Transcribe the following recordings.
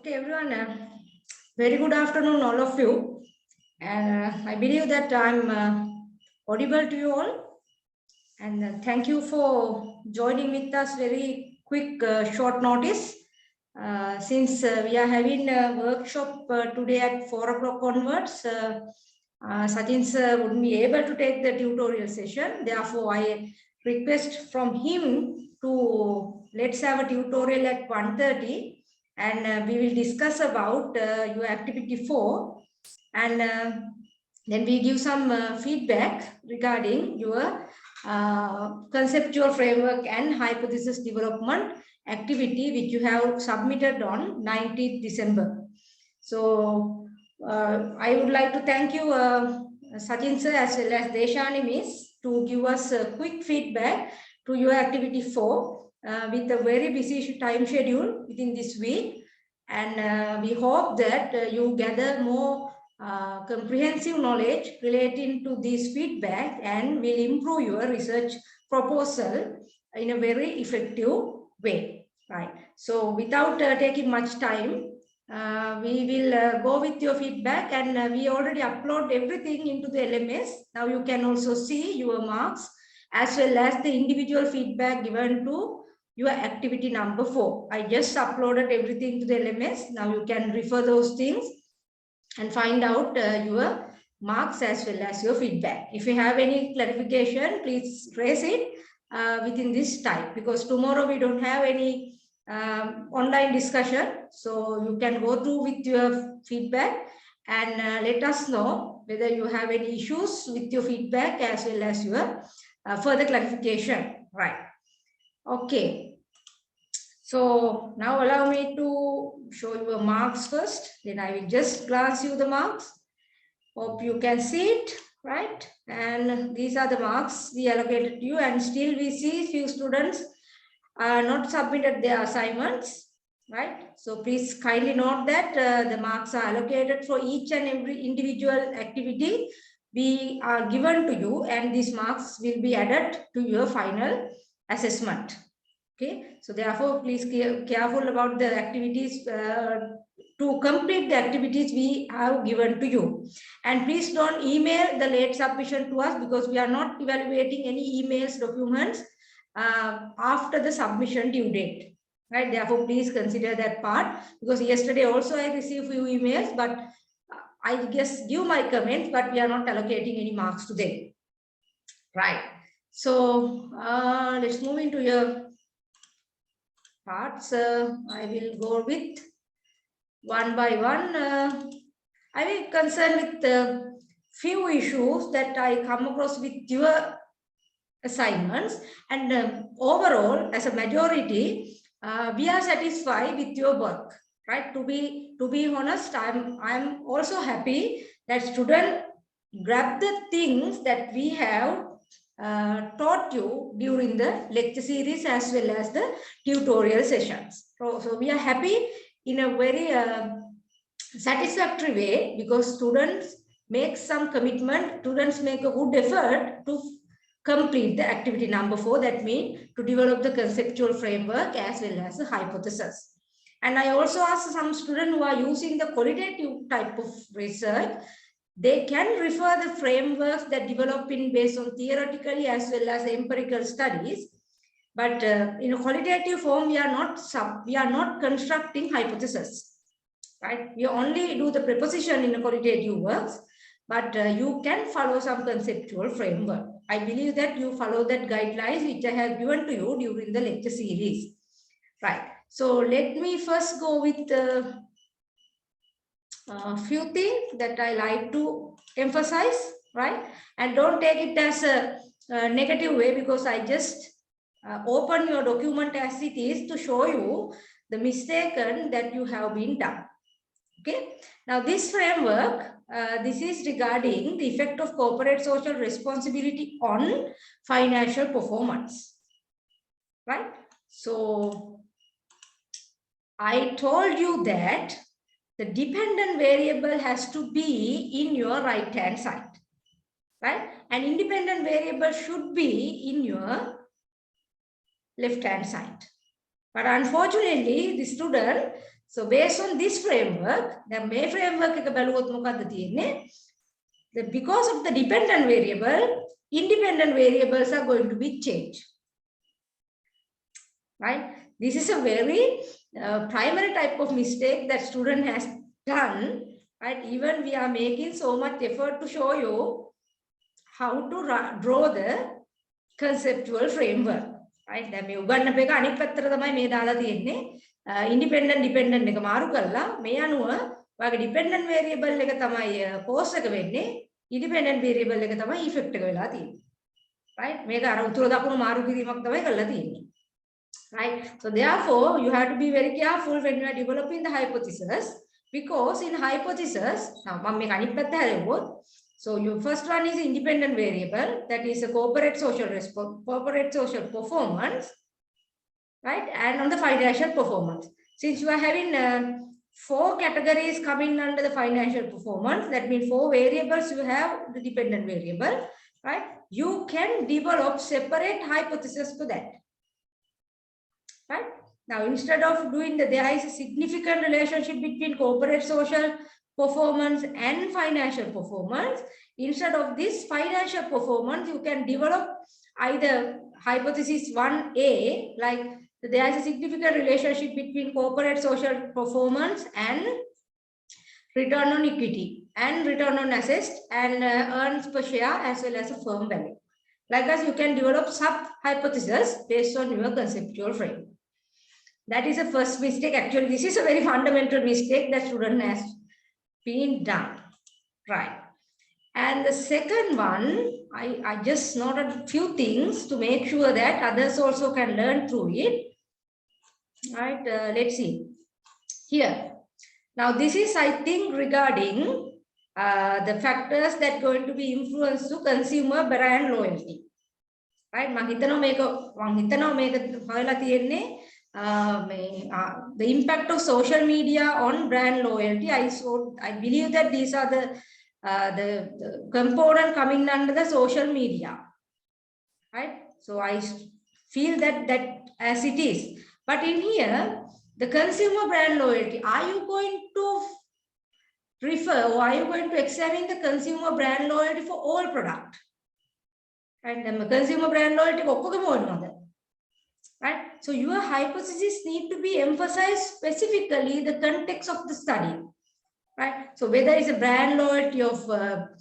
Okay, everyone. Very good afternoon, all of you. And I believe that I'm audible to you all. And thank you for joining with us very quick, short notice. Since we are having a workshop today at 4 o'clock onwards, Sachin sir wouldn't be able to take the tutorial session. Therefore, I request from him to let's have a tutorial at 1:30. And we will discuss about your activity 4, and then we give some feedback regarding your conceptual framework and hypothesis development activity which you have submitted on 19th December. So I would like to thank you, Sachin sir, as well as Deshani Miss, to give us a quick feedback to your activity 4. With a very busy time schedule within this week, and we hope that you gather more comprehensive knowledge relating to this feedback and will improve your research proposal in a very effective way. Right. So without taking much time, we will go with your feedback, and we already upload everything into the LMS. Now you can also see your marks as well as the individual feedback given to your activity number 4. I just uploaded everything to the LMS. Now you can refer those things and find out your marks as well as your feedback. If you have any clarification, please raise it within this time, because tomorrow we don't have any online discussion. So you can go through with your feedback and let us know whether you have any issues with your feedback as well as your further clarification. Right. Okay, so now allow me to show you the marks first. Then I will just glance you the marks. Hope you can see it, right? And these are the marks we allocated to you, and still we see few students not submitted their assignments, right? So please kindly note that the marks are allocated for each and every individual activity we are given to you, and these marks will be added to your final assessment. Okay, so therefore please be careful about the activities to complete the activities we have given to you, and please don't email the late submission to us, because we are not evaluating any emails documents after the submission due date, right? Therefore please consider that part, because yesterday also I received few emails, but I just give my comments, but we are not allocating any marks today, right? So let's move into your parts. I will go with one by one. I will concern with few issues that I come across with your assignments, and overall, as a majority, we are satisfied with your work. Right? To be honest, I'm also happy that students grab the things that we have taught you during the lecture series as well as the tutorial sessions. So we are happy in a very satisfactory way, because students make some commitment, students make a good effort to complete the activity number 4, that means to develop the conceptual framework as well as the hypothesis. And I also asked some students who are using the qualitative type of research, they can refer the frameworks that develop in based on theoretically as well as empirical studies. But in a qualitative form, we are not constructing hypothesis, right? We only do the preposition in a qualitative works, but you can follow some conceptual framework. I believe that you follow that guidelines which I have given to you during the lecture series, right? So let me first go with a few things that I like to emphasize, right? And don't take it as a negative way, because I just open your document as it is to show you the mistake that you have been done. Okay. Now this framework, this is regarding the effect of corporate social responsibility on financial performance, right? So I told you that the dependent variable has to be in your right-hand side, right? And independent variable should be in your left-hand side. But unfortunately, the student, So based on this framework, the May framework because of the dependent variable, independent variables are going to be changed. Right? This is a very primary type of mistake that student has done. Right? Even we are making so much effort to show you how to draw the conceptual framework. Right? දැන් මේ උගන්න එක අනිත් පැත්තට තමයි මේ දාලා තියෙන්නේ. Independent dependent එක මාරු කරලා මේ අනුව ඔයාගේ dependent variable එක තමයි cause එක වෙන්නේ. Independent variable එක තමයි effect එක වෙලා තියෙන්නේ. Right? මේක අර උතුර දකුණු මාරු කිරීමක් තමයි කරලා තියෙන්නේ. Right? So therefore you have to be very careful when you are developing the hypothesis, because in hypothesis now මම මේක අනිත් පැත්ත හැරෙවොත්, so your first one is independent variable, that is a corporate social performance, right? And on the financial performance, since you are having 4 categories coming under the financial performance, that means 4 variables you have the dependent variable, right? You can develop separate hypothesis for that, right? Now instead of doing that, there is a significant relationship between corporate social performance and financial performance. Instead of this financial performance, you can develop either hypothesis 1A, like there is a significant relationship between corporate social performance and return on equity and return on assets and earnings per share as well as a firm value. Like as you can develop sub hypotheses based on your conceptual frame. That is the first mistake. Actually, this is a very fundamental mistake that student has been done, right? And the second one, I just noted a few things to make sure that others also can learn through it, right? Let's see here. Now this is, I think, regarding the factors that going to be influenced to consumer brand loyalty, right? The impact of social media on brand loyalty. I believe that these are the component coming under the social media, right? So I feel that as it is, but in here the consumer brand loyalty, are you going to refer or are you going to examine the consumer brand loyalty for all product, right? The consumer brand loyalty, right? So your hypothesis need to be emphasized specifically the context of the study, right? So whether it's a brand loyalty of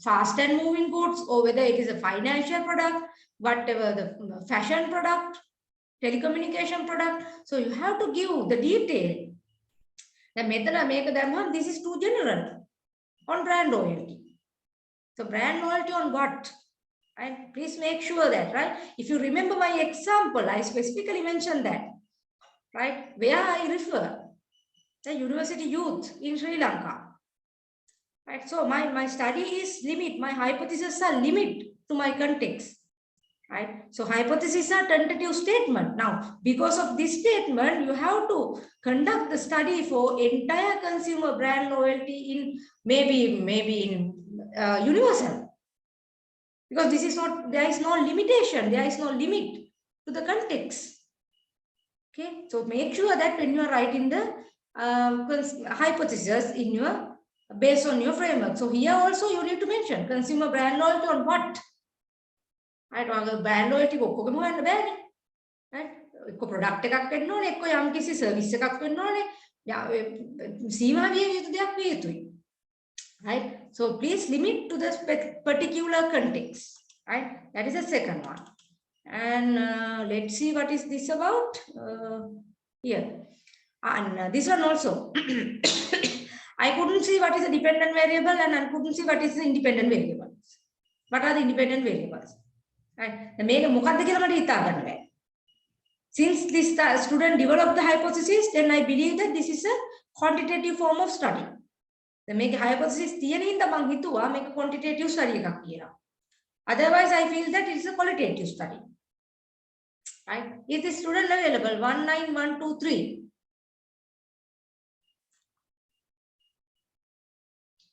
fast and moving goods, or whether it is a financial product, whatever the fashion product, telecommunication product, so you have to give the detail. This is too general on brand loyalty. So brand loyalty on what? Right? Please make sure that, right? If you remember my example, I specifically mentioned that, right? Where I refer the university youth in Sri Lanka, right? So my study is limit, my hypotheses are limit to my context, right? So hypotheses are tentative statement. Now, because of this statement, you have to conduct the study for entire consumer brand loyalty in maybe in universal. Because this is not, there is no limitation, there is no limit to the context. Okay, so make sure that when you are writing the hypothesis in your, based on your framework. So here also you need to mention consumer brand loyalty on what? Right, brand loyalty ඔක්කොගෙම හොයන්න බෑනේ. Right? එක්ක product එකක් වෙන්න ඕනේ, එක්ක යම්කිසි service එකක් වෙන්න ඕනේ. සීමා විය යුතු දෙයක් විය යුතුයි. Right? So please limit to the particular context, right? That is the second one. And let's see what is this about here. And this one also. I couldn't see what is the dependent variable and I couldn't see what is the independent variables. What are the independent variables? Right? Since this student developed the hypothesis, then I believe that this is a quantitative form of study. The make hypothesis theory in the Mangitua make a quantitative study. Otherwise, I feel that it's a qualitative study. Right? Is the student available? 19123.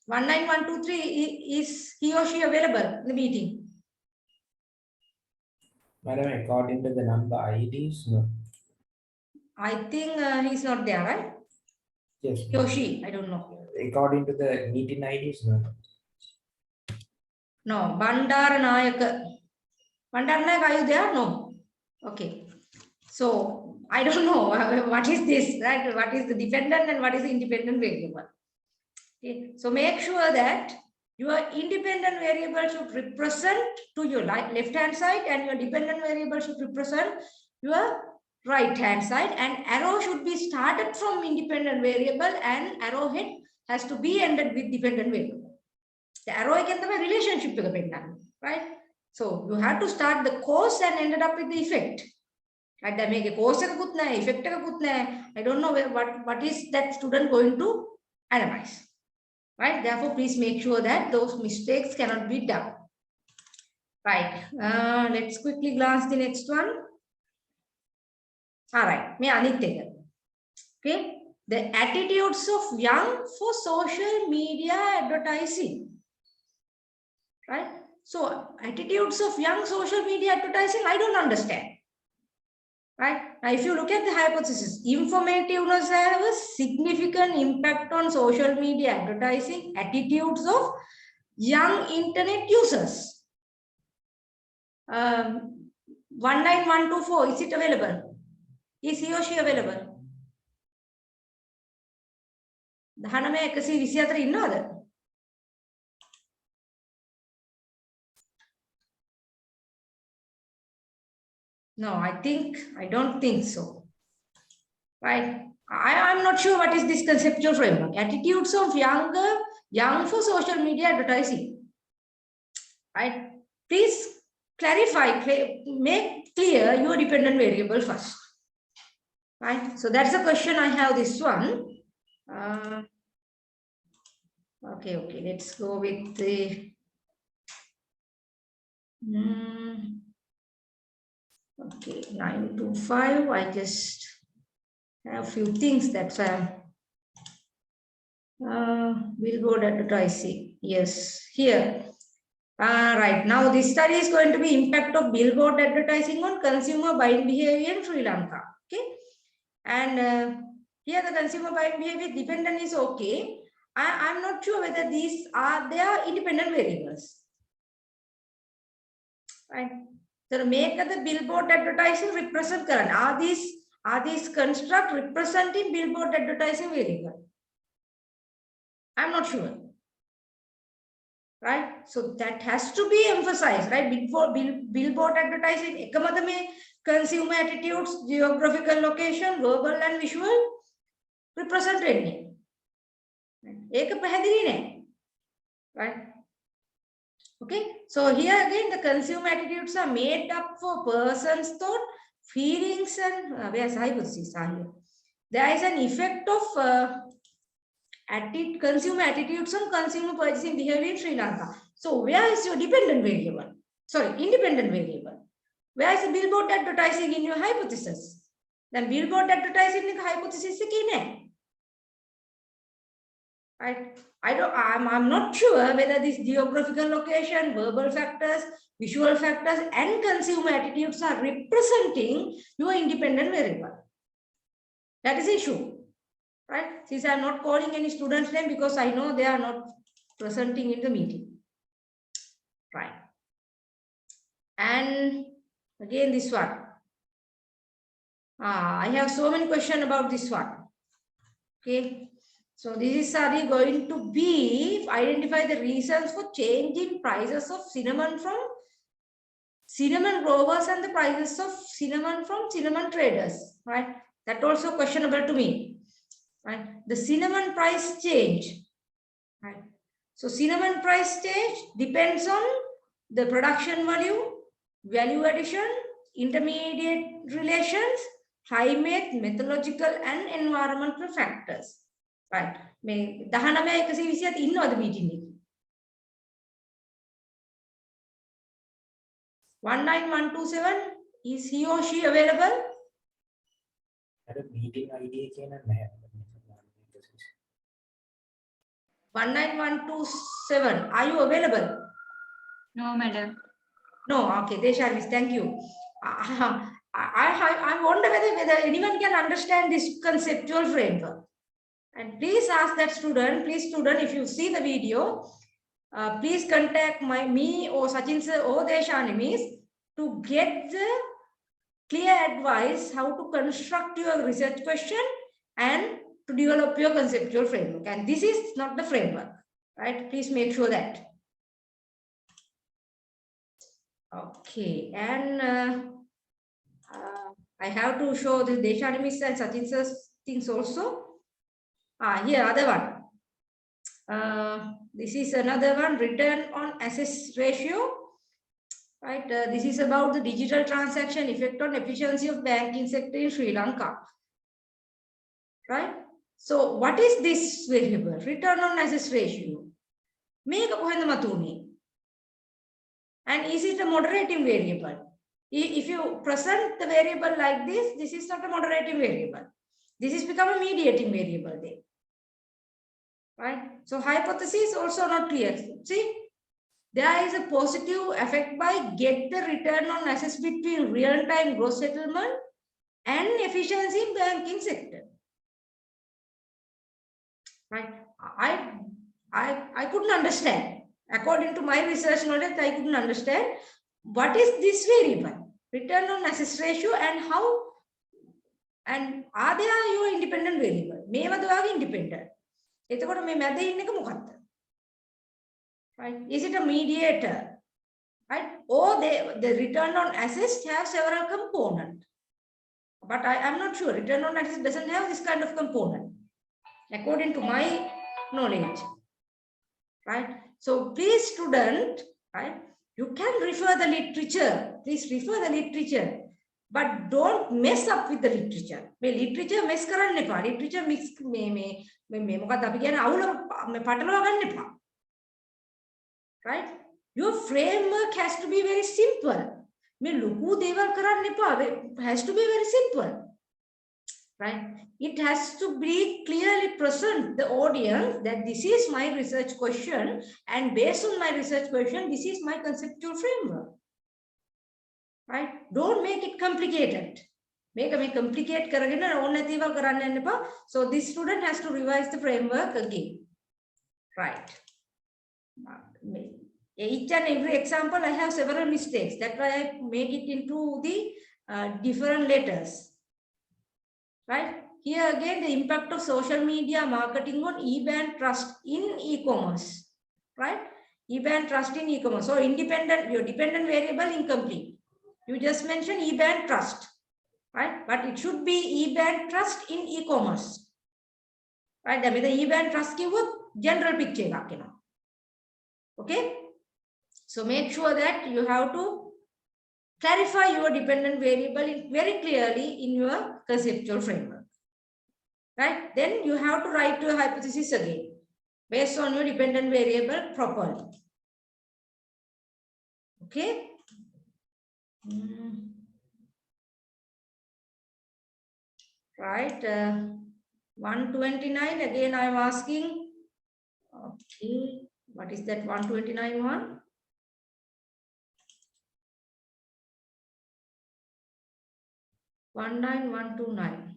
19123, is he or she available in the meeting? Madam, according to the number IDs, no. I think he's not there, right? Yes. He or she, I don't know. According to the meeting IDs, no. No, Bandaranayaka. Bandaranayaka, are you there? No. Okay. So I don't know what is this, right? What is the dependent and what is the independent variable? Okay. So make sure that your independent variable should represent to your left hand side and your dependent variable should represent your right hand side, and arrow should be started from independent variable and arrowhead has to be ended with dependent variable. The arrow again the relationship to the right? So you have to start the cause and ended up with the effect. Right? That make a cause effect. I don't know what is that student going to analyze. Right? Therefore, please make sure that those mistakes cannot be done. Right. Let's quickly glance the next one. All right. Okay. The attitudes of young for social media advertising. Right. So attitudes of young social media advertising, I don't understand. Right. Now, if you look at the hypothesis, informativeness has a significant impact on social media advertising attitudes of young internet users. 19124, is it available? Is he or she available? No, I don't think so. Right? I'm not sure what is this conceptual framework. Attitudes of young for social media advertising. Right? Please clarify, make clear your dependent variable first. Right? So that's the question I have this one. Okay, let's go with the okay, 925. I just have a few things that's why billboard advertising. Yes, here. Right now, this study is going to be impact of billboard advertising on consumer buying behavior in Sri Lanka. Okay, and here the consumer buying behavior dependent is okay. I'm not sure whether these are their independent variables. Right. So make the billboard advertising represent current. Are these construct representing billboard advertising variable? I'm not sure. Right. So that has to be emphasized, right? Before billboard advertising, consumer attitudes, geographical location, verbal and visual represent any. Right. Okay. So here again, the consumer attitudes are made up for persons' thought, feelings, and there is an effect of consumer attitudes on consumer purchasing behavior in Sri Lanka. So where is your dependent variable? Sorry, independent variable. Where is the billboard advertising in your hypothesis? Then billboard advertising in the hypothesis is key. Right? I'm not sure whether this geographical location, verbal factors, visual factors, and consumer attitudes are representing your independent variable. That is the issue. Right? Since I'm not calling any student's name because I know they are not presenting in the meeting. Right. And again, this one. I have so many questions about this one. Okay. So this is going to be identify the reasons for changing prices of cinnamon from cinnamon growers and the prices of cinnamon from cinnamon traders. Right. That also questionable to me. Right. The cinnamon price change. Right. So cinnamon price change depends on the production volume, value addition, intermediate relations, climate, methodological and environmental factors. Right. May 19 ඉන්නවද meeting එකේ? 19127, is he or she available? meeting ID 19127, are you available? No, madam. No, okay, Desharvis, thank you. I wonder whether anyone can understand this conceptual framework. And please ask that student, please student, if you see the video, please contact me or Sachin sir or Deshani miss to get the clear advice how to construct your research question and to develop your conceptual framework. And this is not the framework, right? Please make sure that. Okay, and I have to show the Deshani miss and Sachin sir's things also. Here, other one. This is another one, return on assets ratio. Right, this is about the digital transaction effect on efficiency of banking sector in Sri Lanka. Right? So, what is this variable? Return on assets ratio. Make a and is it a moderating variable? If you present the variable like this, this is not a moderating variable. This is become a mediating variable there. Right? So, hypothesis also not clear. See? There is a positive effect by get the return on assets between real-time gross settlement and efficiency in banking sector. Right? I couldn't understand. According to my research knowledge, I couldn't understand what is this variable, return on assets ratio, and how, and are there your independent variable? Meva independent. එතකොට මේ මැද ඉන්න එක මොකක්ද? Right? Is it a mediator? Right? Or the return on assets have several components. But I am not sure. Return on assets doesn't have this kind of component, according to my knowledge. Right? So please, student, right? You can refer the literature. Please refer the literature. But don't mess up with the literature. මේ literature mess කරන්න එපා. Literature mix මේ මොකක්ද අපි කියන්නේ අවුල පටලවා ගන්න එපා. Right? Your framework has to be very simple. මේ ලොකු දේවල් කරන්න එපා. Has to be very simple. Right? It has to be clearly present the audience that this is my research question, and based on my research question, this is my conceptual framework. Right? Don't make it complicated. Make a complicate කරගෙන ඕන නැති ඒවා කරන්න යන්න එපා. So this student has to revise the framework again. Right. Each and every example, I have several mistakes. That's why I make it into the different letters. Right? Here again, the impact of social media marketing on e-band trust in e-commerce. Right? E-band trust in e-commerce. So independent, your dependent variable incomplete. You just mentioned e-band trust. Right? But it should be e-band trust in e-commerce. Right? With the e-band trust keyword, general picture. Okay? So make sure that you have to clarify your dependent variable very clearly in your conceptual framework. Right? Then you have to write your hypothesis again based on your dependent variable properly. Okay? Right? 129, again I am asking. Okay. What is that 129 one? One 19129.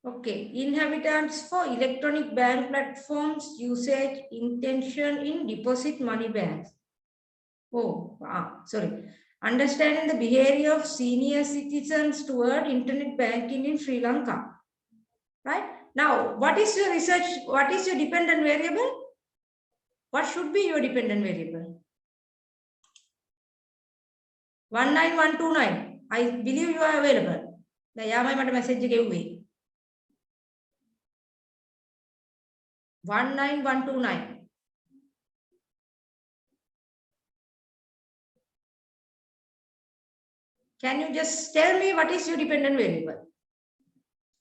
Okay, inhabitants for electronic bank platforms usage intention in deposit money banks. Oh, sorry. Understanding the behavior of senior citizens toward internet banking in Sri Lanka. Right? Now, what is your research? What is your dependent variable? What should be your dependent variable? 19129. I believe you are available. The Yamai mata message gave away. 19129. Can you just tell me what is your dependent variable?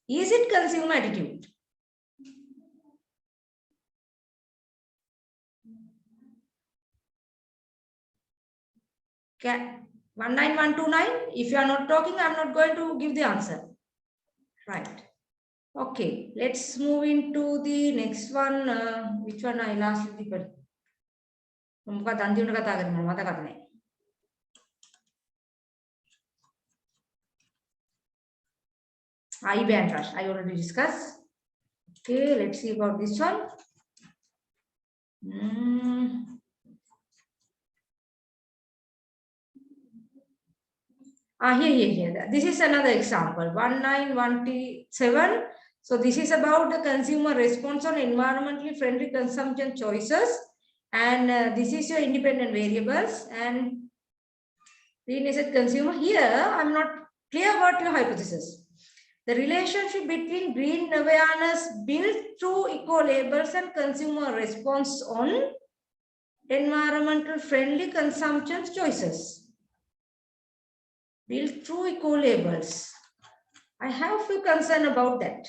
Is it consumer attitude? Can 19129. If you are not talking, I am not going to give the answer. Right. Okay. Let's move into the next one. Which one I lastly put? I-band rush, I already discussed. Okay, let's see about this one. Here. This is another example, 1917. So this is about the consumer response on environmentally friendly consumption choices. And this is your independent variables. And green is a consumer. Here, I'm not clear about your hypothesis. The relationship between green awareness built through eco-labels and consumer response on environmental friendly consumption choices. Built through eco-labels. I have few concern about that.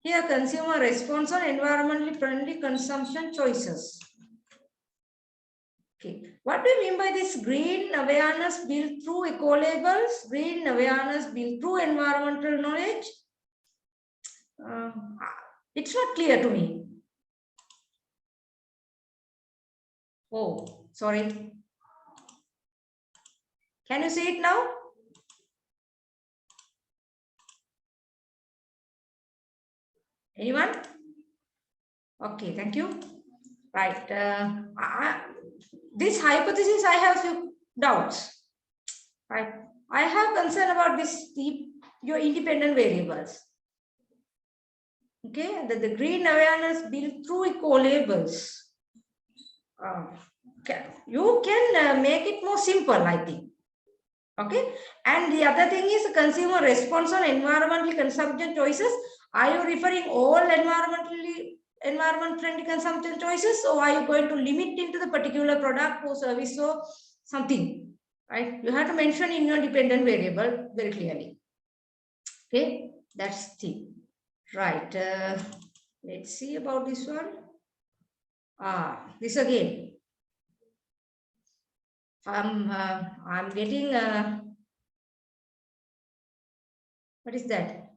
Here, consumer response on environmentally friendly consumption choices. Okay, what do you mean by this green awareness built through eco-labels? Green awareness built through environmental knowledge? It's not clear to me. Oh, sorry. Can you see it now? Anyone? Okay, thank you. Right. This hypothesis, I have few doubts. Right. I have concern about this, your independent variables. Okay, the green awareness built through eco-labels. You can make it more simple, I think. Okay, and the other thing is consumer response on environmental consumption choices. Are you referring all environment friendly consumption choices, or are you going to limit into the particular product or service or something? Right, you have to mention in your dependent variable very clearly. Okay, that's the right. Let's see about this one. This again. I'm getting what is that?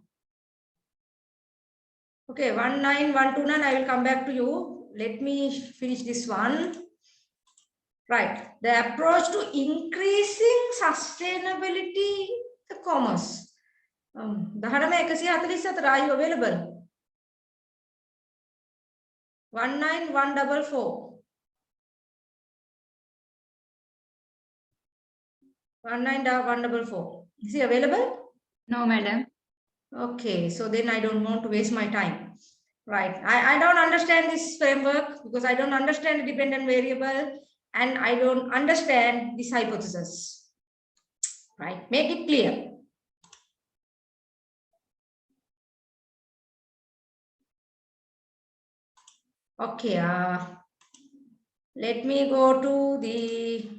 Okay, 19129. I will come back to you. Let me finish this one. Right, the approach to increasing sustainability the commerce. The Hadame 144, are you available? 19144. 19144. Is he available? No, madam. Okay, so then I don't want to waste my time. Right, I don't understand this framework because I don't understand the dependent variable and I don't understand this hypothesis. Right, make it clear. Okay, let me go to the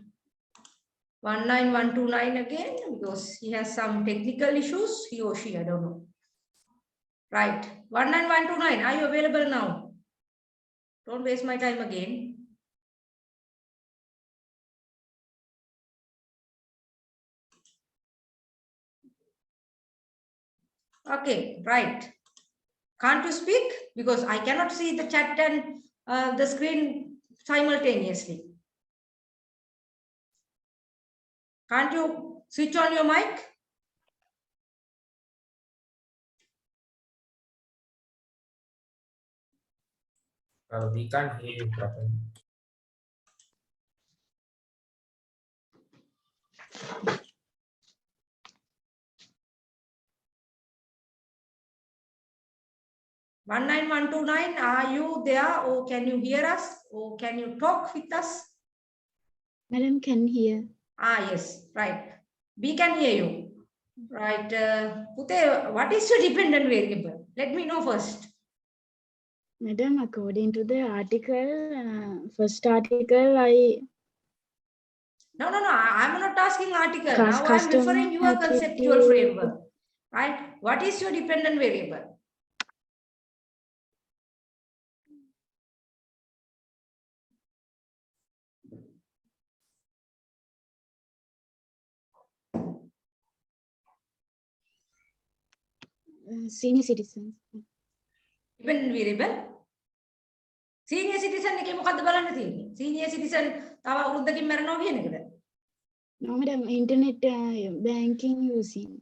19129 again because he has some technical issues, he or she, I don't know. Right, 19129, are you available now? Don't waste my time again. Okay, right. Can't you speak? Because I cannot see the chat and the screen simultaneously. Can't you switch on your mic? We can't hear you properly. One 19129, are you there or can you hear us or can you talk with us? Madam can hear. Yes, right. We can hear you. Right. Pute, what is your dependent variable? Let me know first. Madam, according to the article, first article, No. I'm not asking article. Now I'm customer referring your conceptual attitude. framework. Right. What is your dependent variable? Senior citizens. Dependent variable. Senior citizen එකේ මොකද්ද බලන්න තියෙන්නේ? Senior citizen තව අවුරුද්දකින් මැරෙනවා කියන එකද? No, madam, internet banking using.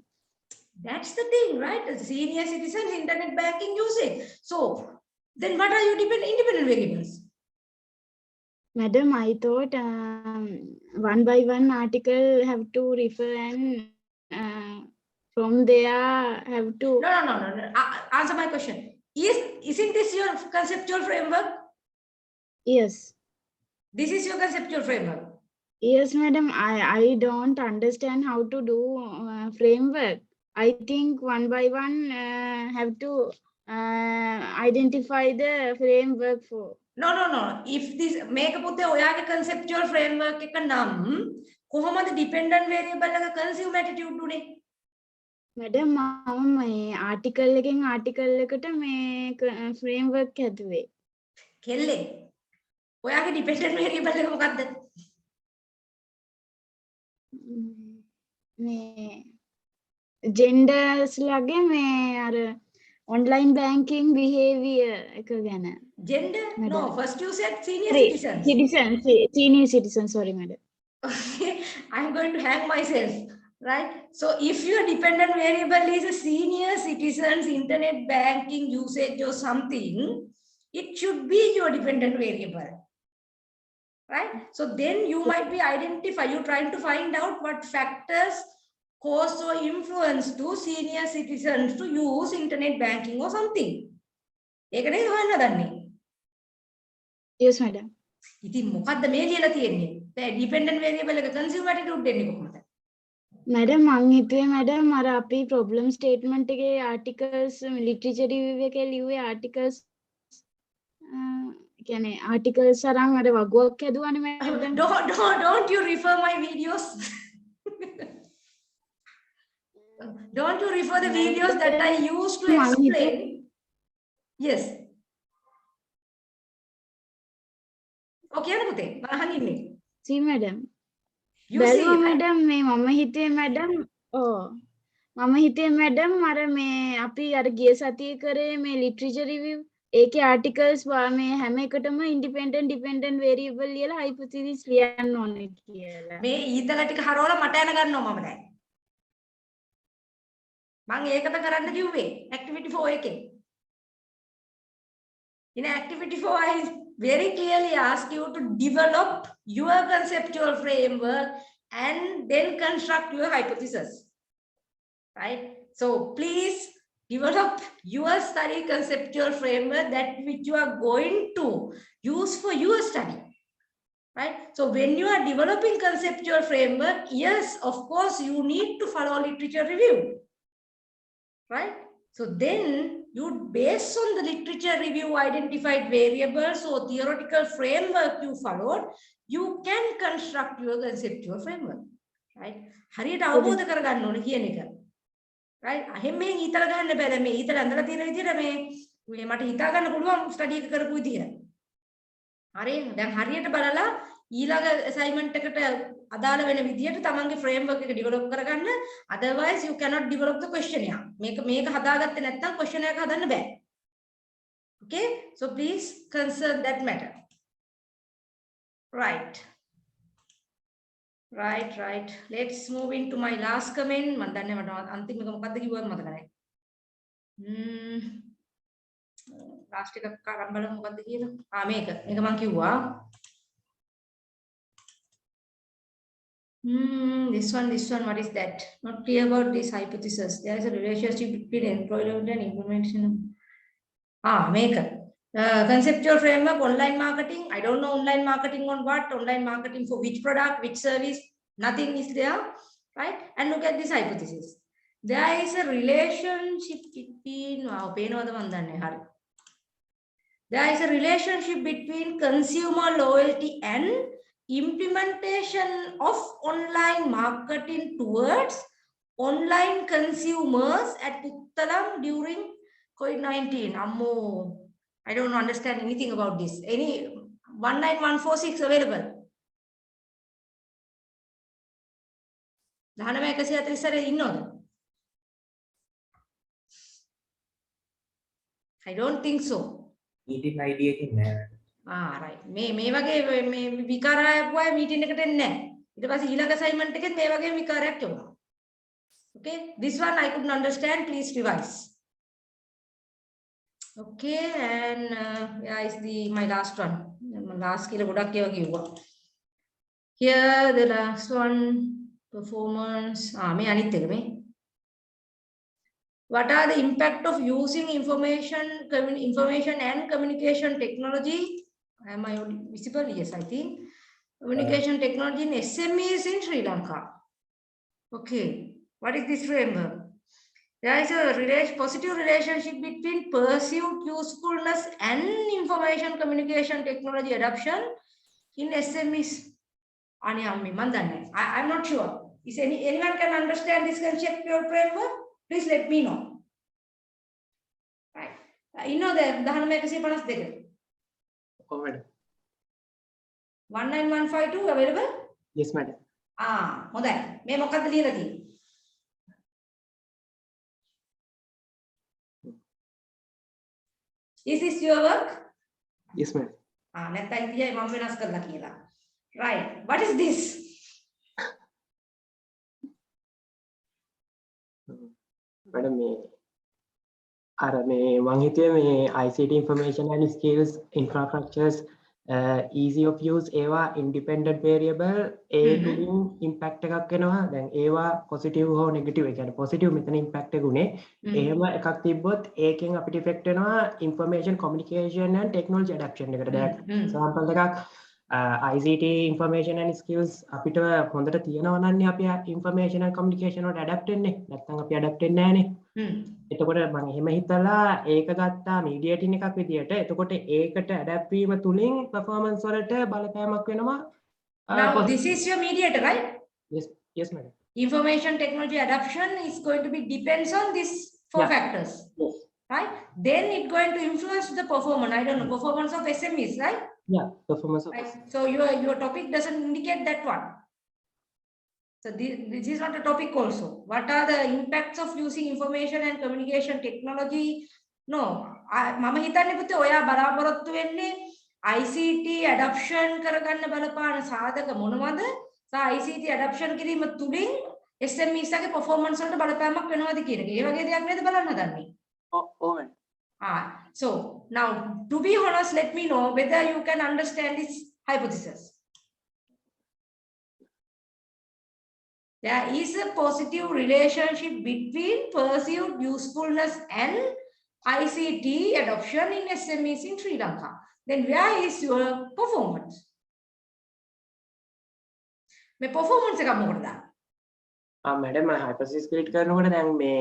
That's the thing, right? The senior citizens internet banking usage. So then what are your independent variables? Madam, I thought one by one article have to refer and from there have to. No. Answer my question. Isn't this your conceptual framework? Yes. This is your conceptual framework. Yes, madam. I don't understand how to do framework. I think one by one have to identify the framework for. No. If this make up the conceptual framework එක නම් කොහොමද dependent variable එක consume attitude උනේ? Madam, මම මේ article එකෙන් article එකට මේ framework හැදුවේ. කෙල්ලේ. ඔයාගේ dependent variable එක මොකක්ද? මේ genders ලගේ මේ අර online banking behavior එක ගැන. Gender? No, Madam. first you said senior Sorry, citizens. senior citizen, sorry, madam. Okay, I'm going to hang myself, right? So if your dependent variable is a senior citizens internet banking usage or something, it should be your dependent variable, right? So then you might be you're trying to find out what factors cause or influence to senior citizens to use internet banking or something. ඒක නේද හොයන්න දන්නේ. Yes, madam. ඉතින් මොකද්ද මේ ලියලා තියෙන්නේ? දැන් dependent variable එක consumer attitude දෙන්නේ කොහොමද? Madam, මං හිතුවේ madam අර අපි problem statement එකේ articles literature review එකේ ලිව්වේ articles කියන්නේ articles අරන් අර වගුවක් හැදුවානේ madam. Don't you refer my videos? Don't you refer the videos that I used to explain? Yes. Okay, පුතේ මම අහන් ඉන්නේ. See madam. You see, බැලුවා madam මේ මම හිතුවේ madam මම හිතුවේ madam අර මේ අපි අර ගිය සතියේ කරේ මේ literature review ඒකේ articles මේ හැම එකටම independent dependent variable ලියලා hypothesis ලියන්න ඕනේ කියලා. මේ ඊතල ටික හරවලා මට යන ගන්නවා මම දැන්. මම ඒකට කරන්න කිව්වේ activity 4 එකේ. In activity 4, I very clearly ask you to develop your conceptual framework and then construct your hypothesis. Right? So please develop your study conceptual framework that which you are going to use for your study. Right? So when you are developing conceptual framework, yes, of course, you need to follow literature review. Right? So then you, based on the literature review identified variables or theoretical framework you followed, you can construct your conceptual framework. Right? හරියට අවබෝධ කරගන්න ඕනේ කියන එක. Right? අහෙන් මේ ඊතල ගන්න බෑ. මේ ඊතල අඳලා තියෙන විදිහට මේ මට හිතා ගන්න පුළුවන් ස්ටඩි එක කරපු විදිහ. හරි. දැන් හරියට බලලා ඊළඟ assignment එකට අදාළ වෙන විදිහට තමන්ගේ framework එක develop කරගන්න. Otherwise you cannot develop the questionnaire. මේක හදාගත්තේ නැත්නම් questionnaire එක හදන්න බෑ. Okay? So please consider that matter. Right. Let's move into my last comment. මම දන්නේ මට අන්තිම එක මොකද්ද කිව්වද මතක නැහැ. last එක කරන් බලමු මොකද්ද කියලා. මේක මම කිව්වා. This one, what is that? Not clear about this hypothesis. There is a relationship between employment and implementation. Make conceptual framework, online marketing. I don't know online marketing on what, online marketing for which product, which service, nothing is there, right? And look at this hypothesis. There is a relationship between, there is a relationship between consumer loyalty and implementation of online marketing towards online consumers at Puttalam during COVID-19. Ammo, I don't understand anything about this. Any 19146 available? 1941 ඉන්නවද? I don't think so. meeting ID එකකින් නෑ. right. මේ වගේ මේ විකාරය පුවා meeting එකට එන්නේ නැහැ. ඊට පස්සේ ඊළඟ assignment එකෙත් මේ වගේ විකාරයක් එවුණා. Okay, this one I couldn't understand, please revise. Okay, and yeah, is my last one. Last කියලා ගොඩක් ඒවා කිව්වා. Here the last one, performance. මේ අනිත් එක මේ. What are the impact of using information and communication technology? Am I visible? Yes, I think. Communication technology in SMEs in Sri Lanka. Okay, what is this framework? There is a positive relationship between perceived usefulness and information communication technology adoption in SMEs. I'm not sure. Is anyone can understand this conceptual framework? Please let me know. Right. You know the 19152. Oh, madam. 19152 available? Yes, madam. හොඳයි. මේ මොකක්ද ලියලා තියෙන්නේ? Is this your work? Yes, madam. නැත්නම් ඉතින් මම වෙනස් කරලා කියලා. Right. What is this? Madam, මං හිතුවේ මේ ICT information and skills infrastructures easy of use ඒවා independent variable ඒ තුලින් impact එකක් වෙනවා. දැන් ඒවා positive හෝ negative ඒ කියන්නේ positive මෙතන impact එක උනේ. එහෙම එකක් තිබ්බොත් ඒකෙන් අපිට effect වෙනවා information communication and technology adoption එකට. දැන් example එකක් ICT information and skills අපිට හොඳට තියෙනවා නම් අපි information and communication වලට adapt වෙන්නේ. නැත්නම් අපි adapt වෙන්නේ නැහනේ. එතකොට මම එහෙම හිතලා ඒක ගත්තා mediating එකක් විදියට. එතකොට ඒකට adapt වීම තුලින් performance වලට බලපෑමක් වෙනවා. Now this is your mediator, right? Yes, madam. Information technology adoption is going to be depends on these four factors. Yes. Right? Then it's going to influence the performance. I don't know, performance of SMEs, right? Yeah, performance of Right. So your topic doesn't indicate that one. So this is not a topic also. What are the impacts of using information and communication technology? No, මම හිතන්නේ පුතේ ඔයා බලාපොරොත්තු වෙන්නේ ICT adoption කරගන්න බලපාන සාධක මොනවද? සහ ICT adoption කිරීම තුලින් SMEs ගේ performance වලට බලපෑමක් වෙනවද කියන එක. ඒ වගේ දෙයක් නේද බලන්න හදන්නේ? Oh, madam. So now, to be honest, let me know whether you can understand this hypothesis. There is a positive relationship between perceived usefulness and ICT adoption in SMEs in Sri Lanka. Then where is your performance? My performance එක මොකටද? madam hypothesis create කරනකොට දැන් මේ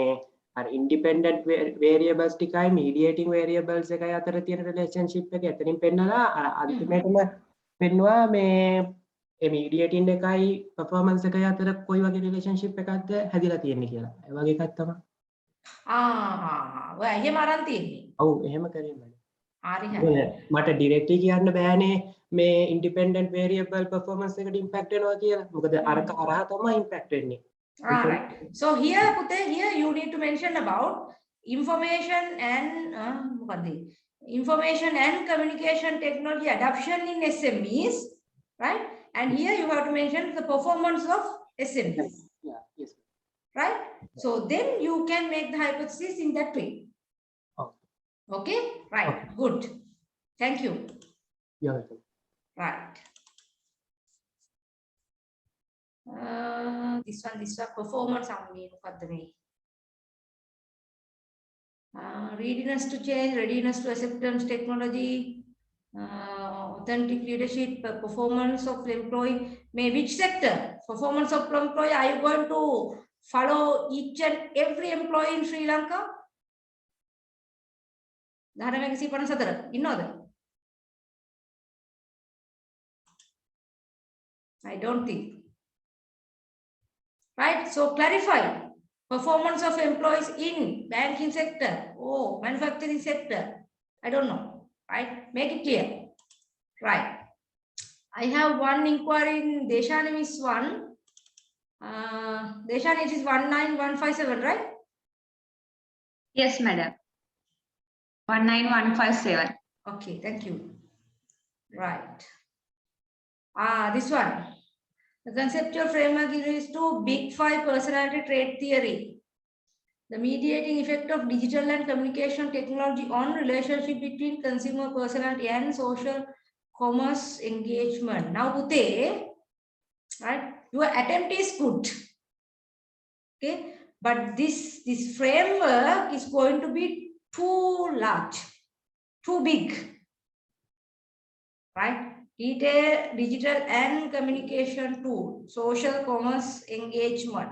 අර independent variables ටිකයි mediating variables එකයි අතර තියෙන relationship එක එතනින් පෙන්නලා අර අන්තිමේටම පෙන්නවා මේ mediating එකයි performance එකයි අතර කොයි වගේ relationship එකක්ද හැදිලා තියෙන්නේ කියලා. ඒ වගේ එකක් තමයි. ඔය එහෙම අරන් තියෙන්නේ. ඔව් එහෙම කරේ මම. හරි හරි. මට directly කියන්න බෑනේ මේ independent variable performance එකට impact වෙනවා කියලා. මොකද අරක හරහා තමයි impact වෙන්නේ. All right. So here, Pute, here you need to mention about information and communication technology adoption in SMEs, right? And here you have to mention the performance of SMEs. Yeah, yes. Right? So then you can make the hypothesis in that way. Okay? Right. Okay. Good. Thank you. You're welcome. Right. This one performance readiness to change, readiness to acceptance technology, authentic leadership, performance of employee. May which sector? Performance of employee. Are you going to follow each and every employee in Sri Lanka? I don't think. Right, so clarify performance of employees in banking sector or manufacturing sector. I don't know. Right, make it clear. Right, I have one inquiry in Deshani is one. Deshani, it is 19157, right? Yes, madam. 19157. Okay, thank you. Right. This one. The conceptual framework is to Big Five personality trait theory. The mediating effect of digital and communication technology on relationship between consumer personality and social commerce engagement. Now, Ute, right? Your attempt is good. Okay, but this framework is going to be too large, too big, right? Digital and communication tool, social commerce engagement,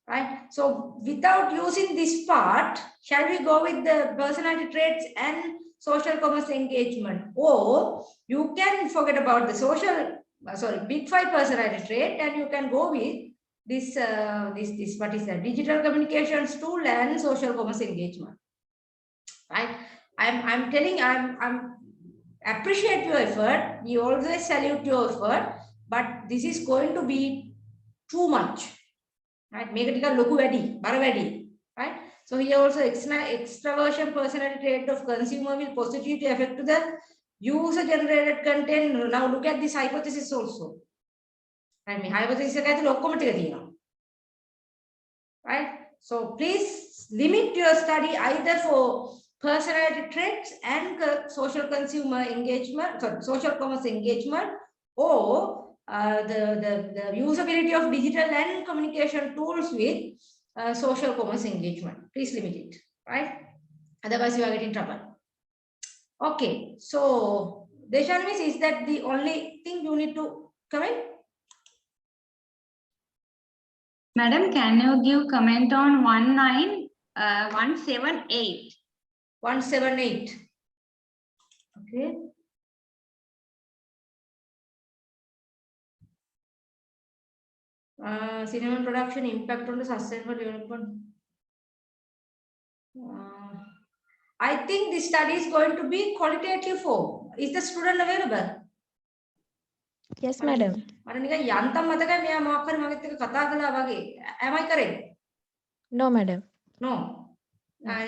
right? So without using this part, shall we go with the personality traits and social commerce engagement? Or you can forget about the Big Five personality trait, and you can go with this what is that, digital communications tool and social commerce engagement, right? I'm telling, I'm appreciate your effort. We always salute your effort, but this is going to be too much, right? Make it look ready, right? So here also extraversion personality trait of consumer will positively affect the user generated content. Now look at this hypothesis also. I mean, hypothesis right? So please limit your study either for personality traits and social consumer engagement, social commerce engagement, or the usability of digital and communication tools with social commerce engagement. Please limit it, right? Otherwise, you are getting trouble. Okay, so Deshanis, is that the only thing you need to comment? Madam, can you give comment on 178? 178. Okay. Cinema production impact on the sustainable development. I think this study is going to be qualitative form. Is the student available? Yes, madam. Am I correct? No, madam. No. Are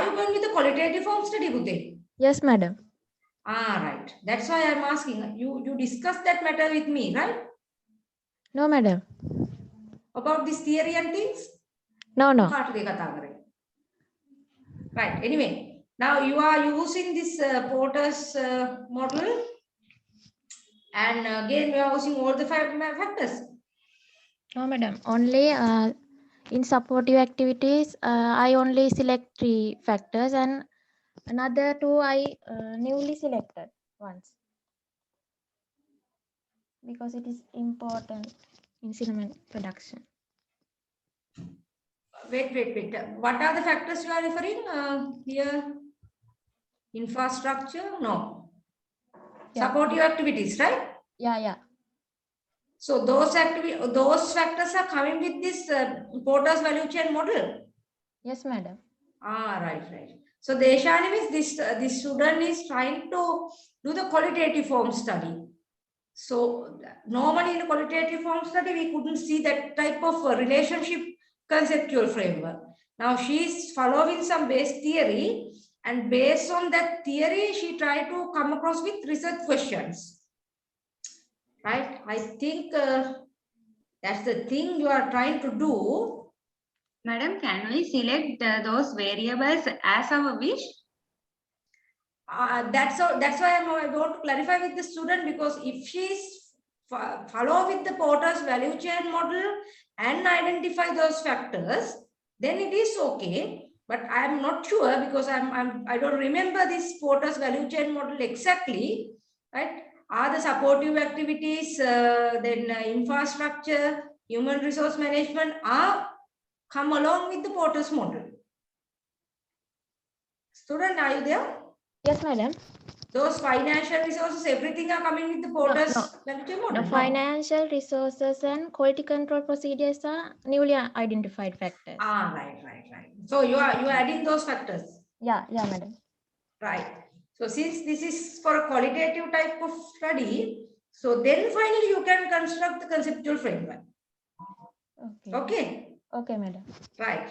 you going with the qualitative form study, Buddhe? Yes, madam. Right. That's why I'm asking. You discussed that matter with me, right? No, madam. About this theory and things? No. Right. Anyway, now you are using this Porter's model, and again we are using all the 5 factors. No, madam. Only in supportive activities, I only select 3 factors, and another 2 I newly selected once because it is important in cinema production. Wait. What are the factors you are referring here? Infrastructure? No. Yeah. Supportive activities, right? Yeah. So those factors are coming with this Porter's value chain model. Yes, madam. Right. So the Deshani is this student is trying to do the qualitative form study. So normally in a qualitative form study, we couldn't see that type of relationship conceptual framework. Now she's following some base theory, and based on that theory, she tried to come across with research questions. Right? I think that's the thing you are trying to do. Madam, can we select those variables as our wish? That's why I want to clarify with the student, because if she's follow with the Porter's value chain model and identify those factors, then it is okay. But I am not sure, because I don't remember this Porter's value chain model exactly, right? Are the supportive activities, then infrastructure, human resource management come along with the Porter's model? Student, are you there? Yes, madam. Those financial resources, everything are coming with the Porter's value chain model? The financial resources and quality control procedures are newly identified factors. Right. So you are adding those factors? Yeah, madam. Right. So since this is for a qualitative type of study, so then finally you can construct the conceptual framework. Okay, madam. Right.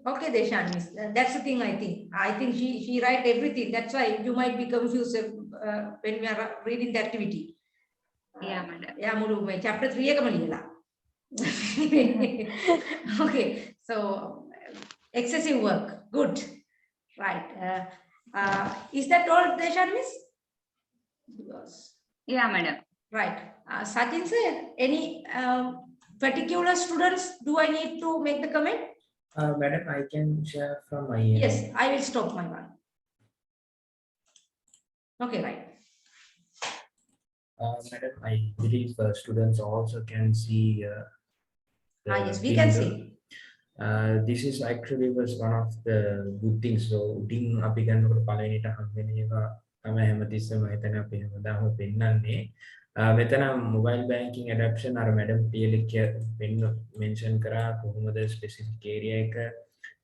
Okay, Deshan, miss. That's the thing. I think she write everything. That's why you might be confused when we are reading the activity. Yeah, madam. යා මුළු මේ chapter 3 එකම ලියලා. Okay, so excessive work. Good. Right. Is that all, Deshan Miss? Yeah, madam. Right. Sachin sir, any particular students do I need to make the comment? Madam, I can share from my end. Yes, I will stop my one. Okay, right. Madam, I believe students also can see. Yes, we can see. This is actually was one of the good things. So, ding අපි ගන්නකොට පළවෙනිට හම්බෙන ඒවා තමයි හැමතිස්සෙම හිතන අපි හැමදාම පෙන්නන්නේ. මෙතන මොබයිල් බැංකින් ඇඩැප්ෂන් අර මැඩම් ටියලික් මෙන්ෂන් කරා කොහොමද ස්පෙસિෆික් ඒරියා එක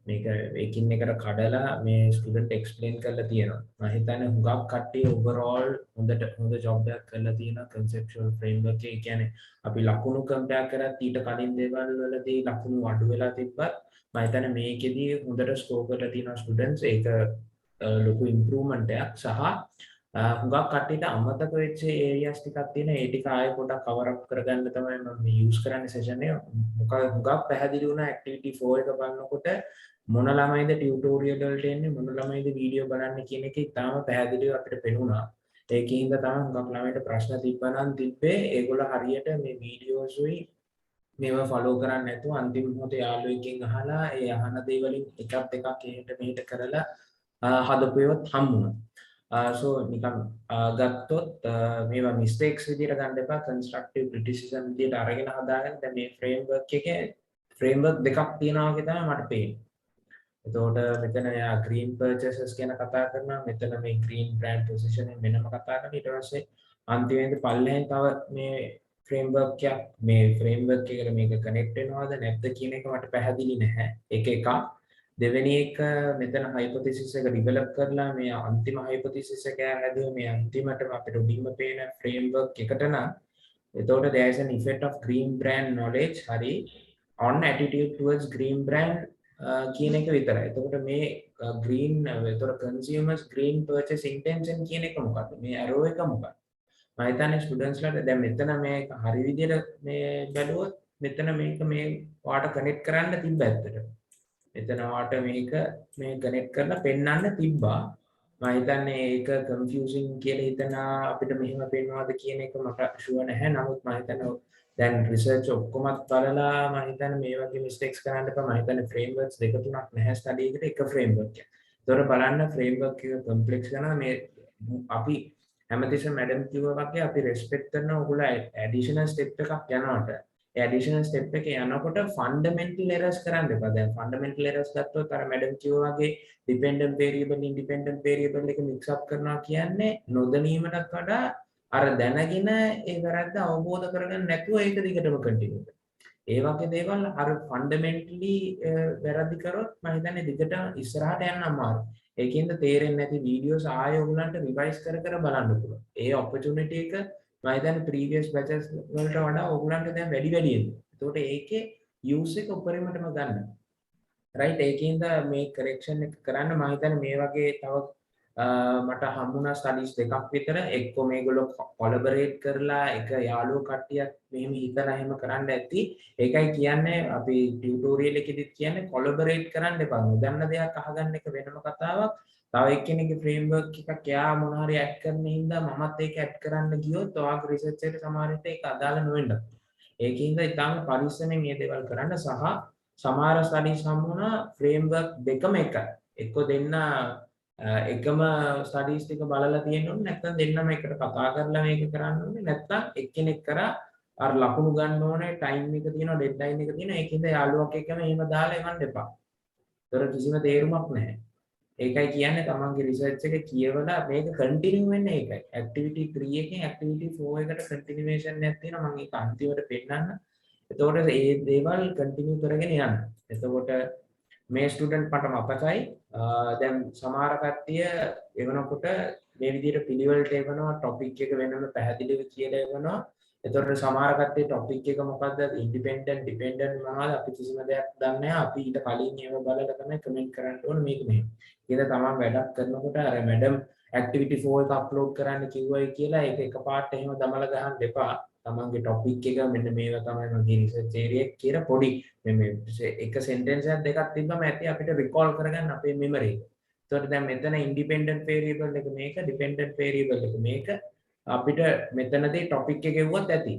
මේක එකින් එකට කඩලා මේ ස්ටුඩන්ට් එක්ස්ප්ලেইন කරලා තියෙනවා. මම හිතන්නේ හුඟක් කට්ටිය ඕවර්ऑल හොඳ ජොබ් එකක් කරලා තියෙනවා conceptual framework එක. කියන්නේ අපි ලකුණු කම්පෙයාර් කරත් ඊට කලින් දේවල් වලදී ලකුණු අඩු වෙලා තිබ්බත් මම හිතන්නේ මේකෙදී හොඳට ස්කෝර් කරලා තියෙනවා ස්ටුඩන්ට්ස්. ඒක ලොකු ඉම්ප්‍රූව්මන්ට් එකක් සහ හුඟක් කට්ටියට අමතක වෙච්ච ඒරියාස් ටිකක් තියෙන ඒ ටික ආයෙ පොඩක් කවර් අප් කරගන්න තමයි මම මේ යූස් කරන්නේ සෙෂන් එක. මොකද හුඟක් පැහැදිලි වුණා ඇක්ටිවිටි 4 එක බලනකොට මොන ළමයිද ටියුටෝරියල් වලට එන්නේ මොන ළමයිද වීඩියෝ බලන්නේ කියන එක ඉතාලම පැහැදිලිව අපිට පෙනුණා. ඒකින්ද තමයි හුඟක් ළමයිට ප්‍රශ්න තිබ්බනම් තිබ්බේ ඒගොල්ලෝ හරියට මේ වීඩියෝස් උයි මේවා ෆලෝ කරන්නේ නැතුව අන්තිම මොහොතේ යාළුවෙක්ගෙන් අහලා ඒ අහන දේ වලින් එකක් එහෙට මෙහෙට කරලා හදපු ඒවත් හම්බුණා. So නිකන් ගත්තොත් මේවා මිස්ටේක්ස් විදිහට ගන්න එපා කන්ස්ට්‍රක්ටිව් ක්‍රිටිසිසම් විදිහට අරගෙන හදාගන්න. දැන් මේ ෆ්‍රේම්වර්ක් එකේ ෆ්‍රේම්වර්ක් දෙකක් තියෙනවා වගේ තමයි මට පේන්නේ. එතකොට මෙතන යා green purchases ගැන කතා කරනවා. මෙතන මේ green brand positioning වෙනම කතා කරනවා. ඊට පස්සේ අන්තිමේදී පල්ලෙහෙන් තව මේ framework එකට මේක connect වෙනවද නැද්ද කියන එක මට පැහැදිලි නැහැ. ඒක එකක්. දෙවෙනි එක මෙතන hypothesis එක develop කරලා මේ අන්තිම hypothesis එක හැදුවේ මේ අන්තිමටම අපිට උඩින්ම පේන framework එකට නම් එතකොට there is an effect of green brand knowledge හරි on attitude towards green brand කියන එක විතරයි. එතකොට මේ green එතකොට consumers green purchase intention කියන එක මොකක්ද? මේ arrow එක මොකක්ද? මම හිතන්නේ students ලාට දැන් මෙතන මේක හරි විදිහට මේ බැලුවොත් මෙතන මේක මේ වාට connect කරන්න තිබ්බ ඇත්තට. මෙතන වාට මේක මේ connect කරලා පෙන්වන්න තිබ්බා. මම හිතන්නේ ඒක confusing කියලා හිතන අපිට මෙහෙම පෙන්වනවාද කියන එක මට sure නැහැ. නමුත් මම හිතන්නේ දැන් රිසර්ච් ඔක්කොමත් බලලා මම හිතන්නේ මේ වගේ මිස්ටේක්ස් කරන්න එපා. මම හිතන්නේ ෆ්‍රේම්වර්ක්ස් දෙක තුනක් නැහැ ස්ටඩි එකට එක ෆ්‍රේම්වර්ක් එකක්. ඒතකොට බලන්න ෆ්‍රේම්වර්ක් එක කම්ප්ලෙක්ස් කරනවා මේ අපි හැමතිස්සෙම මැඩම් කිව්වා වගේ අපි රෙස්පෙක්ට් කරන ඕගොල්ලෝ ඇඩිෂනල් ස්ටෙප් එකක් යනකොට ඒ ඇඩිෂනල් ස්ටෙප් එක යනකොට ෆන්ඩමෙන්ටල් එරර්ස් කරන්න එපා. දැන් ෆන්ඩමෙන්ටල් එරර්ස් ගත්තොත් අර මැඩම් කිව්වා වගේ ඩිපෙන්ඩන්ට් වේරියබල් ඉන්ඩිපෙන්ඩන්ට් වේරියබල් එක මික්ස් අප් කරනවා කියන්නේ නොදැනීමටත් වඩා අර දැනගෙන ඒ වැරද්ද අවබෝධ කරගන්න නැතුව ඒක දිගටම කන්ටිනියු කරනවා. ඒ වගේ දේවල් අර ෆන්ඩමෙන්ටලි වැරදි කරොත් මම හිතන්නේ දිගට ඉස්සරහට යන්න අමාරුයි. ඒකින්ද තේරෙන්නේ නැති වීඩියෝස් ආයෙ ඔයගලන්ට රිවයිස් කර බලන්න පුළුවන්. ඒ ඔපචුනිටි එක මම හිතන්නේ ප්‍රීවියස් බැචස් වලට වඩා ඔයගලන්ට දැන් වැඩි එනවා. ඒතකොට ඒකේ යූස් එක උපරිමටම ගන්න. රයිට් ඒකින්ද මේ කරෙක්ෂන් එක කරන්න මම හිතන්නේ මේ වගේ තව මට හම්බුණා ස්ටඩිස් දෙකක් විතර එක්ක මේගොල්ලෝ කොලැබරේට් කරලා එක යාළුවෝ කට්ටියක් මෙහෙම හිතලා එහෙම කරන්න ඇති. ඒකයි කියන්නේ අපි ටියුටෝරියල් එකෙදිත් කියන්නේ කොලැබරේට් කරන්න එපා. නොදන්න දෙයක් අහගන්න එක වෙනම කතාවක්. තව එක්කෙනෙක්ගේ ෆ්‍රේම්වර්ක් එකක් යා මොන හරි ඇඩ් කරන හින්දා මමත් ඒක ඇඩ් කරන්න ගියොත් ඔයාගේ රිසර්ච් එකට සමහර විට ඒක අදාළ නොවෙන්න. ඒකින්ද ඊටාම පරිස්සමෙන් මේ දේවල් කරන්න සහ සමහර ස්ටඩිස් හම්බුණා ෆ්‍රේම්වර්ක් දෙකම එකයි. එක්ක දෙන්න එකම ස්ටඩීස් ටික බලලා තියෙන්න ඕනේ නැත්නම් දෙන්නම එකට කතා කරලා මේක කරන්න ඕනේ නැත්නම් එක්කෙනෙක් කරා අර ලකුණු ගන්න ඕනේ ටයිම් එක තියෙනවා ඩෙඩ්ලයින් එක තියෙනවා ඒකින්ද යාළුවක් එක්කම එහෙම දාලා එවන්න එපා. ඒතර කිසිම තේරුමක් නැහැ. ඒකයි කියන්නේ තමන්ගේ රිසර්ච් එක කියවලා මේක කන්ටිනියු වෙන්නේ ඒකයි. ඇක්ටිවිටි 3 එකෙන් ඇක්ටිවිටි 4 එකට කන්ටිනියුේෂන් එකක් තියෙනවා මම ඒක අන්තිමට පෙන්නන්න. එතකොට මේ දේවල් කන්ටිනියු කරගෙන යන්න. එතකොට මේ ස්ටුඩන්ට් මට මතකයි දැන් සමහර කට්ටිය එවනකොට මේ විදිහට පිළිවෙලට එවනවා ටොපික් එක වෙනම පැහැදිලිව කියලා එවනවා. එතකොට සමහර කට්ටිය ටොපික් එක මොකද්ද ඉන්ඩිපෙන්ඩන්ට් ඩිපෙන්ඩන්ට් මොනවද අපි කිසිම දෙයක් දන්නේ නැහැ. අපි ඊට කලින් ඒව බලලා තමයි කමෙන්ට් කරන්න ඕනේ මේක මෙහෙම. ඒක තමයි වැඩක් කරනකොට අර මැඩම් activity 4 එක අප්ලෝඩ් කරන්න කිව්වයි කියලා ඒක එකපාරට එහෙම දමලා ගහන්න එපා. තමන්ගේ topic එක මෙන්න මේවා තමයි මගේ research area එක කියලා පොඩි මේ එක sentence එකක් දෙකක් තිබ්බම ඇති අපිට recall කරගන්න අපේ memory එක. ඒතකොට දැන් මෙතන independent variable එක මේක, dependent variable එක මේක අපිට මෙතනදී topic එක ගෙවුවත් ඇති.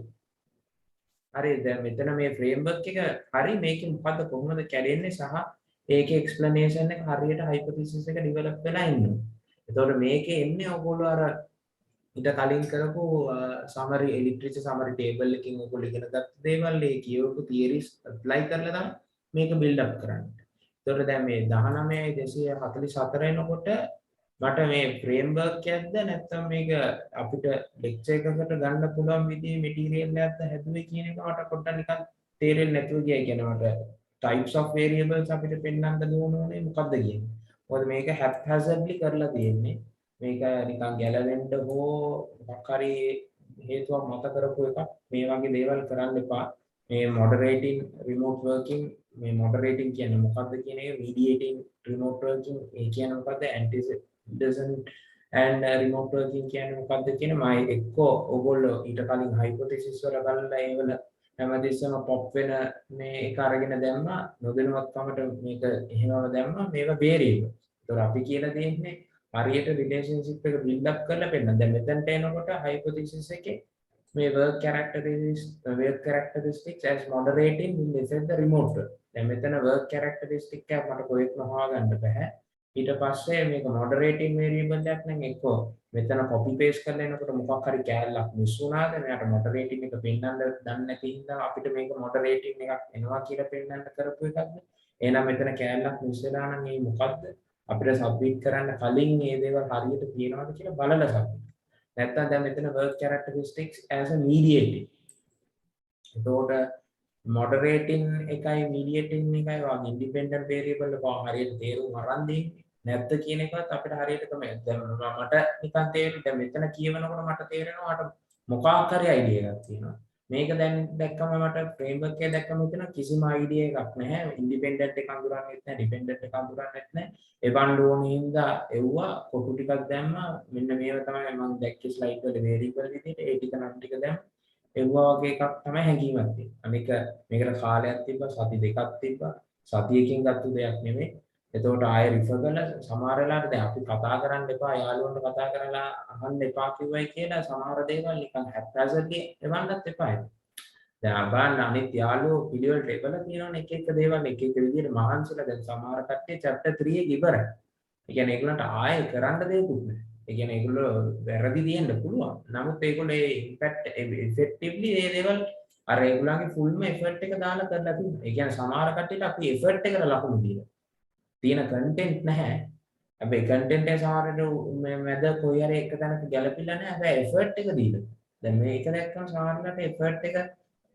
හරි දැන් මෙතන මේ framework එක හරි මේකේ මොකද්ද කොහොමද කැඩෙන්නේ සහ ඒකේ explanation එක හරියට hypothesis එක develop වෙලා ඉන්නවා. එතකොට මේකේ එන්නේ ඔයගොල්ලෝ අර ඊට කලින් කරපු summary literature summary table එකකින් ඔයගොල්ලෝ ඉගෙන ගත්ත දේවල් ඒ කියවපු theories apply කරලා තමයි මේක build up කරන්නේ. එතකොට දැන් මේ 19244 එනකොට මට මේ framework එකක්ද නැත්නම් මේක අපිට lecture එකකට ගන්න පුළුවන් විදිහේ material එකක්ද හැදුවේ කියන එක මට පොඩ්ඩක් නිකන් තේරෙන්නේ නැතුව ගියා. කියන්නේ මට types of variables අපිට පෙන්වන්න දුවනෝනේ මොකද්ද කියන්නේ. මොකද මේක haphazardly කරලා තියෙන්නේ. මේක නිකන් ගැලවෙන්න හෝ මොකක් හරි හේතුවක් මත කරපු එකක්. මේ වගේ දේවල් කරන්න එපා. මේ moderating remote working මේ moderating කියන්නේ මොකද්ද කියන එක mediating remote working ඒ කියන්නේ මොකද්ද antecedent and remote working කියන්නේ මොකද්ද කියන මම එක්කෝ ඔයගොල්ලෝ ඊට කලින් hypothesis වල බලලා ඒවල හැමදෙස්සම pop වෙන මේ එක අරගෙන දැම්මා නොදැනුවත්කමට මේක එහෙමම දැම්මා මේවා variable. ඒතර අපි කියලා දෙන්නේ හරියට relationship එක build up කරලා පෙන්නන. දැන් මෙතනට එනකොට hypothesis එකේ මේ work characteristics as moderating will affect the remote work. දැන් මෙතන work characteristic එක මට කොහෙත්ම හොයාගන්න බෑ. ඊට පස්සේ මේක moderating variable එකක් නම් එක්කෝ මෙතන copy paste කරලා එනකොට මොකක් හරි කෑල්ලක් මිස් වුණාද මෙයාට moderating එක පෙන්නන්න දන්නේ නැති හින්දා අපිට මේක moderating එකක් එනවා කියලා පෙන්නන්න කරපු එකක්ද? එහෙනම් මෙතන කෑල්ලක් මිස් වෙලා නම් මේ මොකද්ද? අපිට සබ්මිට් කරන්න කලින් මේ දේවල් හරියට තියෙනවද කියලා බලලා සබ්මිට්. නැත්නම් දැන් මෙතන work characteristics as a mediating. එතකොට moderating එකයි mediating එකයි වගේ independent variable එක හරියට තේරුම් අරන් දෙන්නේ. නැත්ද කියන එකත් අපිට හරියට තමයි. දැන් මට නිකන් තේරෙන්නේ දැන් මෙතන කියවනකොට මට තේරෙනවා මට මොකක් හරි idea එකක් තියෙනවා. මේක දැන් දැක්කම මට framework එක දැක්කම මෙතන කිසිම idea එකක් නැහැ. independent එක අඳුරන්නෙත් නැහැ, dependent එක අඳුරන්නෙත් නැහැ. එවන්න ඕනේ හින්දා එව්වා කොටු ටිකක් දැම්මා. මෙන්න මේව තමයි මම දැක්කේ slide වල variable විදිහට. ඒ ටික නම් ටික දැම්ම. එව්වා වගේ එකක් තමයි හැංගීමක් තියෙන්නේ. අනික මේකට කාලයක් තිබ්බා, සති දෙකක් තිබ්බා. සතියකින් ගත්ත දෙයක් නෙමෙයි. එතකොට ආයෙ රිෆර් කරලා සමහර වෙලාවට දැන් අපි කතා කරන්න එපා යාළුවන්ට කතා කරලා අහන්න එපා කිව්වයි කියලා සමහර දේවල් නිකන් haphazardly එවන්නත් එපා. දැන් අබාන්න අනිත් යාළුවෝ පිළිවෙලට එවලා තියෙනවනේ එක එක දේවල් එක එක විදිහට මහන්සිලා දැන් සමහර කට්ටිය chapter 3 එක ඉවරයි. ඒ කියන්නේ ඒගොල්ලන්ට ආයෙ කරන්න දෙයක්වත් නැහැ. ඒ කියන්නේ ඒගොල්ලෝ වැරදි දෙන්න පුළුවන්. නමුත් ඒගොල්ලෝ ඒ impact effectively මේ දේවල් අර ඒගොල්ලන්ගේ fullම effort එක දාලා කරලා තියෙනවා. ඒ කියන්නේ සමහර කට්ටියට අපි effort එකට ලකුණු දීලා තියෙන content නැහැ. හැබැයි content එක සමහරට මේ මැද කොයි හරි එක තැනක ගැලපිලා නැහැ. හැබැයි effort එක දීලා. දැන් මේක දැක්කම සමහරකට effort එක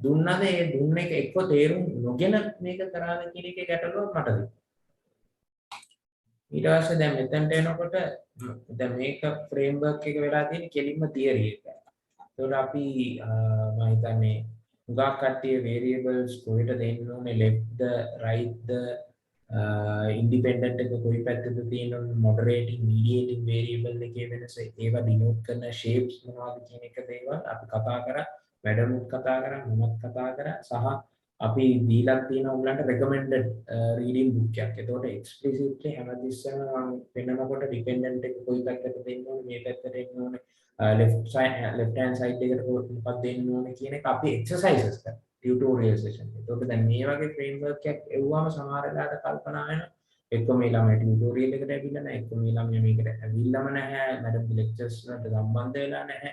දුන්නද ඒ දුන්න එක එක්ක තේරුම් නොගෙන මේක කරාද කියන එකේ ගැටලුවක් මට තියෙනවා. ඊට පස්සේ දැන් මෙතනට එනකොට දැන් මේක framework එක වෙලා තියෙන කෙලින්ම theory එක. ඒකට අපි මම හිතන්නේ උගා කට්ටිය variables කොහෙට දෙන්න ඕනේ left the right the independent එක කොයි පැත්තද තියෙනවද moderating mediating variable එකේ වෙනස ඒවා denote කරන shapes මොනවද කියන එක දේවල් අපි කතා කරා මැඩම්ත් කතා කරා මමත් කතා කරා සහ අපි දීලා තියෙන උගලන්ට recommended reading book එකක්. ඒතකොට explicitly හැමතිස්සෙම මම පෙන්නනකොට dependent එක කොයි පැත්තට දෙන්න ඕනේ මේ පැත්තට එන්න ඕනේ left hand side එකට මොකක්ද දෙන්න ඕනේ කියන එක අපි exercises කරා tutorial session. ඒතකොට දැන් මේ වගේ framework එකක් එව්වම සමහර වෙලාවට කල්පනා වෙනවා එක්ක මේ ළමයි tutorial එකට ඇවිල්ලා නැහැ එක්ක මේ ළමයා මේකට ඇවිල්ලාම නැහැ මැඩම් lectures වලට සම්බන්ධ වෙලා නැහැ.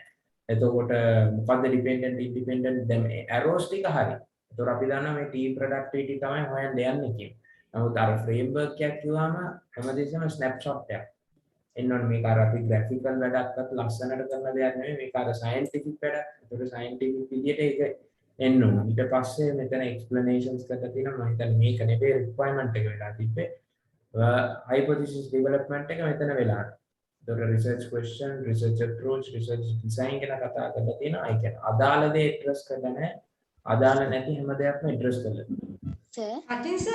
එතකොට මොකද්ද dependent independent දැන් arrows ටික හරි. ඒතකොට අපි දන්නවා මේ team productivity තමයි හොයන්න යන්නේ කියන්නේ. නමුත් අර framework එකක් කිව්වම හැමදේම snapshot එකක්. එන්නෝනේ මේක අර අපි graphical වැඩක්වත් ලස්සනට කරන දෙයක් නෙමෙයි මේක අර scientific වැඩක්. ඒතකොට scientific විදියට ඒක එන්න ඕන. ඊට පස්සේ මෙතන explanations කරලා තියෙනවා මම හිතන්නේ මේක නෙවෙයි requirement එක වෙලා තිබ්බේ. hypothesis development එක මෙතන වෙලා. ඒතකොට research question, research approach, research design ගැන කතා කරලා තියෙනවා. ඒ කියන්නේ අදාළ දේ address කරලා නැහැ. අදාළ නැති හැම දෙයක්ම address කරලා තියෙනවා. Sir, Sachin sir,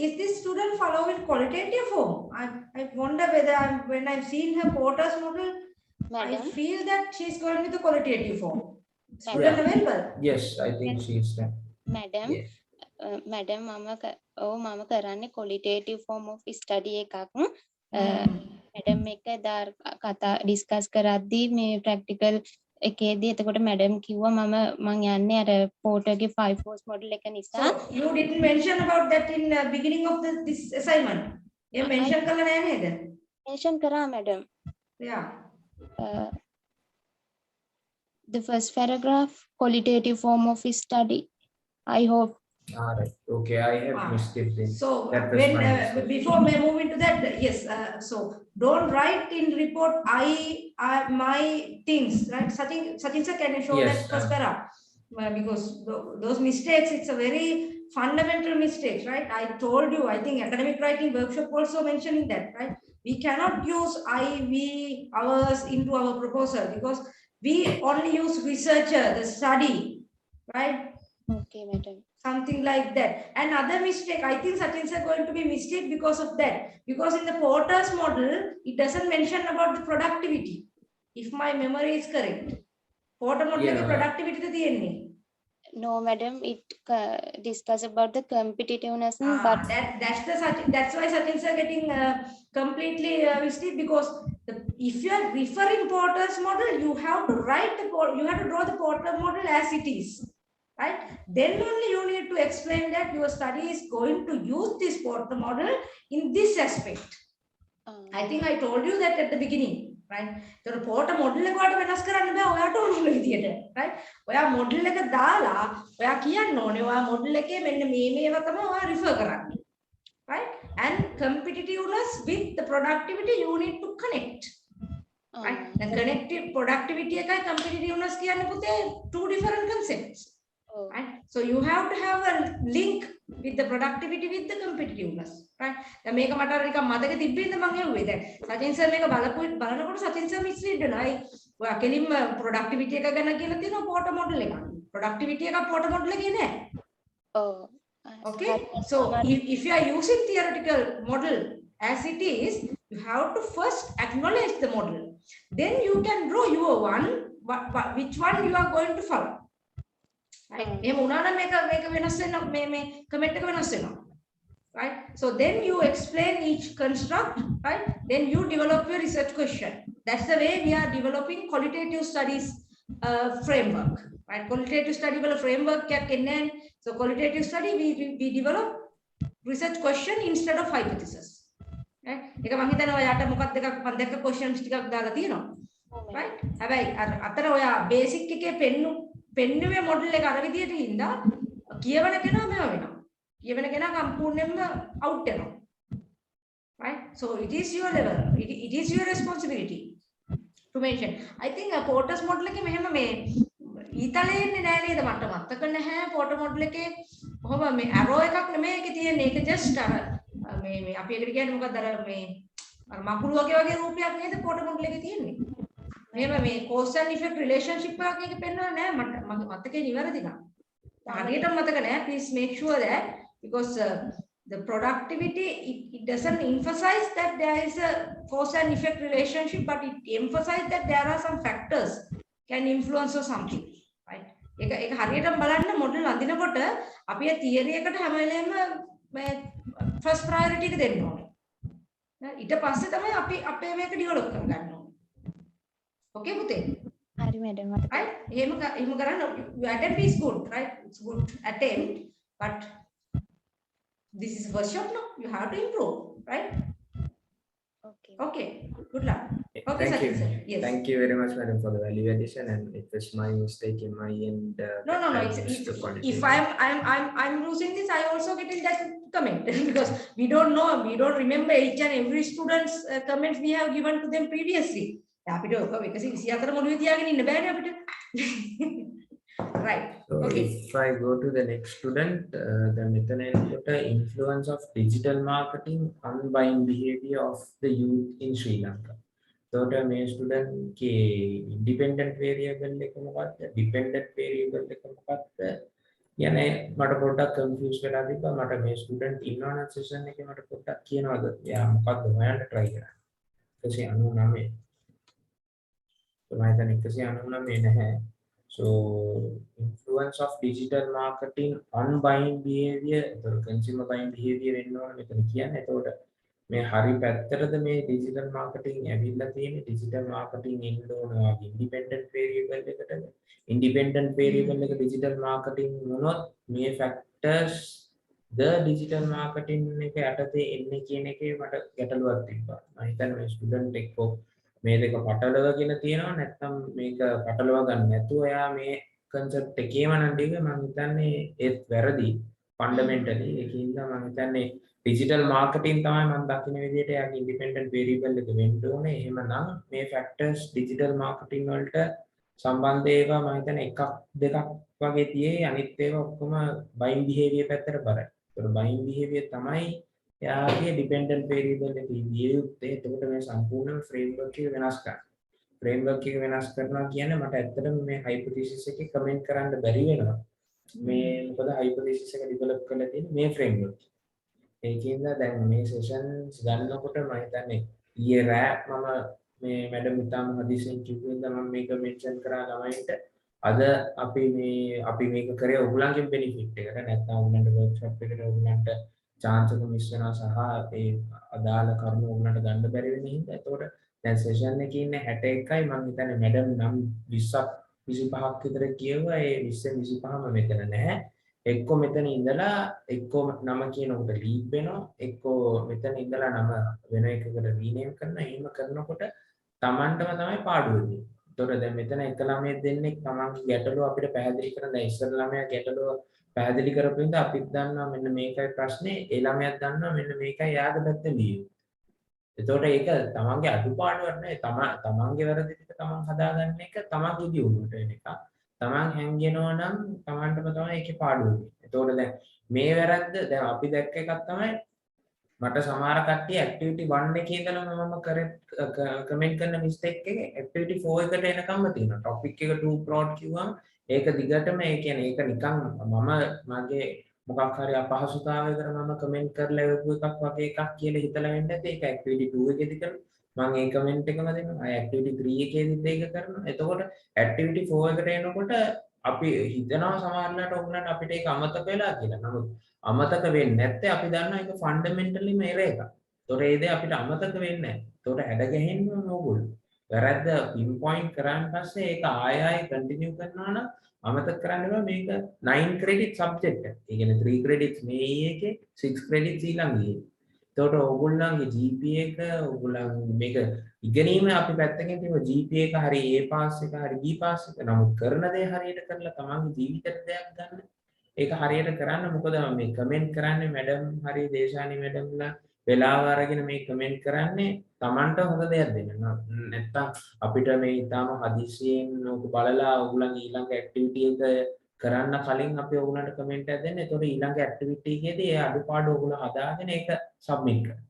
is this student following qualitative form? I wonder whether when I've seen her Porter's model, I madam, feel that she's going with the qualitative form. Student madam, available? Yes, I think she is done. madam, Yeah. madam, මම කරන්නේ qualitative form of study එකක්. madam එක දාර කතා discuss කරද්දී මේ practical එකේදී එතකොට madam කිව්වා මම යන්නේ අර porterගේ 5 force model එක නිසා. So you didn't mention about that in beginning of this assignment. You mentioned කළා නෑ නේද? mention කරා madam. Yeah. The first paragraph, qualitative form of study. I hope. All right. Okay, I have missed it then. So That was when my mistake. before we move into that, yes. So don't write in report my things, right? Sachin sir, can you show Yes, that first paragraph? Because those mistakes, it's a very fundamental mistakes, right? I told you. I think academic writing workshop also mentioning that, right? We cannot use we, ours into our proposal because we only use researcher, the study, right? Okay, madam. Something like that. Another mistake, I think Sachin sir going to be mistake because of that. Because in the Porter's model, it doesn't mention about the productivity. If my memory is correct. Porter model Yeah. productivity to the ending. No, madam, it discuss about the competitiveness, but That's why Sachin sir getting completely mistake because if you are referring Porter's model, you have to you have to draw the Porter model as it is. Right? Then only you need to explain that your study is going to use this Porter model in this aspect. I think I told you that at the beginning, right? So the Porter model එක වට වෙනස් කරන්න බෑ ඔයාට ඕන විදියට, right? ඔයා model එක දාලා ඔයා කියන්න ඕනේ ඔයා model එකේ මෙන්න මේවා තමයි ඔයා refer කරන්නේ. Right? And competitiveness with the productivity you need to connect. Right? The connective productivity එකයි competitiveness කියන්නේ පුතේ two different concepts. Right? So you have to have a link with the productivity with the competitiveness. Right? දැන් මේක මට නිකන් මතක තිබ්බින්ද මම හෙව්වේ දැන්. සචින් සර් මේක බලනකොට සචින් සර් මිස්ලීඩ් වෙනවා. ඔයා කෙලින්ම productivity එක ගැන කියලා තියෙනවා Porter model එක. Productivity එක Porter model එකේ නෑ. oh, Okay? So if you are using theoretical model as it is, you have to first acknowledge the model. Then you can draw your one, which one you are going to follow. Right? එහෙම වුණා නම් මේක වෙනස් වෙනවා මේ comment එක වෙනස් වෙනවා. Right? So then you explain each construct, right? Then you develop your research question. That's the way we are developing qualitative studies framework. Right? Qualitative study framework එකක් එන්නේ. So qualitative study we develop research question instead of hypothesis. Right? ඒක මම හිතනවා ඔයාට මොකක්ද එකක් මම දැක්ක questions ටිකක් දාලා තියෙනවා. Right? හැබැයි අතර ඔයා basic එකේ පෙන්නුවේ model එක අර විදියට හින්දා කියවන කෙනා මෙව වෙනවා. කියවන කෙනා සම්පූර්ණයෙන්ම out වෙනවා. Right? So it is your level. It is your responsibility to mention. I think Porter's model එකේ මෙහෙම මේ ඊතලේ ඉන්නේ නෑ නේද මට මතක නැහැ Porter model එකේ කොහොම මේ arrow එකක් නෙමෙයි ඒකේ තියෙන්නේ. ඒක just අර මේ අපි එකට කියන්නේ මොකක්ද අර මේ අර මකුළු වගේ රූපයක් නේද Porter model එකේ තියෙන්නේ. මෙහෙම මේ cause and effect relationship එකක් එක පෙන්නලා නෑ මට මතකේ නිවැරදි නම්. හරියටම මතක නෑ. Please make sure that because the productivity it doesn't emphasize that there is a cause and effect relationship, but it emphasizes that there are some factors can influence or something. Right? ඒක හරියටම බලන්න model අඳිනකොට අපි ඒ theory එකට හැම වෙලේම මේ first priority එක දෙන්න ඕනේ. ඊට පස්සේ තමයි අපි අපේ මේක ඩෙවලොප් කරගන්න ඕනේ. Okay පුතේ? හරි මැඩම්. Right? එහෙම කරන්න attempt is good, right? It's good attempt, but this is workshop now. You have to improve, right? okay. Okay. Good luck. Okay, Thank you. sir. Yes. Thank you very much, madam, for the value addition, and it was my mistake in my end. No. I It's, missed the quality. if I'm losing this, I also get in that comment because we don't know, we don't remember each and every student's comments we have given to them previously. අපිට ඔක 124 මොළුවේ තියාගෙන ඉන්න බෑනේ අපිට. Right. So Okay. if I go to the next student, the method influence of digital marketing on buying behavior of the youth in Sri Lanka. So the main student independent variable එක මොකක්ද? Dependent variable එක මොකක්ද? කියන්නේ මට පොඩ්ඩක් confuse වෙලා තිබ්බා මට මේ ස්ටුඩන්ට් ඉන්නවනම් සෙෂන් එකේ මට පොඩ්ඩක් කියනවාද එයා මොකක්ද හොයන්න try කරන්නේ 199 මම හිතන්නේ 199 නැහැ so influence of digital marketing on buying behavior or consumer buying behavior වෙන්න ඕන මෙතන කියන්නේ එතකොට මේ හරි පැත්තටද මේ digital marketing ඇවිල්ලා තියෙන්නේ digital marketing ඉන්න ඕන වගේ independent variable එකටද independent variable එක digital marketing වුණොත් මේ factors the digital marketing එක යටතේ එන්නේ කියන එකේ මට ගැටලුවක් තිබ්බා මම හිතන්නේ මේ ස්ටුඩන්ට් එක්කෝ මේ දෙක පටලවගෙන තියෙනවා නැත්නම් මේක පටලව ගන්න නැතුව එයා මේ concept එකේම නම් දිගේ මම හිතන්නේ ඒත් වැරදි fundamentally ඒකින්ද මම හිතන්නේ digital marketing තමයි මම දකින්න විදිහට යාගේ independent variable එක වෙන්න ඕනේ. එහෙමනම් මේ factors digital marketing වලට සම්බන්ධ ඒවා මම හිතන්නේ එකක් දෙකක් වගේ තියෙයි. අනිත් ඒවා ඔක්කොම buying behavior පැත්තට බරයි. ඒතකොට buying behavior තමයි යාගේ dependent variable එක විදිහේ යුත්තේ. එතකොට මේ සම්පූර්ණ framework එක වෙනස් කරනවා. framework එක වෙනස් කරනවා කියන්නේ මට ඇත්තටම මේ hypothesis එකේ comment කරන්න බැරි වෙනවා. මේ මොකද hypothesis එක develop කරලා තියෙන්නේ මේ framework ඒකින්ද දැන් මේ සෙෂන්ස් ගන්නකොට මම හිතන්නේ ඊයේ රෑ මම මේ මැඩම් ඉතාම හදිසියෙන් කිව්වෙන්ද මම මේක මෙන්ෂන් කරා ළමයින්ට අද අපි මේක කරේ ඔයගොල්ලන්ගේ බෙනිෆිට් එකට නැත්නම් ඔයගොල්ලන්ට වර්ක්ෂොප් එකට ඔයගොල්ලන්ට chance එක මිස් වෙනවා සහ ඒ අදාළ කරුණු ඔයගොල්ලන්ට ගන්න බැරි වෙන හින්දා ඒතකොට දැන් සෙෂන් එකේ ඉන්නේ 61යි මම හිතන්නේ මැඩම් නම් 20ක් 25ක් විතර කියුවා ඒ 20 25ම මෙතන නැහැ එක්කෝ මෙතන ඉඳලා එක්කෝ නම කියනකොට ලීප් වෙනවා එක්කෝ මෙතන ඉඳලා නම වෙන එකකට රීනේම් කරනවා එහෙම කරනකොට Tamanටම තමයි පාඩුව වෙන්නේ. ඒතකොට දැන් මෙතන එක ළමයෙක් දෙන්නෙක් Tamanගේ ගැටලුව අපිට පැහැදිලි කරන දැන් ඉස්සර ළමයා ගැටලුව පැහැදිලි කරපු ඉඳ අපිත් දන්නවා මෙන්න මේකයි ප්‍රශ්නේ ඒ ළමයාත් දන්නවා මෙන්න මේකයි යාද පැත්තේ ලියුම්. එතකොට ඒක Tamanගේ අඩුපාඩුවක් නෙවෙයි Tamanගේ වැරදි ටික Taman හදාගන්න එක Tamanගේ දියුණුවට වෙන එක. Taman හැංගෙනවා නම් Tamanටම තමයි ඒකේ පාඩුව වෙන්නේ. එතකොට දැන් මේ වැරද්ද දැන් අපි දැක්ක එකක් තමයි මට සමහර කට්ටිය ඇක්ටිවිටි 1 එකේ ඉඳලම මම කමෙන්ට් කරන මිස්ටේක් එක ඇක්ටිවිටි 4 එකට එනකම්ම තියෙනවා. ටොපික් එක too broad කිව්වම ඒක දිගටම ඒ කියන්නේ ඒක නිකන් මම මගේ මොකක් හරි අපහසුතාවයකට මම කමෙන්ට් කරලා එකක් වගේ එකක් කියලා හිතලා වෙන්න ඇති. ඒක ඇක්ටිවිටි 2 එකේදී කරනවා. මම ඒ කමෙන්ට් එකම දෙනවා. ආ ඇක්ටිවිටි 3 එකේදීත් ඒක කරනවා. එතකොට ඇක්ටිවිටි 4 එකට එනකොට අපි හිතනවා සමහරවිට ඔයගොල්ලන්ට අපිට ඒක අමතක වෙලා කියලා. නමුත් අමතක වෙන්නේ නැත්te අපි දන්නවා ඒක ෆන්ඩමෙන්ටලිම එරර් එකක්. ඒතොර ඒ දේ අපිට අමතක වෙන්නේ නැහැ. ඒතොර හැඩ ගැහෙන්න ඕන ඕගොල්ලෝ. වැරද්ද පින්පොයින්ට් කරාන් පස්සේ ඒක ආය ආය කන්ටිනියු කරනවා නම් අමතක කරන්න බෑ මේක 9 ක්‍රෙඩිට් සබ්ජෙක්ට් එක. ඒ කියන්නේ 3 ක්‍රෙඩිට්ස් මේ එකේ 6 ක්‍රෙඩිට්ස් ඊළඟේ. ඒතකොට ඕගොල්ලන්ගේ GPA එක ඕගොල්ලන් මේක ඉගෙනීම අපි පැත්තකින් තියෙන GPA එක හරි A පාස් එක හරි B පාස් එක නමුත් කරන දේ හරියට කරලා තමන්ගේ ජීවිතේට දෙයක් ගන්න. ඒක හරියට කරන්න මොකද මේ කමෙන්ට් කරන්නේ මැඩම් හරි දේශානි මැඩම්ලා වෙලාව අරගෙන මේ කමෙන්ට් කරන්නේ Tamanට හොඳ දෙයක් දෙන්න. නැත්තම් අපිට මේ ඊටාම හදිසියෙන් ඕක බලලා ඕගොල්ලන් ඊළඟ ඇක්ටිවිටි එක කරන්න කලින් අපි ඕගොල්ලන්ට කමෙන්ට් එකක් දෙන්න. ඒතකොට ඊළඟ ඇක්ටිවිටි එකේදී ඒ අඩුපාඩු ඕගොල්ලෝ හදාගෙන ඒක සබ්මිට් කරන්න.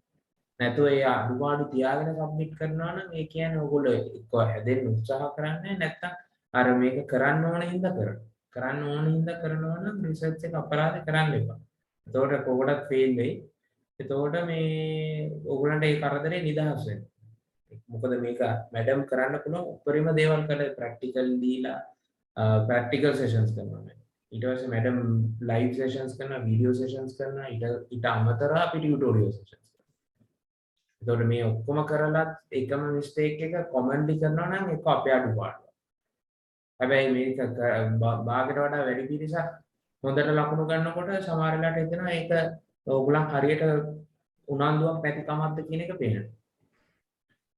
නැතුව ඒ අඩුපාඩු තියාගෙන සබ්මිට් කරනවා නම් ඒ කියන්නේ ඕගොල්ලෝ එක්ක හැදෙන්න උත්සාහ කරන්නේ නැත්තම් අර මේක කරන්න ඕන හින්දා කරනවා. කරන්න ඕන හින්දා කරනවා නම් රිසර්ච් එක අපරාධ කරන්න එපා. එතකොට කොහොමදත් ෆේල් වෙයි. එතකොට මේ ඕගොල්ලන්ට ඒ කරදරේ නිදහස් වෙන්න. මොකද මේක මැඩම් කරන්න පුළුවන් උපරිම දේවල් කළා ප්‍රැක්ටිකල් දීලා ප්‍රැක්ටිකල් සෙෂන්ස් කරනවා. ඊට පස්සේ මැඩම් ලයිව් සෙෂන්ස් කරනවා, වීඩියෝ සෙෂන්ස් කරනවා, ඊට අමතරව අපි ටියුටෝරියල් සෙෂන්ස් කරනවා. එතකොට මේ ඔක්කොම කරලත් එකම මිස්ටේක් එක කොමන්ටි කරනවා නම් ඒක අපේ අඩුපාඩු. හැබැයි මේක භාගයට වඩා වැඩි පිරිසක් හොඳට ලකුණු ගන්නකොට සමහර වෙලාවට හිතෙනවා ඒක ඕගොල්ලන් හරියට උනන්දුවක් නැති කමක්ද කියන එක පේනවා.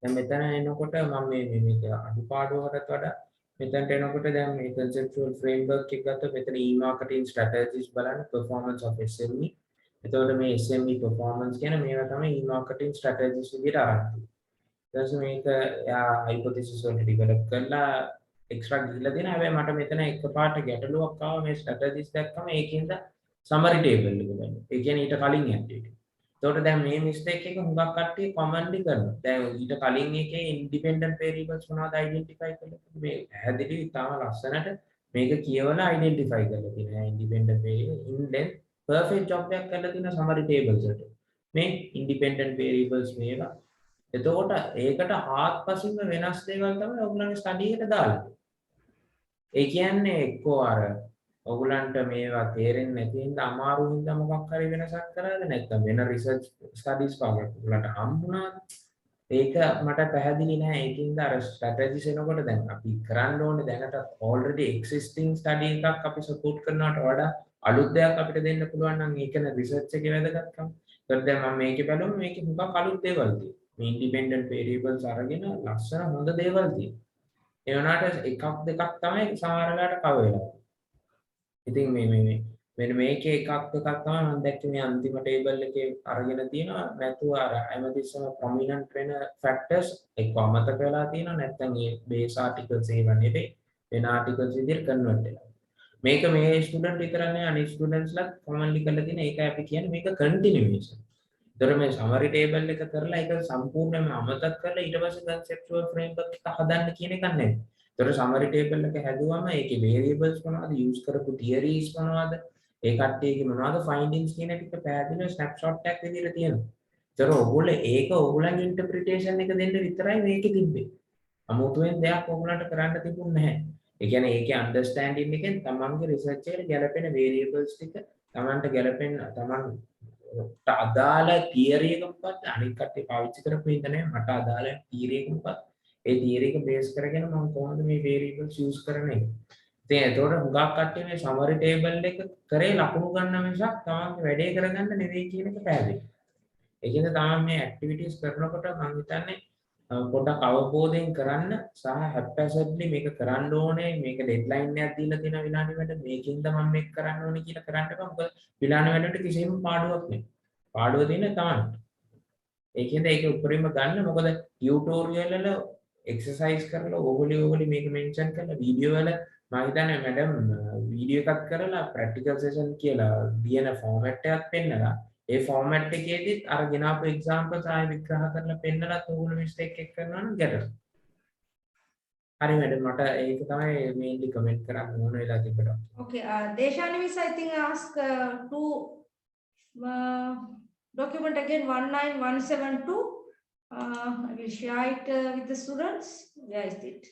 දැන් මෙතන එනකොට මම මේක අඩුපාඩුවකට වඩා මෙතනට එනකොට දැන් මේ conceptual framework එක ගත්ත මෙතන e-marketing strategies බලන්න performance of SME. එතකොට මේ SME performance කියන මේවා තමයි e-marketing strategies විදිහට අරන් තියෙන්නේ. ඊට පස්සේ මේක යා hypothesis වලට develop කරලා එක්ස්ට්‍රා ගිහිල්ලා දෙන හැබැයි මට මෙතන එකපාරට ගැටලුවක් ආවා මේ ස්ට්‍රැටජිස් දැක්කම ඒකෙන්ද සමරි ටේබල් එක ගන්න. ඒ කියන්නේ ඊට කලින් ඇක්ටිවිටි. එතකොට දැන් මේ මිස්ටේක් එක හුඟක් කට්ටිය කමන්ටි කරනවා. දැන් ඊට කලින් එකේ ඉන්ඩිපෙන්ඩන්ට් වේරියබල්ස් මොනවද අයිඩෙන්ටිෆයි කරලා මේ පැහැදිලි තාම ලස්සනට මේක කියවලා identify කරලා තියෙනවා independent variable in length perfect job එකක් කරලා තියෙනවා summary tables වලට මේ independent variables මේවා එතකොට ඒකට ආත්පසින්ම වෙනස් දේවල් තමයි ඔයගොල්ලන්ගේ ස්ටඩි එකට දාලා ඒ කියන්නේ එක්කෝ අර ඔයගොල්ලන්ට මේවා තේරෙන්නේ නැති හින්දා අමාරු හින්දා මොකක් හරි වෙනසක් කරාද නැත්නම් වෙන රිසර්ච් ස්ටඩීස් වගේ ඔයගොල්ලන්ට හම්බුණාද ඒක මට පැහැදිලි නැහැ ඒකින්ද අර ස්ට්‍රැටජිස් එනකොට දැන් අපි කරන්න ඕනේ දැනට already existing study එකක් අපි support කරනවට වඩා අලුත් දෙයක් අපිට දෙන්න පුළුවන් නම් ඒක නේ රිසර්ච් එකේ වැදගත්කම. ඒත් දැන් මම මේකේ බැලුවම මේකේ හුඟක් අලුත් දේවල් තියෙනවා. මේ independent variables අරගෙන ලස්සන හොඳ දේවල් තියෙනවා. ඒ වුණාට එකක් දෙකක් තමයි සමහර වෙලාවට කව වෙනවා. ඉතින් මෙන්න මේකේ එකක් දෙකක් තමයි මම දැක්කේ මේ අන්තිම ටේබල් එකේ අරගෙන තියෙනවා නැතුව අර හැමතිස්සම ප්‍රොමිනන්ට් වෙන ෆැක්ටර්ස් එක්ක අමතක වෙලා තියෙනවා නැත්නම් මේ බේස් ආටිකල්ස් ඒව නෙවෙයි වෙන ආටිකල්ස් විදිහට කන්වර්ට් වෙලා මේක මේ ස්ටුඩන්ට් විතරක් නෙවෙයි අනිත් ස්ටුඩන්ට්ස්ලාත් කොමන්ලි කරලා තියෙන ඒක අපි කියන්නේ මේක කන්ටිනියුේෂන්. ඒතර මේ සමරි ටේබල් එක කරලා ඒක සම්පූර්ණයෙන්ම අමතක කරලා ඊට පස්සේ කන්සෙප්චුවල් ෆ්‍රේම්වර්ක් එක හදන්න කියන එක නෙවෙයි. ඒතර සමරි ටේබල් එක හැදුවම ඒකේ වේරියබල්ස් මොනවද යූස් කරපු තියරිස් මොනවද ඒ කට්ටියගේ මොනවද ෆයින්ඩින්ග්ස් කියන ටික පැහැදිලිව ස්නැප්ෂොට් එකක් විදිහට තියෙනවා. ඒතර ඔයගොල්ලෝ ඒක ඔයගොල්ලන්ගේ ඉන්ටර්ප්‍රිටේෂන් එක දෙන්න විතරයි මේකේ තිබ්බේ. අමුතුවෙන් දෙයක් ඔයගොල්ලන්ට කරන්න තිබුණේ නැහැ. ඒ කියන්නේ ඒකේ අන්ඩර්ස්ටෑන්ඩින් එකෙන් තමන්ගේ රිසර්ච් එකට ගැලපෙන වේරියබල්ස් ටික තමන්ට ගැලපෙන තමන්ට අදාළ තියරි එකක්වත් අනිත් කට්ටිය පාවිච්චි කරපු ඉඳ නෙවෙයි මට අදාළ තියරි එකක්වත් ඒ තියරි එක බේස් කරගෙන මම කොහොමද මේ වේරියබල්ස් යූස් කරන්නේ. ඉතින් ඒතකොට හුඟක් කට්ටිය මේ සමරි ටේබල් එක කරේ ලකුණු ගන්න මිසක් තමන්ගේ වැඩේ කරගන්න නෙවෙයි කියන එක පැහැදිලි. ඒ කියන්නේ තමන් මේ ඇක්ටිවිටීස් කරනකොට මම හිතන්නේ පොඩක් අවබෝධයෙන් කරන්න සහ හැප්පැසට්ලි මේක කරන්න ඕනේ මේක ඩෙඩ්ලයින් එකක් දීලා තියෙන විනාඩි වැඩ මේකින්ද මම මේක කරන්න ඕනේ කියලා කරන්න බෑ මොකද විනාඩි වැඩට කිසිම පාඩුවක් නෑ පාඩුව දෙන්නේ තමන්ට ඒකෙන්ද ඒක උඩරින්ම ගන්න මොකද ටියුටෝරියල් වල එක්සර්සයිස් කරලා ඕගොල්ලෝ මේක මෙන්ෂන් කරලා වීඩියෝ වල මම හිතන්නේ මැඩම් වීඩියෝ එකක් කරලා ප්‍රැක්ටිකල් සෙෂන් කියලා දින ෆෝමැට් එකක් පෙන්නලා ඒ ෆෝමැට් එකේදීත් අර ගෙනාපු එක්සැම්පල්ස් ආයෙ විග්‍රහ කරලා පෙන්නලා ඕගොල්ලෝ මිස්ටේක් එක කරනවා නම් ගැටලුව. හරි මැඩම් මට ඒක තමයි මේන්ලි කමෙන්ට් කරන්න ඕන වෙලා තිබුණා. Okay, Deshani miss I think ask to document again 19172. I will share it with the students. Where is it?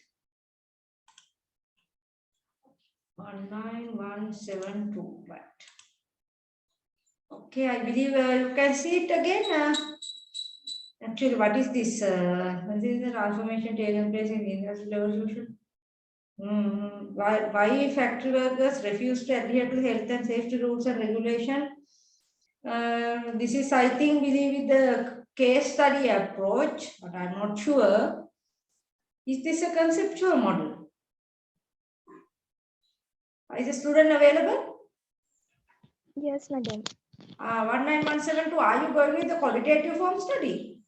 19172. Right. Okay, I believe you can see it again. Actually, what is this? This is the transformation taking place in the industrial revolution. Why factory workers refuse to adhere to health and safety rules and regulation? This is, I think, believe with the case study approach, but I'm not sure. Is this a conceptual model? Is the student available? Yes, madam. 19172, are you going with the qualitative form study?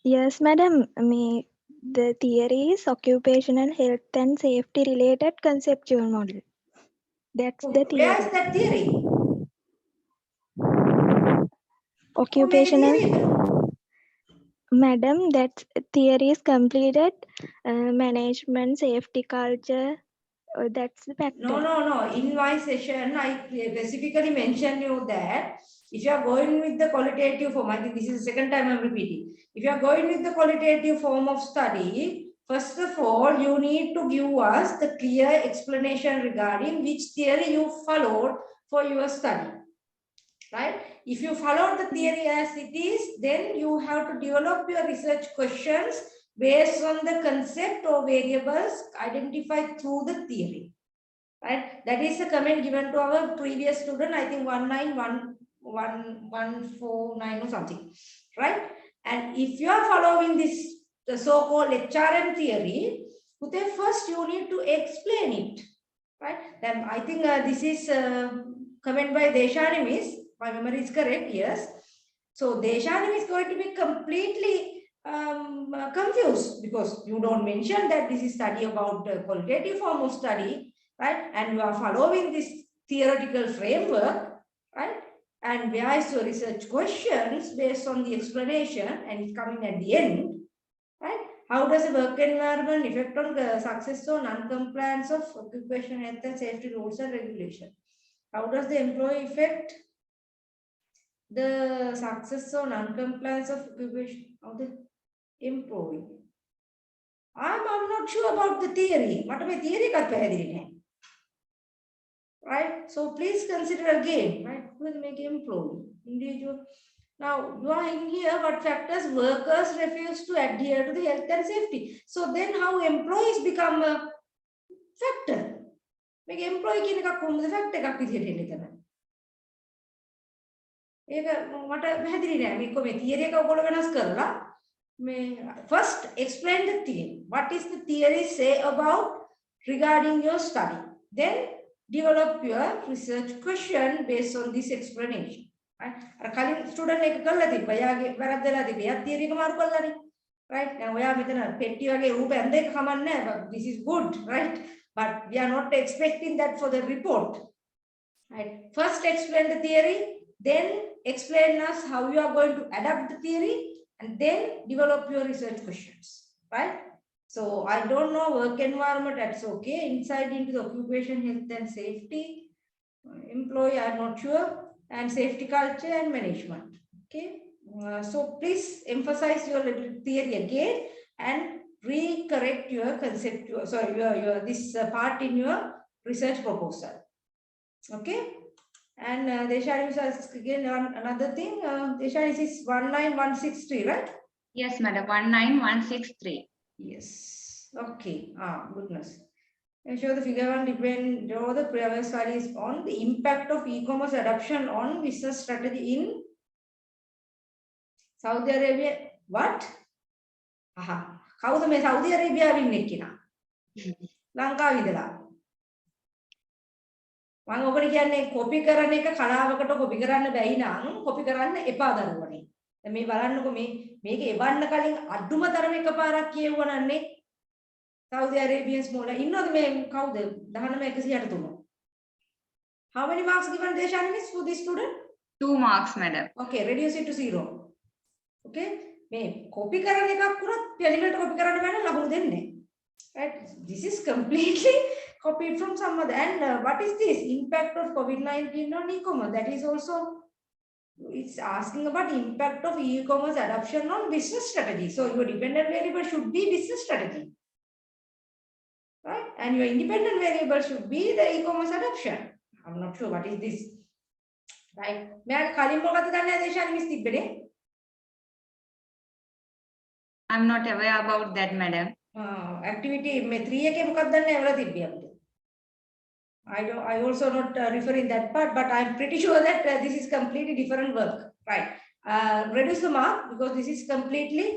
Yes, madam. The theory is occupational health and safety related conceptual model. That's the theory. Where is that theory? Occupational. Madam, that theory is completed. Management, safety culture. That's the factor. No. In my session, I specifically mentioned you that if you are going with the qualitative form, I think this is the second time I'm repeating. If you are going with the qualitative form of study, first of all, you need to give us the clear explanation regarding which theory you followed for your study. Right? If you follow the theory as it is, then you have to develop your research questions based on the concept or variables identified through the theory. Right? That is a comment given to our previous student, I think 19149 or something. Right? And if you are following this, the so-called HRM theory, then first you need to explain it. Right? Then I think this is comment by Deshani miss. My memory is correct, yes. So Deshani is going to be completely confused because you don't mention that this is study about the qualitative form of study, right? And you are following this theoretical framework, right? And where is your research questions based on the explanation and it's coming at the end, right? How does the work environment affect on the success or non-compliance of occupational health and safety rules and regulation? How does the employee affect the success or non-compliance of occupation of the employee? I'm not sure about the theory. What about theory? Right? So please consider again, right? Who will make employee? Individual. Now you are in here, what factors workers refuse to adhere to the health and safety. So then how employees become a factor? Make employee කියන එකක් කොහොමද factor එකක් විදිහට එන්නේ තමයි. ඒක මට පැහැදිලි නෑ. මේක මේ theory එක ඔයගොල්ලෝ වෙනස් කරලා මේ first explain the theory. What is the theory say about regarding your study? Then develop your research question based on this explanation. අර කලින් ස්ටුඩන්ට් එක කළා තිබ්බා. යාගේ වැරද්දලා තිබ්බා. යා තියරි එක මාරු කළානේ. right? දැන් ඔයා මෙතන පෙට්ටි වගේ රූප ඇඳ එක කමන්නේ නැහැ. But this is good, right? But we are not expecting that for the report. Right? First explain the theory, then explain us how you are going to adapt the theory, and then develop your research questions. Right? So I don't know work environment, that's okay. Insight into the occupation health and safety, employee, I'm not sure, and safety culture and management. Okay. So please emphasize your theory again and recorrect your conceptual, sorry, your this part in your research proposal. Okay. And Deshani is asking again another thing. Deshani, is 19163, right? Yes, madam. 19163. Yes. Okay. Goodness. And show the figure one depend. Draw the previous studies on the impact of e-commerce adoption on business strategy in Saudi Arabia. What? How's the Saudi Arabia in Nikina? Lanka vidala. මම ඔකට කියන්නේ copy කරන එක කලාවකට copy කරන්න බැයි නම් copy කරන්න එපා දරුවනේ. දැන් මේ බලන්නකො මේක එවන්න කලින් අඩුම තරම එකපාරක් කියවුවනන්නේ Saudi Arabians මොළ ඉන්නවද මේ කවුද 19163. How many marks given Deshani miss for this student? 2 marks, madam. Okay, reduce it to 0. Okay, මේ කොපි කරන එකක් වුණත් පිළිවෙලට කොපි කරන්න බෑ නම් ලකුණු දෙන්නේ. Right? This is completely copied from some other. And what is this impact of COVID-19 on e-commerce? That is also, it's asking about impact of e-commerce adoption on business strategy. So your dependent variable should be business strategy, right? And your independent variable should be the e-commerce adoption. I'm not sure what is this, right? I'm not aware about that, madam. Activity me 3 එකේ මොකක්ද දන්නේ එවලා තිබ්බේ අපිට. I also not referring that part, but I'm pretty sure that this is completely different work, right? Reduce the mark because this is completely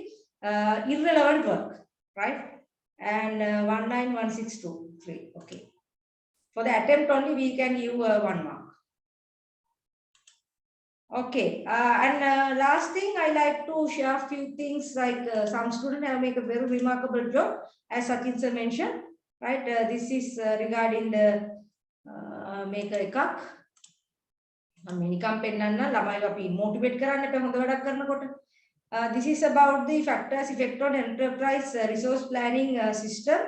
irrelevant work, right? And 19163, okay. For the attempt only we can give 1 mark. Okay, and last thing I like to share a few things like some students have made a very remarkable job, as Sachin sir mentioned, right? This is regarding the make a එකක් මම නිකම් පෙන්නන්න ළමයි අපි motivate කරන්න එපා හොඳ වැඩක් කරනකොට. This is about the factors effect on enterprise resource planning system,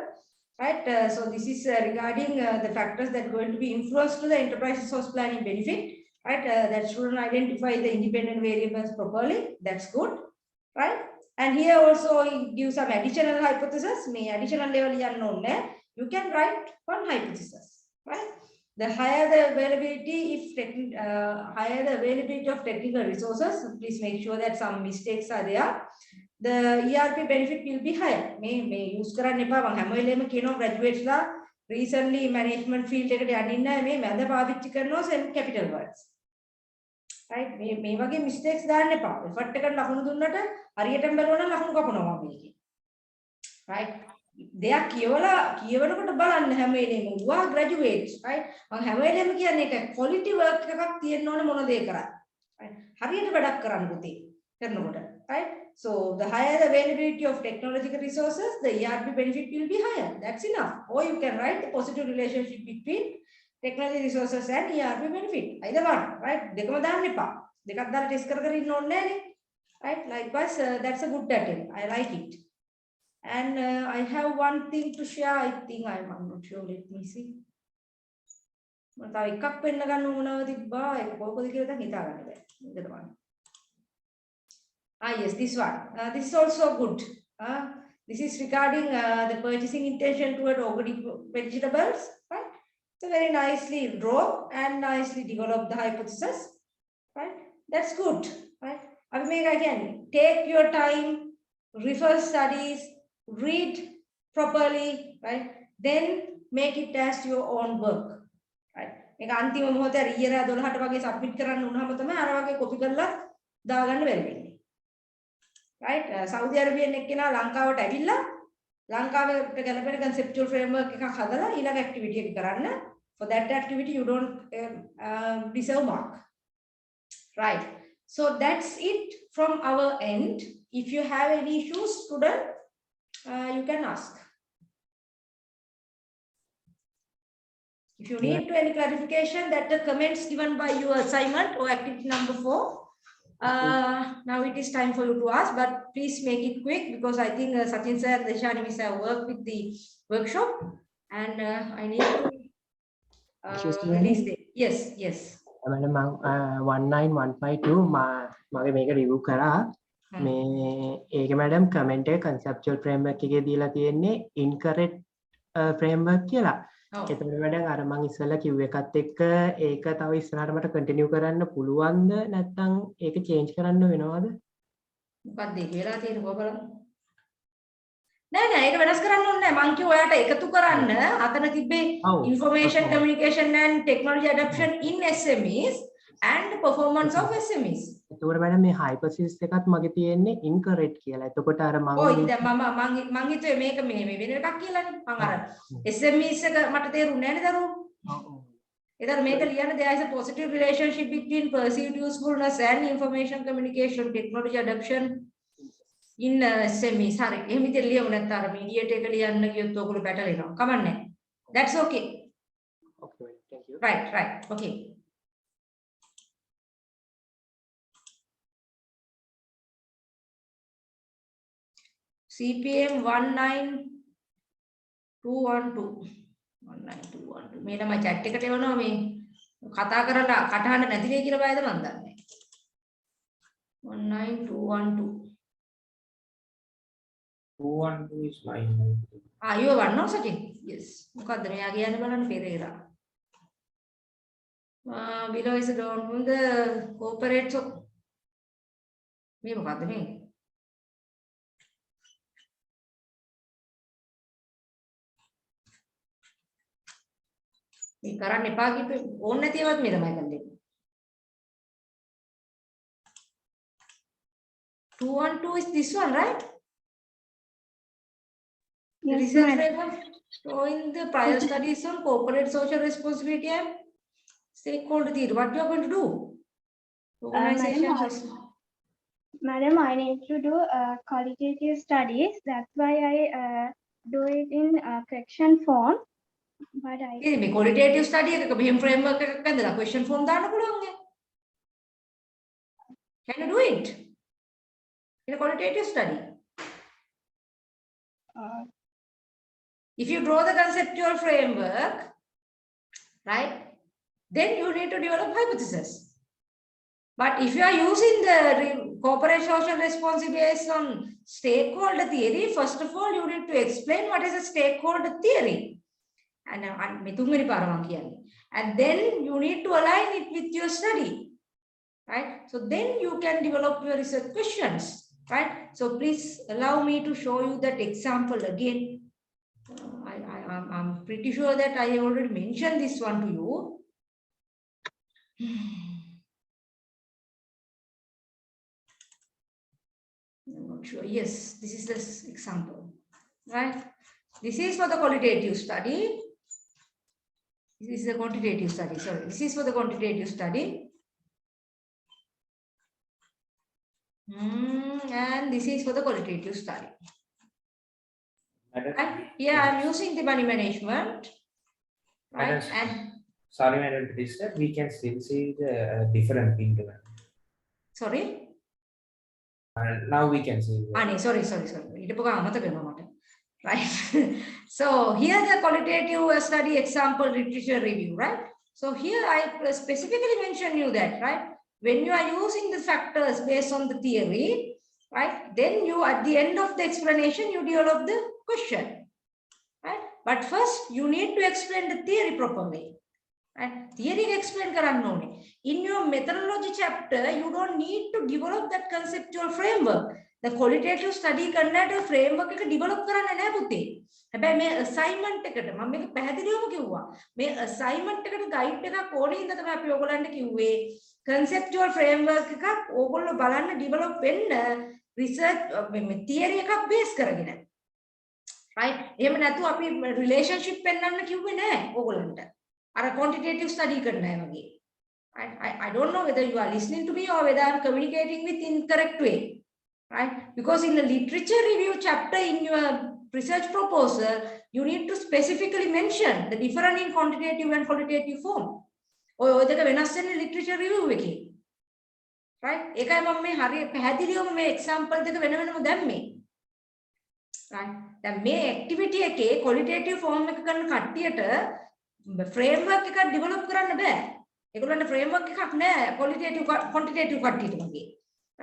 right? So this is regarding the factors that are going to be influenced to the enterprise resource planning benefit. Right, that student identify the independent variables properly. That's good, right? And here also he gives some additional hypothesis. Me additional level you can write one hypothesis, right? The higher the availability, higher the availability of technical resources, please make sure that some mistakes are there. The ERP benefit will be higher. May use කරන්න එපා මම හැම වෙලේම කියනවා graduates ලා recently management field එකට යන්නේ නැහැ මේ මැද පාවිච්චි කරනවා same capital words. Right? මේ වගේ mistakes දාන්න එපා. effort එකට ලකුණු දුන්නට හරියටම බලනවා නම් ලකුණු කපනවා මේකේ. Right? දෙයක් කියවනකොට බලන්න හැම වෙලේම you are graduates, right? මම හැම වෙලේම කියන්නේ ඒක quality work එකක් තියෙන්න ඕනේ මොන දේ කරත්. Right? හරියට වැඩක් කරන්න පුතේ කරනකොට. Right? So the higher the availability of technological resources, the ERP benefit will be higher. That's enough. Or you can write the positive relationship between technology resources and ERP benefit. Either one, right? දෙකම දාන්න එපා. දෙකක් දාලා test කර කර ඉන්න ඕනේ නෑනේ. Right? Likewise, that's a good attempt. I like it. And I have one thing to share. I think I'm not sure. Let me see. මම තව එකක් පෙන්න ගන්න උනව තිබ්බා. ඒක කොහොමද කියලා දැන් හිතා ගන්න බැහැ. මේක තමයි. Yes, this one. This is also good. This is regarding the purchasing intention toward organic vegetables. Right? So very nicely draw and nicely develop the hypothesis. Right? That's good. Right? I mean, again, take your time, refer studies, read properly, right? Then make it as your own work. Right? මේක අන්තිම මොහොතේ ඊයර 12ට වගේ submit කරන්න උනහම තමයි අර වගේ copy කරලා දාගන්න බැරි වෙන්නේ. Right? සෞදි අරේබියෙන් එක්කෙනා ලංකාවට ඇවිල්ලා ලංකාවට ගැලපෙන conceptual framework එකක් හදලා ඊළඟ activity එක කරන්න. For that activity you don't deserve mark. Right? So that's it from our end. If you have any issues, student, you can ask. If you need any clarification, that the comments given by your assignment or activity number 4. Now it is time for you to ask, but please make it quick because I think Sachin sir and Deshani miss have worked with the workshop, and I need to release it. Yes, yes. මම 19152 මගේ මේක review කරා. මේ ඒක madam comment එක conceptual framework එකේ දීලා තියෙන්නේ incorrect framework කියලා. එතකොට මැඩම් අර මම ඉස්සෙල්ලා කිව්ව එකත් එක්ක ඒක තව ඉස්සරහට මට කන්ටිනියු කරන්න පුළුවන්ද නැත්නම් ඒක චේන්ජ් කරන්න වෙනවද? මොකක්ද ඒක වෙලා තියෙන්නේ කොහොමද? නෑ ඒක වෙනස් කරන්න ඕනේ නෑ. මං කිව්වා ඔයාලට එකතු කරන්න අතන තිබ්බේ information communication and technology adoption in SMEs and performance of SMEs. එතකොට මැඩම් මේ hypothesis එකත් මගේ තියෙන්නේ incorrect කියලා. එතකොට අර මම ඔය දැන් මම හිතුවේ මේක මේ වෙන එකක් කියලානේ. මම අර SMEs එක මට තේරුන්නේ නෑනේ දරුවෝ. එතකොට මේක ලියන්න there is a positive relationship between perceived usefulness and information communication technology adoption in SMEs. හරි. එහෙම විදිහට ලියමු නැත්නම් අර mediator එක ලියන්න ගියොත් ඔයගොල්ලෝ පැටලෙනවා. කමන්නේ. That's okay. Okay, thank you. Right. Okay. CPM 19212. 19212. මේ ළමයි chat එකට එවනවා මේ කතා කරලා කටහඬ නැති වෙයි කියලා බයද මන් දන්නේ. 19212. 212 is mine. You are one now, Sachin? Yes. මොකද්ද මෙයා කියන්නේ බලන්න Perera. Below is down from the corporate. So මේ මොකද්ද මේ? මේ කරන්න එපා කිව්වේ ඕන නැතිවත් මේ තමයි කරන්නේ. 212 is this one, right? Yes, Research madam. paper showing the prior studies on corporate social responsibility and stakeholder theory. What you are going to do? Organization. Madam, I need to do qualitative studies. That's why I do it in question form. But I මේ qualitative study එකක මෙහෙම framework එකක් ඇඳලා question form දාන්න පුළුවන් නේ. Can you do it? In a qualitative study. If you draw the conceptual framework, right, then you need to develop hypothesis. But if you are using the corporate social responsibility based on stakeholder theory, first of all, you need to explain what is a stakeholder theory. And then you need to align it with your study, right? So then you can develop your research questions, right? So please allow me to show you that example again. I'm pretty sure that I already mentioned this one to you. I'm not sure. Yes, this is this example, right? This is for the qualitative study. This is the quantitative study. Sorry, this is for the quantitative study. And this is for the qualitative study. Madam, And here I'm using the money management. Right? Madam, And sorry, madam, to disturb. We can still see the different interval. sorry. Now we can see. Sorry. ඊට පොක අමතක වෙනවා මට. right? So here the qualitative study example literature review, right? So here I specifically mention you that, right? When you are using the factors based on the theory, right? Then you, at the end of the explanation, you develop the question, right? But first you need to explain the theory properly. And theory explain karanna one. In your methodology chapter, you don't need to develop that conceptual framework. The qualitative study කරන්නට framework එක develop කරන්න නෑ පුතේ. හැබැයි මේ assignment එකට මම මේක පැහැදිලිවම කිව්වා. මේ assignment එකට guide එකක් ඕනේ ඉඳ තමයි අපි ඔයගොල්ලන්ට කිව්වේ. Conceptual framework එකක් ඕගොල්ලෝ බලන්න develop වෙන්න research මේ theory එකක් base කරගෙන. Right? එහෙම නැතුව අපි relationship පෙන්වන්න කිව්වේ නෑ ඕගොල්ලන්ට. Or a quantitative study karna hai wage. I don't know whether you are listening to me or whether I am communicating with incorrect way, right? Because in the literature review chapter in your research proposal, you need to specifically mention the difference in quantitative and qualitative form. Or the literature review wiki, right? Ekai mamme hari පැහැදිලිවම මේ example දෙක වෙන වෙනම දැම්මේ. Right? දැන් මේ activity එකේ qualitative form එක කරන කට්ටියට framework එකක් develop කරන්න බෑ. ඒගොල්ලන්ට framework එකක් නෑ qualitative quantitative කට්ටියට වගේ.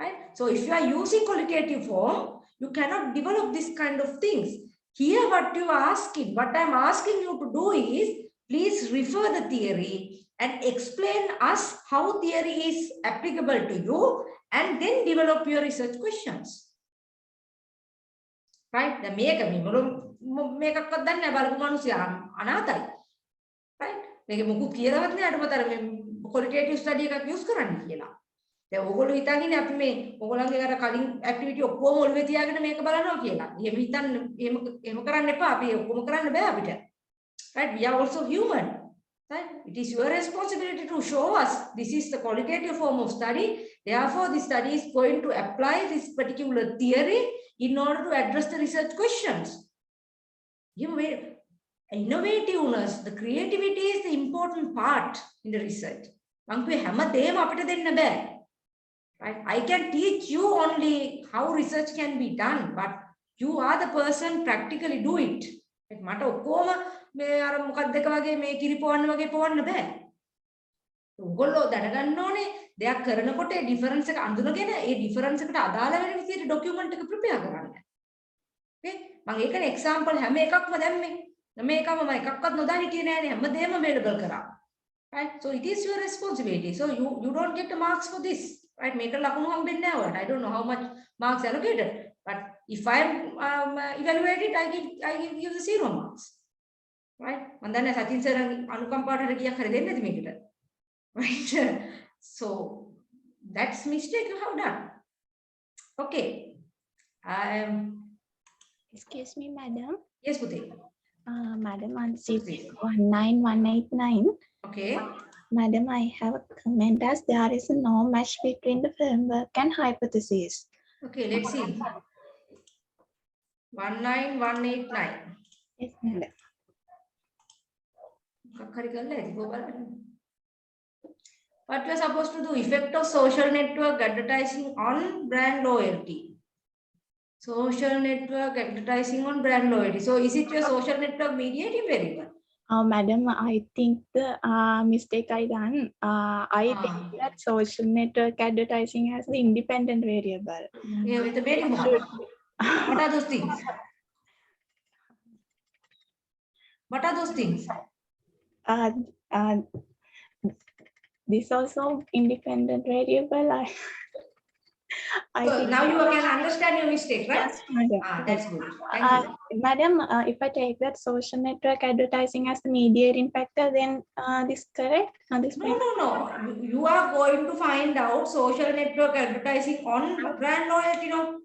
Right? So if you are using qualitative form, you cannot develop this kind of things. Here what you are asking, what I am asking you to do is, please refer the theory and explain us how theory is applicable to you and then develop your research questions. Right? The මේකක්වත් දන්නේ නැහැ බලපු මිනිස්සු අනාතයි. Right? මේක මොකුත් කියලාවත් නෑ අරමතර මේ qualitative study එකක් use කරන්න කියලා. දැන් ඕගොල්ලෝ හිතන්නේ අපි මේ ඕගොල්ලන්ගේ අර කලින් activity ඔක්කොම ඔළුවේ තියාගෙන මේක බලනවා කියලා. එහෙම හිතන්න එහෙම කරන්න එපා. අපි ඔක්කොම කරන්න බෑ අපිට. Right? We are also human. Right? It is your responsibility to show us this is the qualitative form of study. Therefore, this study is going to apply this particular theory in order to address the research questions. Innovativeness, the creativity is the important part in the research. Right? I can teach you only how research can be done, but you are the person practically do it. මට ඔක්කොම මේ අර මොකක්ද එක වගේ මේ කිරිපොවන්න වගේ පොවන්න බෑ. ඔයගොල්ලෝ දැනගන්න ඕනේ දෙයක් කරනකොට ඒ ඩිෆරන්ස් එක අඳුනගෙන ඒ ඩිෆරන්ස් එකට අදාළ වෙන විදිහට ડોකියුමන්ට් එක ප්‍රිපෙයාර් කරන්න. Okay? මම ඒකනේ එක්සැම්පල් හැම එකක්ම දැම්මේ. මේකම මම එකක්වත් නොදා හිටියේ නෑනේ හැමදේම available කරා. Right? So it is your responsibility. So you don't get the marks for this. Right? මේක ලකුණු හම්බෙන්නේ නෑ ඔයාලට. I don't know how much marks allocated. But if I am evaluated, I give the 0 marks. Right? මම දන්නේ සචින් sir අනුකම්පාවට කීයක් හරි දෙන්නේ නැති මේකට. Right? So that's mistake you have done. Okay. Excuse me, madam. Yes, Puti. Madam, on sheet 19189. Okay. Madam, I have a comment as there is no match between the framework and hypothesis. Okay, let's see. 19189. Yes, madam. What you are supposed to do? Effect of social network advertising on brand loyalty. Social network advertising on brand loyalty. So is it your social network mediating variable? Madam, I think the mistake I done. I think that social network advertising has the independent variable. Yeah, with the variable. What are those things? What are those things? This also independent variable. So now you can understand your mistake, right? Yes, madam. That's good. Thank you. Madam, if I take that social network advertising as the mediating factor, then this correct? No. You are going to find out social network advertising on brand loyalty, no?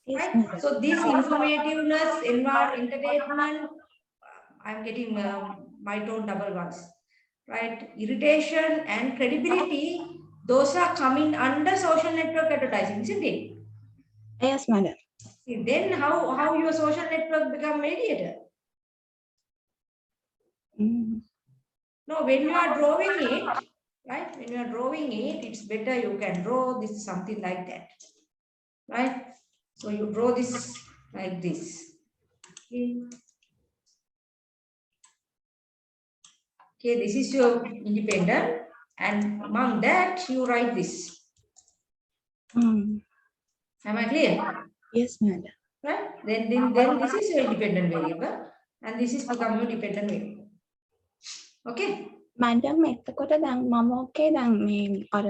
Yes, Right? madam. So this informativeness, entertainment, I'm getting my tone double once, right? Irritation and credibility, those are coming under social network advertising, isn't it? Yes, madam. See, then how your social network become mediator? No, when you are drawing it, right? When you are drawing it, it's better you can draw this something like that, right? So you draw this like this. Okay, this is your independent, and among that you write this. Am I clear? Yes, madam. Right? Then this is your independent variable, and this is become your dependent variable. Okay. Madam, එතකොට දැන් මම ඕකේ දැන් මේ අර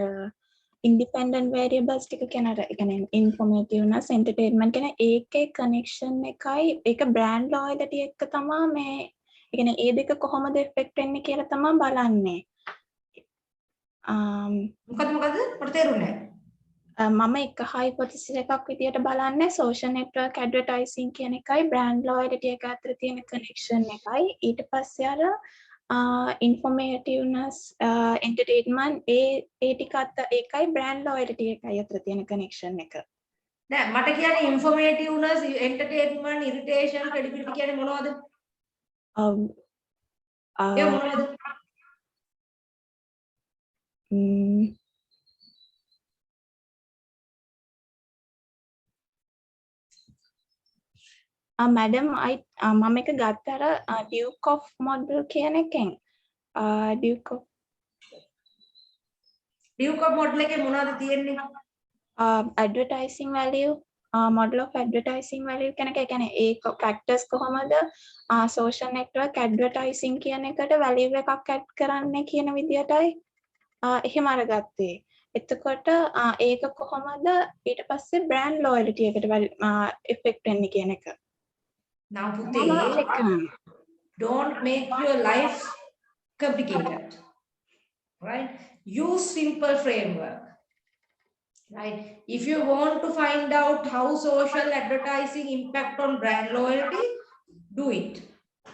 independent variables ටික කියන අර ඒ කියන්නේ informativeness entertainment කියන ඒකේ connection එකයි ඒක brand loyalty එක්ක තමයි මේ ඒ කියන්නේ ඒ දෙක කොහොමද effect වෙන්නේ කියලා තමයි බලන්නේ. මොකද මට තේරුන්නේ නැහැ. මම එක hypothesis එකක් විදියට බලන්නේ social network advertising කියන එකයි brand loyalty එක අතර තියෙන connection එකයි ඊට පස්සේ අර informativeness entertainment ඒ ටික අතර ඒකයි brand loyalty එකයි අතර තියෙන connection එක. නෑ මට කියන්නේ informativeness entertainment irritation credibility කියන්නේ මොනවද? ඒ මොනවද? madam මම එක ගත්ත අර Duke of model කියන එකෙන් Duke of model එකේ මොනවද තියෙන්නේ? advertising value model of advertising value කියන එක කියන්නේ ඒ factors කොහොමද social network advertising කියන එකට value එකක් add කරන්නේ කියන විදියටයි එහෙම අරගත්තේ. එතකොට ඒක කොහොමද ඊට පස්සේ brand loyalty එකට effect වෙන්නේ කියන එක. Now, Pute, don't make your life complicated, right? Use simple framework, right? If you want to find out how social advertising impact on brand loyalty, do it,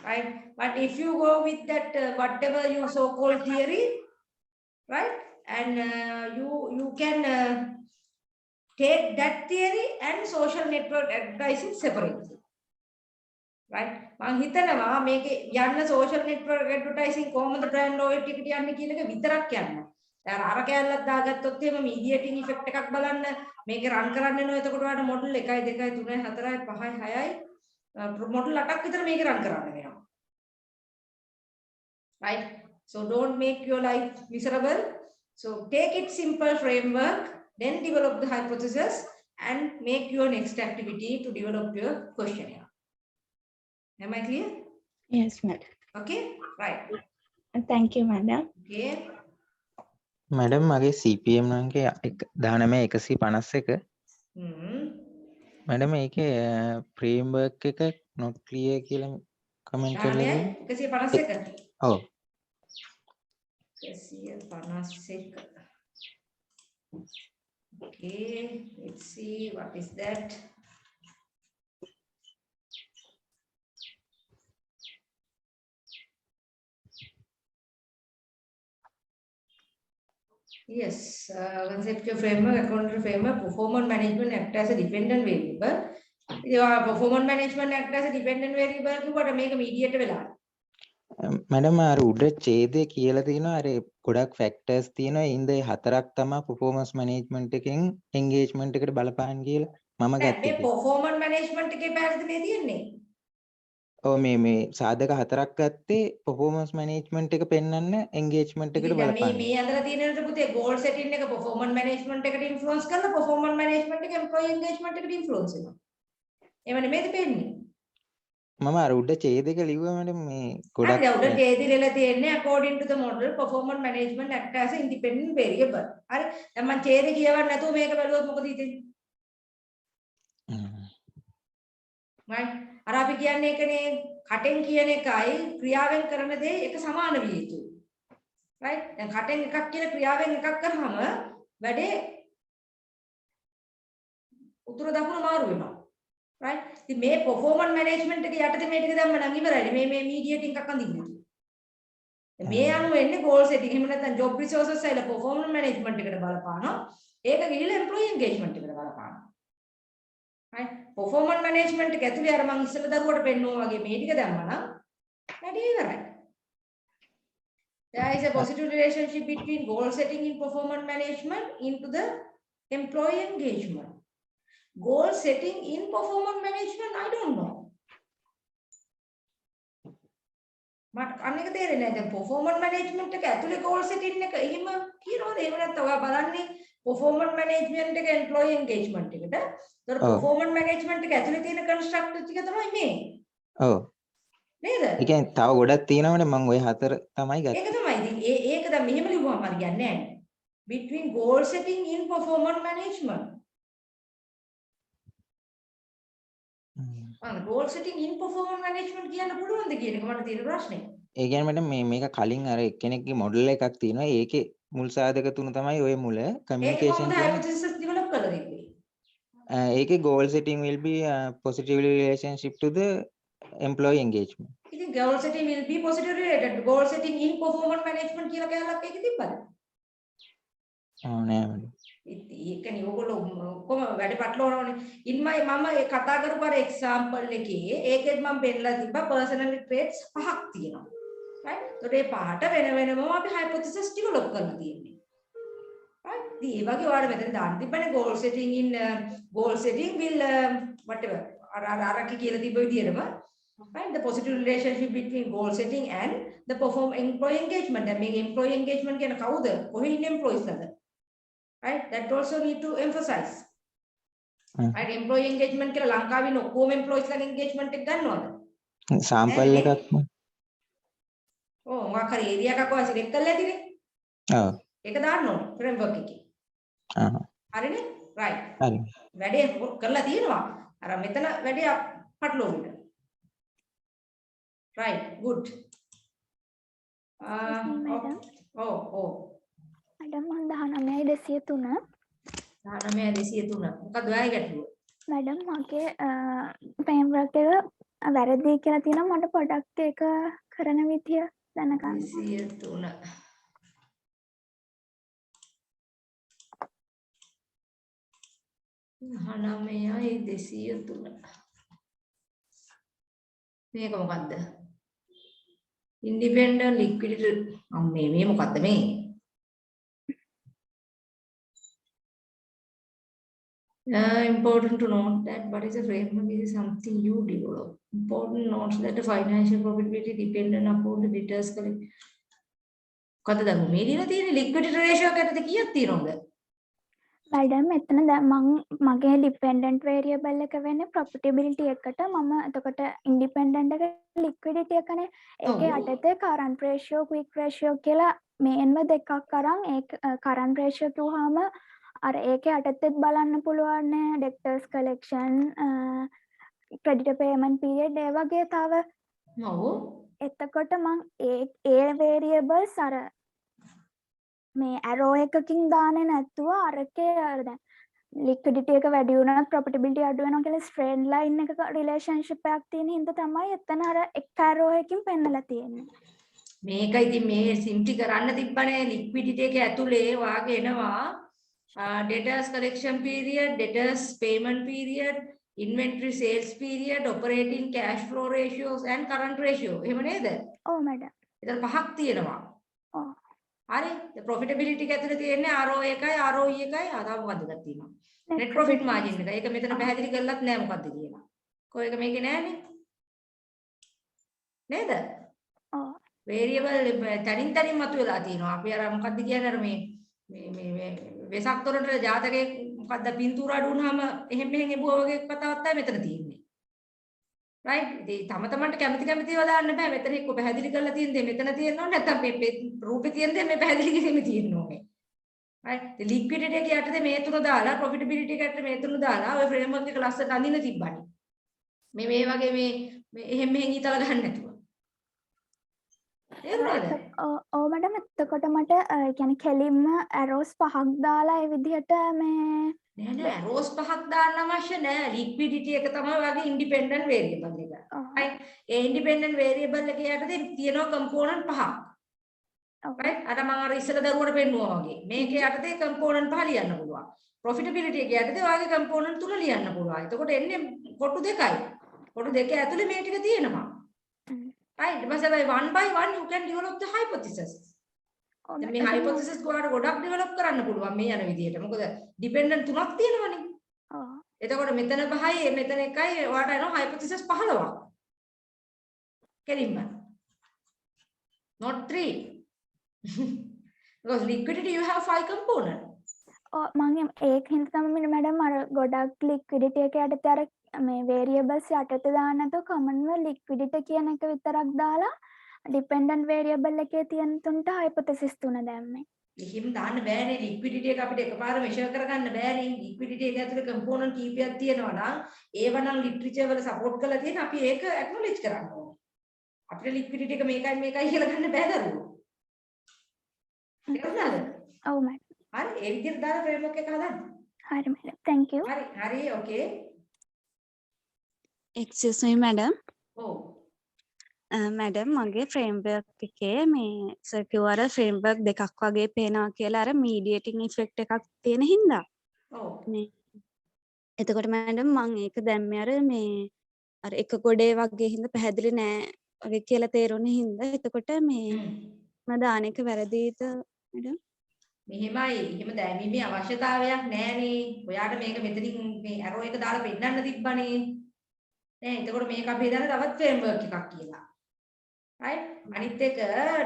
right? But if you go with that whatever you so-called theory, right? And you can take that theory and social network advertising separately. Right? මම හිතනවා මේකේ යන්න social network advertising කොහොමද brand loyalty එකට යන්නේ කියන එක විතරක් යන්න. දැන් අර කැලලක් දාගත්තොත් එහෙම mediating effect එකක් බලන්න මේකේ run කරන්න වෙනවා. එතකොට ඔයාලට model 1 2 3 4 5 6යි model 8ක් විතර මේකේ run කරන්න වෙනවා. Right? So don't make your life miserable. So take it simple framework, then develop the hypothesis and make your next activity to develop your questionnaire. Am I clear? Yes, madam. Okay, right. Thank you, madam. Okay. Madam, මගේ CPM නංගේ 19151. Madam, ඒකේ framework එක not clear කියලා comment කරලා තියෙනවා. 151. ඔව්. 151. Okay, let's see what is that. Yes, conceptual framework, accounting framework, performance management act as a dependent variable. Performance management act as a dependent variable කිව්වට මේක mediate වෙලා. Madam, අර උඩ ඡේදය කියලා තියෙනවා අර ගොඩක් factors තියෙනවා. ඉන්ද ඒ හතරක් තමයි performance management එකෙන් engagement එකට බලපාන කියලා මම ගත්තේ. මේ performance management එකේ පැහැදිලිද මේ තියෙන්නේ? ඔව් මේ සාධක හතරක් ගත්තේ performance management එක පෙන්වන්න engagement එකට බලපාන. මේ අතර තියෙන නේද පුතේ goal setting එක performance management එකට influence කරලා performance management එක employee engagement එකට influence වෙනවා. එහෙම නෙමෙයිද පෙන්නේ? මම අර උඩ ඡේදයක ලිව්වා madam මේ ගොඩක්. හරි උඩ ඡේදෙ ලියලා තියෙන්නේ according to the model performance management act as an independent variable. හරි දැන් මම ඡේදෙ කියවන්න නැතුව මේක බලුවොත් මොකද හිතෙන්නේ? right අර අපි කියන්නේ ඒකනේ කටෙන් කියන එකයි ක්‍රියාවෙන් කරන දේ එක සමාන විය යුතුයි. right දැන් කටෙන් එකක් කියලා ක්‍රියාවෙන් එකක් කරාම වැඩේ උතුර දකුණ මාරු වෙනවා. right ඉතින් මේ performance management එක යටතේ මේ ටික දැම්ම නම් ඉවරයි. මේ mediating එකක් අඳින්න. මේ අනුව එන්නේ goal setting. එහෙම නැත්නම් job resources සයිල performance management එකට බලපානවා. ඒක ගිහිල්ලා employee engagement එකට බලපානවා. right performance management එක ඇතුලේ අර මම ඉස්සෙල්ලා දරුවට පෙන්නුවා වගේ මේ ටික දැම්මම වැඩේ ඉවරයි. There is a positive relationship between goal setting in performance management into the employee engagement. Goal setting in performance management, I don't know. මට අන්න එක තේරෙන්නේ නැහැ. දැන් performance management එක ඇතුලේ goal setting එක එහෙම කියනවාද? එහෙම නැත්නම් ඔයා බලන්නේ performance management එක employee engagement එකට. ඒතර performance management එක ඇතුලේ තියෙන construct ටික තමයි මේ. ඔව්. නේද? ඒ කියන්නේ තව ගොඩක් තියෙනවනේ මම ওই 4 තමයි ඒක ගත්තේ. තමයි. ඉතින් ඒක දැන් මෙහෙම ලිව්වම හරියන්නේ නැහැ. Between goal setting in performance management. goal setting in performance management කියන්න පුළුවන්ද කියන එක මට තියෙන ප්‍රශ්නේ. ඒ කියන්නේ මට මේක කලින් අර එක්කෙනෙක්ගේ මොඩල් එකක් තියෙනවා. ඒකේ මුල් සාධක තුන තමයි ওই මුල communication ඒක කොහොමද කියන්නේ. hypothesis develop කරලා දෙන්නේ? ඒකේ goal setting will be positively relationship to the employee engagement. ඉතින් goal setting will be positive related. goal setting in performance management කියලා කැලලක් ඒකේ තිබ්බද? නෑ මඩම්. ඒකනේ ඕගොල්ලෝ ඔක්කොම වැඩ පටලවනවානේ. ඉන්මයි මම ඒ කතා කරපු අර එක්සැම්පල් එකේ ඒකෙත් මම පෙන්නලා තිබ්බා personality traits 5ක් තියෙනවා. right? ඒතකොට මේ පහට වෙන වෙනම අපි hypothesis develop කරලා තියෙන්නේ. right? ඉතින් ඒ වගේ ඔයාලා මෙතන දාන්න තිබ්බනේ goal setting in goal setting will whatever අර කියලා තිබ්බ විදිහටම right the positive relationship between goal setting and the employee engagement. දැන් මේ employee engagement කියන කවුද? කොහේ ඉන්න employees ලද? right that also need to emphasize right employee engagement කියලා ලංකාවේ ඉන්න ඔක්කොම employees ලාගේ engagement එක ගන්නවද සාම්පල් එකක් ඔව් මොකක් හරි ඒරියා එකක් ඔයා සිලෙක්ට් කරලා ඇතිනේ ඔව් ඒක දාන්න ඕනේ framework එකේ හරිනේ right හරි වැඩේ කරලා තියෙනවා අර මෙතන වැඩේ පටලවන්න right good ඔව් මැඩම් මම 19 203 මොකක්ද ඔයාගේ ගැටලුව? මැඩම් මගේ ෆ්‍රේම්වර්ක් එක වැරදි කියලා තියෙනවා මට පොඩ්ඩක් ඒක කරන විදිය දැනගන්න. 203 මේක මොකද්ද? independent liquidity මේ මොකද්ද මේ? Important to note that what is a framework is something you develop. Important notes that the financial profitability dependent upon the debtors collect. කතද මේ දින තියෙන liquidity ratio එකකට කීයක් තියෙනවද? මැඩම් මෙතන දැන් මගේ dependent variable එක වෙන්නේ profitability එකට මම එතකොට independent එක liquidity එකනේ ඒකේ යටතේ current ratio quick ratio කියලා මේන්ම දෙකක් අරන් ඒක current ratio කිව්වහම අර ඒකේ යටතේත් බලන්න පුළුවන් නේ debtors collection creditor payment period ඒ වගේ තව ඔව් එතකොට මම ඒ variables අර මේ arrow එකකින් දාන්නේ නැතුව අරකේ අර දැන් liquidity එක වැඩි වුණාත් profitability අඩු වෙනවා කියලා straight line එකක relationship එකක් තියෙන හින්දා තමයි එතන අර එක arrow එකකින් පෙන්නලා තියෙන්නේ මේක ඉතින් මේ සිම්ප්ලි කරන්න තිබ්බනේ liquidity එක ඇතුලේ වාගේ එනවා debtors collection period, debtors payment period, inventory sales period, operating cash flow ratios and current ratio. එහෙම නේද? ඔව් මැඩම්. ඒතර පහක් තියෙනවා. ඔව්. හරි. profitability එක ඇතුලේ තියෙන්නේ ROA එකයි ROE එකයි ආදාය මොකද්ද තියෙනවා. net profit margin එක. ඒක මෙතන පැහැදිලි කරලත් නෑ මොකද්ද කියලා. කොහේ එක මේකේ නෑනේ. නේද? ඔව්. variable තනින් මතුවලා තියෙනවා. අපි අර මොකද්ද කියන්නේ අර මේ වෙසක් තොරට ජාතකයේ මොකද්ද පින්තූර අඩු වුණාම එහෙම මෙහෙන් එබුවා වගේ කතාවක් තමයි මෙතන තියෙන්නේ. right? ඉතින් තම තමන්ට කැමති ඒවා දාන්න බෑ. මෙතන එක්ක පැහැදිලි කරලා තියෙන දේ මෙතන තියෙනවා නැත්නම් මේ රූපේ තියෙන දේ මේ පැහැදිලි කිරීමේ තියෙන්න ඕනේ. right? ඉතින් liquidity එක යටතේ මේ තුන දාලා profitability එකට මේ තුන දාලා ඔය framework එක ලස්සට අඳින්න තිබ්බනේ. මේ වගේ මේ එහෙම මෙහෙන් ඊතල ගන්න නැතුව. ඔව් මැඩම් එතකොට මට කියන්නේ කෙලින්ම arrows 5ක් දාලා ඒ විදිහට මේ නෑ arrows 5ක් දාන්න අවශ්‍ය නෑ liquidity එක තමයි ඔයාගේ independent variable එක. right? ඒ independent variable එකේ යටතේ තියෙනවා component 5ක්. right? අර මම අර ඉස්සර දරුවට පෙන්නුවා වගේ. මේකේ යටතේ component 5 ලියන්න පුළුවන්. profitability එකේ යටතේ ඔයාගේ component 3 ලියන්න පුළුවන්. එතකොට එන්නේ කොටු දෙකයි. කොටු දෙක ඇතුලේ මේ ටික තියෙනවා. right but one by one you can develop the hypothesis මේ hypothesis ගොඩක් develop කරන්න පුළුවන් මේ යන විදිහට මොකද dependent තුනක් තියෙනවනේ එතකොට මෙතන 5යි මෙතන 1යි ඔයාලට එනවා hypothesis 15ක් කෙලින්ම not 3. Because liquidity, you have 5 components. මම ඒක හින්දා තමයි මැඩම් අර ගොඩක් ලික්විඩිටි එක යටතේ අර මේ වේරියබල්ස් යටතේ දාන්න නැතුව කමන්ව ලික්විඩිටි කියන එක විතරක් දාලා ඩිපෙන්ඩන්ට් වේරියබල් එකේ තියෙන තුනට හයිපොතසිස් තුන දැම්මේ. එහෙම දාන්න බෑනේ liquidity එක අපිට එකපාර measure කරගන්න බෑනේ. liquidity එක ඇතුලේ component කීපයක් තියෙනවා නම් ඒව නම් literature වල support කරලා තියෙන අපි ඒක acknowledge කරන්න ඕනේ. අපිට liquidity එක මේකයි කියලා ගන්න බෑ දරුවෝ. තේරුණාද? ඔව් මැඩම්. හරි ඒ විදිහට දාලා framework එක හදන්න. හරි මැඩම්. thank you. හරි okay. excuse me madam. ඔව්. මැඩම් මගේ ෆ්‍රේම්වර්ක් එකේ මේ සර්කියුලර් ෆ්‍රේම්වර්ක් දෙකක් වගේ පේනවා කියලා අර මීඩියේටිං ඉෆෙක්ට් එකක් තියෙන හින්දා. ඔව්. මේ එතකොට මැඩම් මම ඒක දැම්මේ අර මේ අර එක ගොඩේ වගේ හින්දා පැහැදිලි නෑ වගේ කියලා තේරුනේ හින්දා. එතකොට මේ මම දාන එක වැරදිද මැඩම්? මෙහෙමයි. එහෙම දැමීමේ අවශ්‍යතාවයක් නෑනේ. ඔයාට මේක මෙතනින් මේ ඇරෝ එක දාලා පෙන්නන්න තිබ්බනේ. නෑ එතකොට මේක අපි හදන තවත් ෆ්‍රේම්වර්ක් එකක් කියලා. right අනිත් එක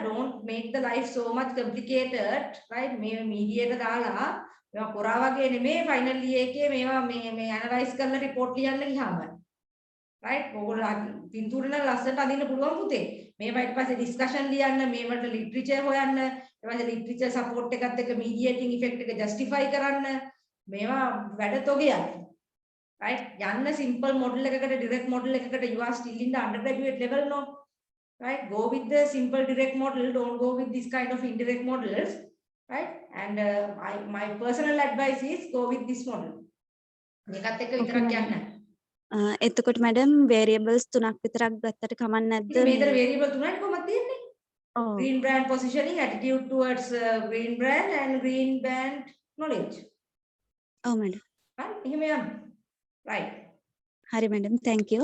don't make the life so much complicated right මේ මීඩියේට දාලා මේවා කොරා වගේ නෙමෙයි ෆයිනල් එකේ මේවා මේ ඇනලයිස් කරලා රිපෝට් ලියන්න ගියාම right ඕගොල්ලෝ පින්තූර නම් ලස්සනට අඳින්න පුළුවන් පුතේ මේවා ඊට පස්සේ ඩිස්කෂන් ලියන්න මේවට ලිටරචර් හොයන්න ඊට පස්සේ ලිටරචර් සපෝට් එකත් එක්ක මීඩියේටිං ඉෆෙක්ට් එක ජස්ටිෆයි කරන්න මේවා වැඩ තොගයක් right යන්න simple model එකකට direct model එකකට you are still in the undergraduate level no right go with the simple direct model don't go with this kind of indirect models right and my personal advice is go with this model මේකත් එක්ක විතරක් යන්න එතකොට madam variables තුනක් විතරක් ගත්තට කමක් නැද්ද මේතර variable තුනක් කොහොමද තියෙන්නේ green brand positioning attitude towards green brand and green brand knowledge ඔව් මැඩම් right එහෙම යන්න right hari madam thank you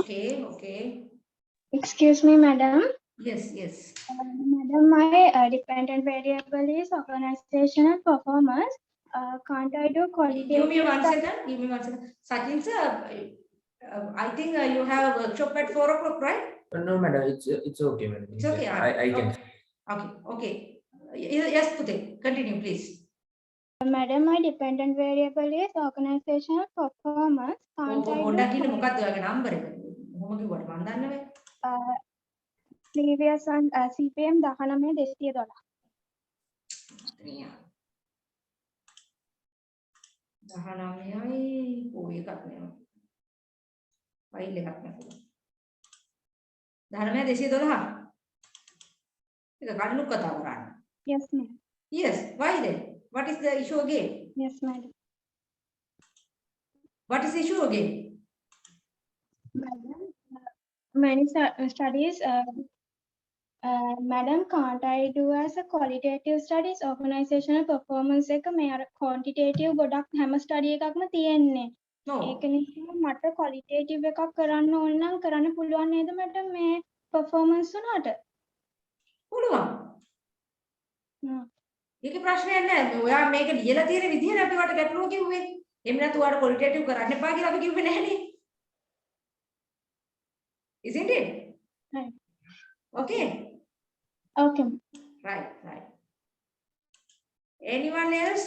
okay excuse me madam. yes Madam, my dependent variable is organizational performance. Can't I do qualitative? Give me one second. Sachin sir, I think you have a workshop at 4 o'clock, right? No madam, it's okay madam. It's okay. I can. Okay. Yes Pute, continue please. Madam, my dependent variable is organizational performance. Can't I පොඩ්ඩක් ඉන්න මොකක්ද ඔයාගේ number එක? කොහොම කිව්වට මන් දන්නේ නැහැ. previous one CPM 19212. 19යි පොයි එකක් නෙමෙයි. ෆයිල් එකක් නෙමෙයි. 19 212. ඒක කඩනු කතා කරන්නේ. Yes ma'am. Yes, why then? What is the issue again? Yes madam. What is the issue again? Madam, many studies madam can't I do as a qualitative studies organizational performance එක මේ අර quantitative ගොඩක් හැම study එකක්ම තියෙන්නේ. ඒක නිසා මට qualitative එකක් කරන්න ඕන නම් කරන්න පුළුවන් නේද madam මේ performance උනාට? පුළුවන්. ඒකේ ප්‍රශ්නයක් නැහැ. ඔයා මේක ලියලා තියෙන විදිහට අපි වට ගැටලුව කිව්වේ. එහෙම නැත්නම් ඔයාට qualitative කරන්න එපා කියලා අපි කිව්වේ නැහනේ. Isn't it? Right. Okay. Okay. Right. Anyone else?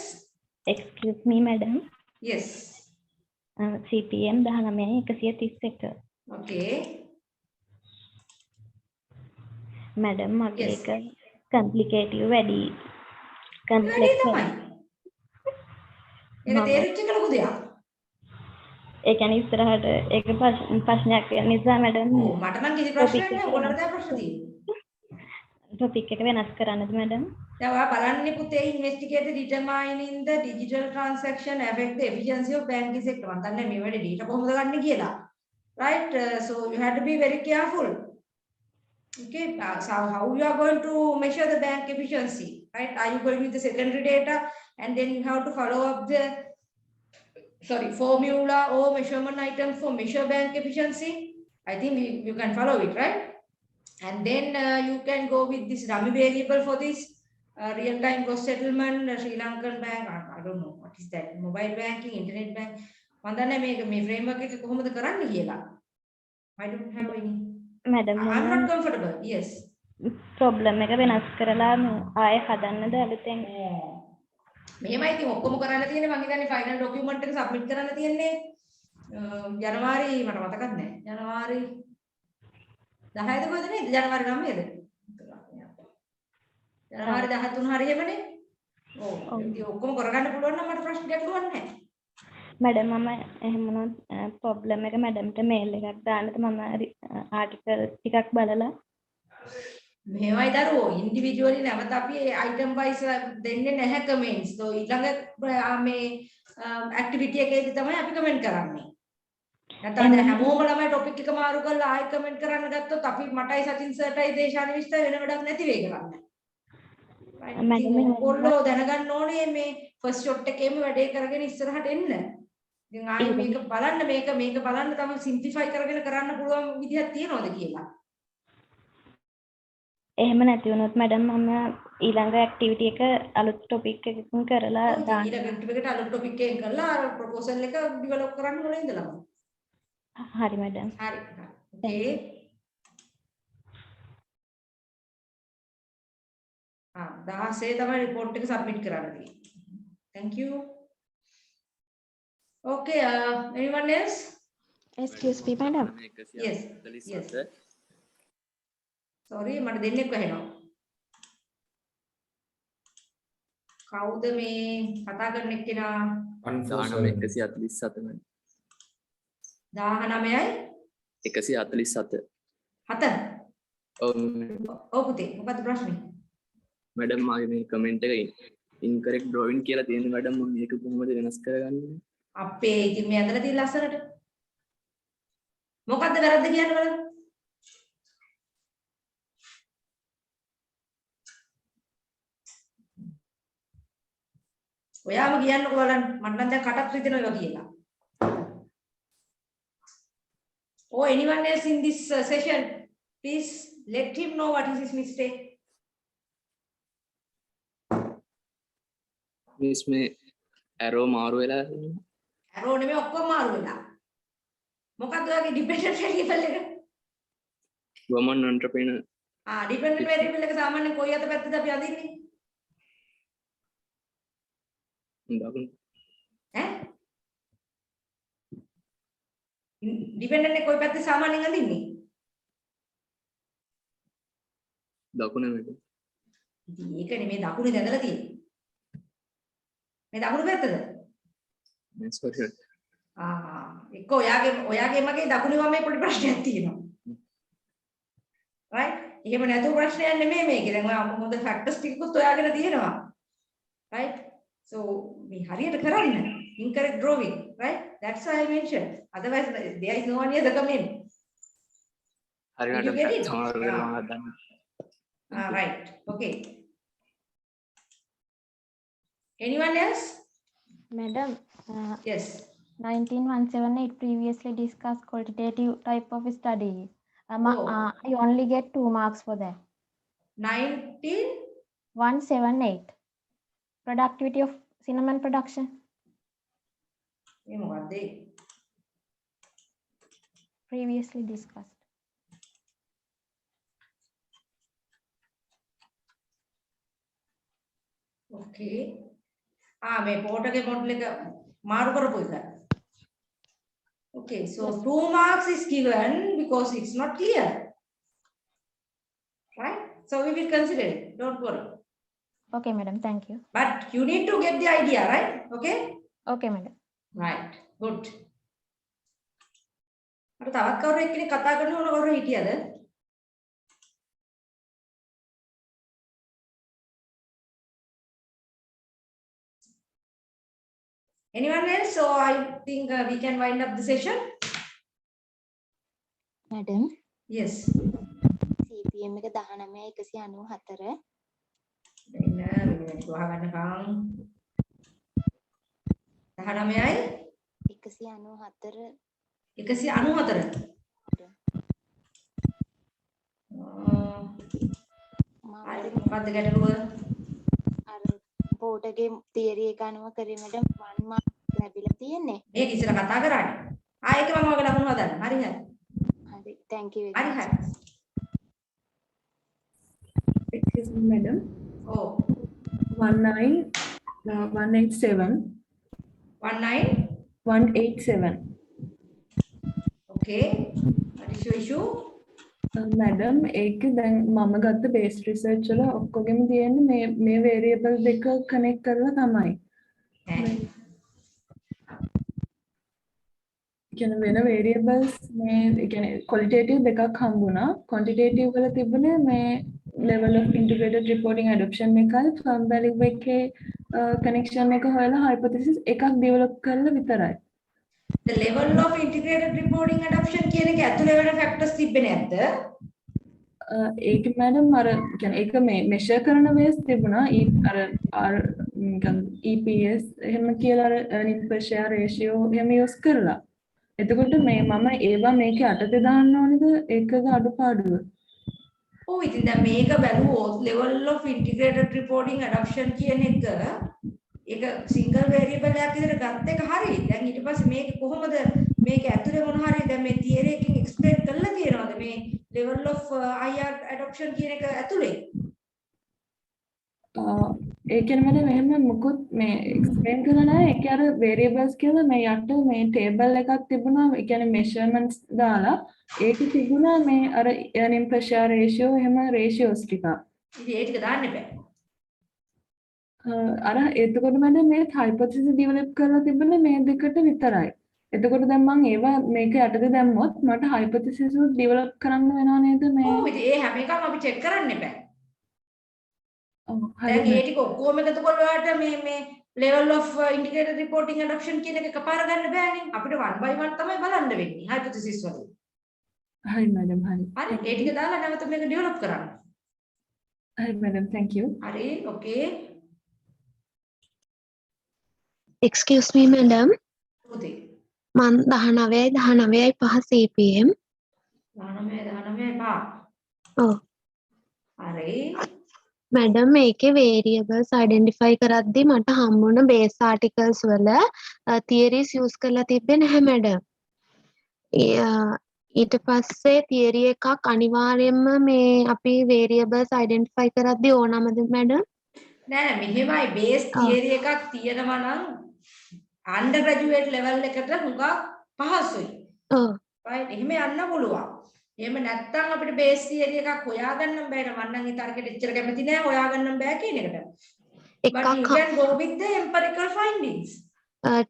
Excuse me, madam. Yes. CPM 19131. Okay. Madam, මගේ එක complicated වැඩි. වැඩි තමයි. ඒක තේරිච්ච එක ලොකු දෙයක්. ඒ කියන්නේ ඉස්සරහට ඒක ප්‍රශ්නයක් වෙන නිසා madam. මට නම් කිසි ප්‍රශ්නයක් නැහැ. ඔයාලට දැන් ප්‍රශ්න තියෙන්නේ. topic එක වෙනස් කරන්නද madam? දැන් ඔයා බලන්නේ පුතේ investigate determining the digital transaction affect the efficiency of banking sector. මම දන්නේ මේ වැඩේ data කොහොමද ගන්න කියලා. Right? So you have to be very careful. Okay, so how you are going to measure the bank efficiency? Right? Are you going with the secondary data and then you have to follow up the formula or measurement item for measure bank efficiency? I think you can follow it, right? And then you can go with this dummy variable for this real-time gross settlement, Sri Lankan bank, I don't know, what is that? Mobile banking, internet bank. Mandana me framework එක කොහොමද කරන්න කියලා. I don't have any. Madam, I'm not comfortable. Yes. Problem එක වෙනස් කරලා ආයෙ හදන්නද අලුතෙන්? මෙහෙමයි ඉතින් ඔක්කොම කරන්න තියෙන්නේ මං හිතන්නේ ෆයිනල් ડોකියුමන්ට් එක සබ්මිට් කරන්න තියෙන්නේ ජනවාරි මට මතකත් නැහැ. ජනවාරි 10ද කොහෙද නේද? ජනවාරි 9ද? ජනවාරි 13 හරි එහෙමනේ. ඔව්. ඉතින් ඔක්කොම කරගන්න පුළුවන් නම් මට ප්‍රශ්න ගැටලුවක් නැහැ. මැඩම් මම එහෙම වුණොත් ප්‍රොබ්ලම් එක මැඩම්ට මේල් එකක් දාන්නද මම ආටිකල් ටිකක් බලලා මෙහෙමයි දරුවෝ ඉන්ඩිවිජුවලි නැවත අපි අයිටම් වයිස් දෙන්නේ නැහැ කමෙන්ට්ස්. તો ඊළඟ මේ ඇක්ටිවිටි එකේදී තමයි අපි කමෙන්ට් කරන්නේ. නැත්නම් දැන් හැමෝම ළමයි ටොපික් එක මාරු කරලා ආයෙ කමෙන්ට් කරන්න ගත්තොත් අපි මටයි සචින් සර්ටයි දේශානි විශ්ත වෙන වැඩක් නැති වෙයි කරන්නේ. ඔයගොල්ලෝ දැනගන්න ඕනේ මේ ෆස්ට් ෂොට් එකේම වැඩේ කරගෙන ඉස්සරහට එන්න. ඉතින් ආයෙ මේක බලන්න මේක බලන්න තමයි සිම්ප්ලිෆයි කරගෙන කරන්න පුළුවන් විදිහක් තියනවද කියලා. එහෙම නැති වුණොත් මැඩම් මම ඊළඟ ඇක්ටිවිටි එක අලුත් ටොපික් එකකින් කරලා දාන්න. ඊළඟ ඇක්ටිවිටි එකට අලුත් ටොපික් එකකින් කරලා අර ප්‍රොපෝසල් එක ඩිවෙලොප් කරන්න ඕනේ ඉඳලා. හරි මැඩම්. හරි. ඕකේ. 16 තමයි report එක submit කරන්න තියෙන්නේ. Thank you. Okay, anyone else? Excuse me, madam. Yes. Yes. Sorry, මට දෙන්නෙක් වැහෙනවා. කවුද මේ කතා කරන එක්කෙනා? 147. 19යි 147. 7. ඔව් පුතේ මොකද්ද ප්‍රශ්නේ? මැඩම් මාගේ මේ කමෙන්ට් එක ඉන්කරෙක්ට් ඩ්‍රොයින් කියලා තියෙනවා මැඩම් මම මේක කොහොමද වෙනස් කරගන්නේ? අපේ ඉතින් මේ ඇඳලා තියෙන ලස්සනට. මොකද්ද වැරද්ද කියන්න බලන්න. ඔයාම කියන්නකෝ බලන්න. මට නම් දැන් කටත් රිදෙනවා කියලා. Oh, anyone else in this session, please let him know what is his mistake. Miss මේ ඇරෝ මාරු වෙලා ඇරෝ නෙමෙයි ඔක්කොම මාරු වෙලා. මොකද්ද ඔයාගේ dependent variable එක? woman entrepreneur. dependent variable එක සාමාන්‍යයෙන් කොයි අත පැත්තද අපි අදින්නේ? දකුණු. dependent එක කොයි පැත්තේ සාමාන්‍යයෙන් අදින්නේ? දකුණ නේද? ඉතින් ඒක නෙමෙයි දකුණේ දැඳලා තියෙන්නේ. මේ දකුණු පැත්තද? නෑ සෝරි. එක්ක ඔයාගේ මගේ දකුණේ වමේ පොඩි ප්‍රශ්නයක් තියෙනවා. right? එහෙම නැතුව ප්‍රශ්නයක් නෙමෙයි මේකේ. දැන් ඔයා හොඳ ෆැක්ටර්ස් ටිකකුත් ඔයාගෙන තියෙනවා. right? So මේ හරියට කරන්න. Incorrect drawing, right? That's why I mentioned. Otherwise, there is no one here to come in. හරි Did you get it? නේද? Right. Okay. Anyone else? Madam. Yes. 19178 previously discussed qualitative type of study. I only get 2 marks for that. 19178. Productivity of cinnamon production. Previously discussed. Okay. මේ පොට් එකේ model එක මාරු කරපු එක. Okay, so 2 marks is given because it's not clear. Right? So we will consider it. Don't worry. Okay, madam. Thank you. But you need to get the idea, right? Okay? Okay, madam. Right. Good. අර තවත් කවුරු එක්කෙනෙක් කතා කරන ඕන කවුරු හිටියද? Anyone else? So I think we can wind up the session. Madam. Yes. CPM එක 19/194. දෙන්න මිනිත් වහගන්නකම් 19යි 194 194 මොකද්ද ගැටලුව? අර පොට් එකේ තියරි එක අනුව කරේ මැඩම් 1 මාක් ලැබිලා තියෙන්නේ. මේක ඉස්සර කතා කරානේ. ඒක මම ඔයගොල්ලෝ ලකුණු හදන්න. හරි හරි. හරි. Thank you very much. හරි හරි. Excuse me, madam. Oh, 19187. 187. Okay. What is your issue? Madam ඒක දැන් මම ගත්ත බේස් රිසර්ච් වල ඔක්කොගෙම තියෙන්නේ මේ වේරියබල් දෙක කනෙක්ට් කරලා තමයි. කියන්නේ වෙන වේරියබල්ස් මේ කියන්නේ ක්වොලිටේටිව් දෙකක් හම්බුණා. ක්වොන්ටිටේටිව් වල තිබුණේ මේ level of integrated reporting adoption එකයි firm value එකේ connection එක හොයලා hypothesis එකක් develop කරලා විතරයි. The level of integrated reporting adoption කියන එක ඇතුලේ වෙන factors තිබෙන්නේ නැද්ද? ඒක මැඩම් අර කියන්නේ ඒක මේ measure කරන ways තිබුණා. අර නිකන් EPS එහෙම කියලා අර earning per share ratio එහෙම use කරලා. එතකොට මේ මම ඒවා මේකේ අටතේ දාන්න ඕනේද? ඒකද අඩුපාඩුව? ඔව් ඉතින් දැන් මේක බැලුවොත් level of integrated reporting adoption කියන එක ඒක single variable එකක් විදිහට ගත්ත එක හරි. දැන් ඊට පස්සේ මේක කොහොමද මේක ඇතුලේ මොන හරි දැන් මේ theory එකකින් explain කරලා තියෙනවද මේ level of IR adoption කියන එක ඇතුලේ? ඒ කියන්නේ මම මෙහෙම මොකොත් මේ explain කරලා නැහැ. ඒක අර variables කියලා මේ යට මේ table එකක් තිබුණා. ඒ කියන්නේ measurements දාලා ඒක තිබුණා මේ අර earning per share ratio එහෙම ratios ටික. ඉතින් ඒ ටික දාන්න බෑ. අර එතකොට මම මේ hypothesis develop කරලා තිබුණේ මේ දෙකට විතරයි. එතකොට දැන් මම ඒවා මේක යටතේ දැම්මොත් මට hypothesis develop කරන්න වෙනව නේද මේ? ඔව් ඉතින් ඒ හැම එකම අපි check කරන්න බෑ. දැන් ඒ ටික ඔක්කොම එකතු කරලා මේ level of integrated reporting adoption කියන එක එකපාර ගන්න බෑනේ. අපිට one by one තමයි බලන්න වෙන්නේ hypothesis වලින්. හරි මැඩම් හරි. හරි ඒ ටික දාලා නැවත මේක develop කරන්න. හරි මැඩම් thank you. හරි okay. Excuse me, madam. Man 19.5 CPM. 19.5. Oh. හරි. මැඩම් මේකේ variables identify කරද්දී මට හම්බුණ base articles වල theories use කරලා තිබ්බේ නැහැ මැඩම්. ඊට පස්සේ theory එකක් අනිවාර්යයෙන්ම මේ අපි variables identify කරද්දී ඕනමද මැඩම්? නෑ මෙහෙමයි base theory එකක් තියෙනවා නම් undergraduate level එකට හුඟක් පහසුයි. ඔව්. right එහෙම යන්න පුළුවන්. එහෙම නැත්නම් අපිට බේස් තියරි එකක් හොයාගන්න බෑ නේද? මම නම් ඒ තරකට එච්චර කැමති නෑ හොයාගන්න බෑ කියන එකට. But you can go with the empirical findings.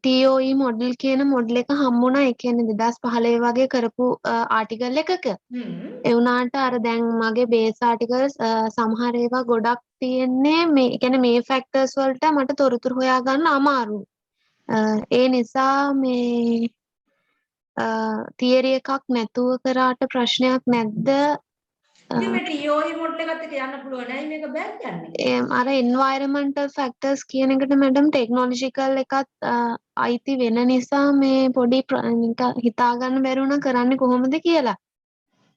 TOE model කියන මොඩල් එක හම්බුණා. ඒ කියන්නේ 2015 වගේ කරපු ආටිකල් එකක. ඒ වුණාට අර දැන් මගේ බේස් ආටිකල්ස් සමහර ඒවා ගොඩක් තියෙන්නේ මේ කියන්නේ මේ ෆැක්ටර්ස් වලට මට තොරතුරු හොයාගන්න අමාරුයි. ඒ නිසා මේ තියරි එකක් නැතුව කරාට ප්‍රශ්නයක් නැද්ද? ඉතින් මේ TOE මොඩල් එකත් එක්ක යන්න පුළුවන් නෑ මේක බෑ කියන්නේ. අර environmental factors කියන එකට මැඩම් ටෙක්නොලොජිකල් එකත් අයිති වෙන නිසා මේ පොඩි හිතා ගන්න බැරි වුණා කරන්නේ කොහොමද කියලා.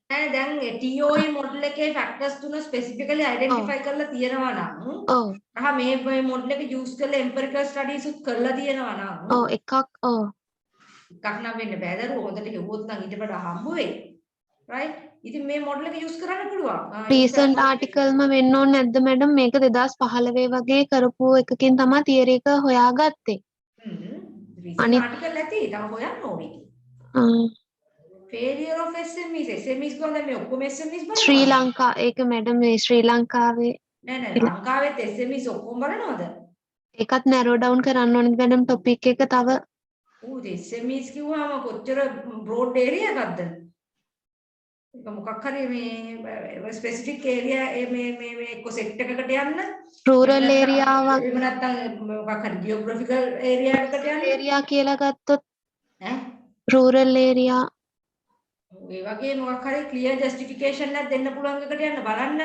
නෑ දැන් TOE මොඩල් එකේ factors තුන specifically identify කරලා තියෙනවා නම් ඔව්. මේ මොඩල් එක use කරලා empirical studies උත් කරලා තියෙනවා නම් ඔව් එකක් ඔව්. එකක් නම් වෙන්න බෑ දරුවෝ හොඳට හෙව්වොත් නම් ඊට වඩා හම්බ වෙයි. right ඉතින් මේ මොඩල් එක use කරන්න පුළුවන්. recent article ම වෙන්න ඕනේ නැද්ද මැඩම්? මේක 2015 වගේ කරපු එකකින් තමයි තියරි එක හොයාගත්තේ. recent article ඇති තව හොයන්න ඕනේ. failure of SMEs කොහොමද මේ ඔක්කොම SMEs බලනවා? ශ්‍රී ලංකා ඒක මැඩම් මේ ශ්‍රී ලංකාවේ නෑ ලංකාවෙත් SMEs ඔක්කොම බලනවද? ඒකත් narrow down කරන්න ඕනේ මැඩම් topic එක තව. SMEs කිව්වම කොච්චර broad area එකක්ද? ඒක මොකක් හරි මේ specific area මේ එක්ක set එකකට යන්න rural area එහෙම නැත්නම් මොකක් හරි geographical area එකකට යන්න area කියලා ගත්තොත් rural area ඒ වගේ මොකක් හරි clear justification එකක් දෙන්න පුළුවන් එකට යන්න බලන්න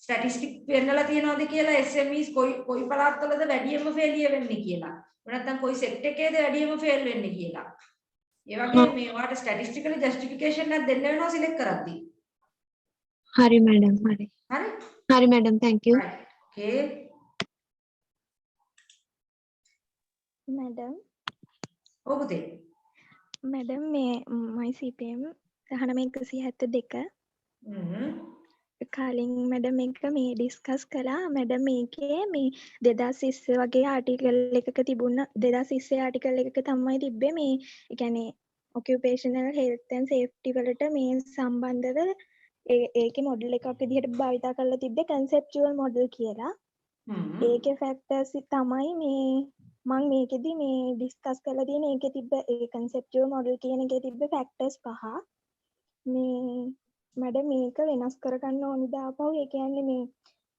statistic පෙන්නලා තියෙනවද කියලා SMEs කොයි පළාත්වලද වැඩියෙන්ම failure වෙන්නේ කියලා. නැත්නම් කොයි set එකේද වැඩියෙන්ම fail වෙන්නේ කියලා. ඒ වගේ මේවට statistically justification එකක් දෙන්න වෙනවා select කරද්දී. හරි මැඩම් හරි. හරි? හරි madam thank you. okay. Madam. ඔව් පුතේ. මැඩම් මේ my CPM 1972 කලින් මැඩම් එක මේ ඩිස්කස් කළා මැඩම් මේකේ මේ 2020 වගේ ආටිකල් එකක තිබුණ 2020 ආටිකල් එකක තමයි තිබ්බේ මේ ඒ කියන්නේ occupational health and safety වලට මේ සම්බන්ධව ඒකේ මොඩල් එකක් විදිහට භාවිතා කරලා තිබ්බේ conceptual model කියලා. ඒකේ factors තමයි මේ මම මේකෙදි මේ ඩිස්කස් කරලා තියෙන ඒකේ තිබ්බ ඒ conceptual model කියන එකේ තිබ්බ factors 5 මේ මැඩම් මේක වෙනස් කරගන්න ඕනිද ආපහු ඒ කියන්නේ මේ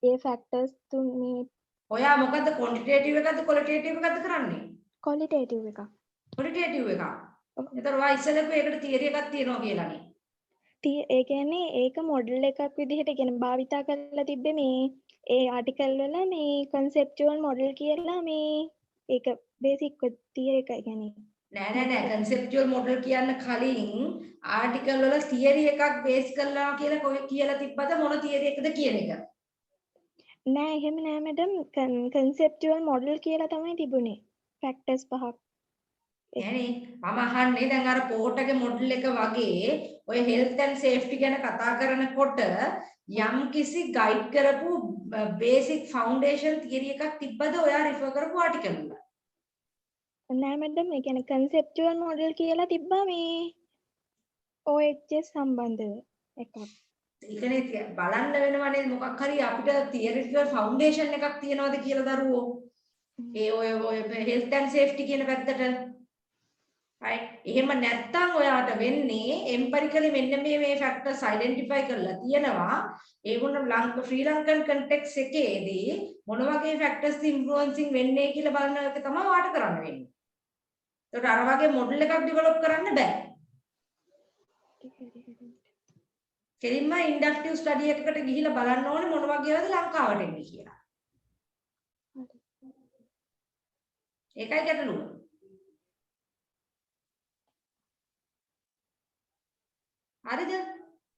ඒ factors තුන් මේ ඔයා මොකද්ද quantitative එකක්ද qualitative එකක්ද කරන්නේ? qualitative එකක්. qualitative එකක්. එතකොට ඔයා ඉස්සෙල්ලා ඒකට theory එකක් තියෙනවා කියලානේ. ඒ කියන්නේ ඒක මොඩල් එකක් විදිහට කියන්නේ භාවිතා කරලා තිබ්බේ මේ ඒ ආටිකල් වල මේ conceptual model කියලා මේ ඒක බේසික් theory එක කියන්නේ නෑ conceptual model කියන්න කලින් ආටිකල් වල theory එකක් බේස් කරලා කියලා කොහේ කියලා තිබ්බද මොන theory එකද කියන එක. නෑ එහෙම නෑ මැඩම් conceptual model කියලා තමයි තිබුණේ factors 5ක්. නෑනේ මම අහන්නේ දැන් අර පොට් එකේ මොඩල් එක වගේ ඔය health and safety ගැන කතා කරනකොට යම් කිසි ගයිඩ් කරපු basic foundation theory එකක් තිබ්බද ඔයා refer කරපු ආටිකල් වල? නෑ මැඩම් ඒ කියන්නේ conceptual model කියලා තිබ්බා මේ OHS සම්බන්ධව එකක්. ඒකනේ බලන්න වෙනවා නේද මොකක් හරි අපිට theoretical foundation එකක් තියනවාද කියලා දරුවෝ. ඒ ඔය health and safety කියන පැත්තට. right. එහෙම නැත්තම් ඔයාට වෙන්නේ empirically මෙන්න මේ factors identify කරලා තියෙනවා. ඒගොල්ලෝ ශ්‍රී ලංකන් context එකේදී මොන වගේ factors influencing වෙන්නේ කියලා බලන එක තමයි ඔයාට කරන්න වෙන්නේ. ඒකට අර වගේ model එකක් develop කරන්න බෑ. කෙලින්ම inductive study එකකට ගිහිල්ලා බලන්න ඕනේ මොන වගේවද ලංකාවට එන්නේ කියලා. ඒකයි ගැටලුව. හරිද?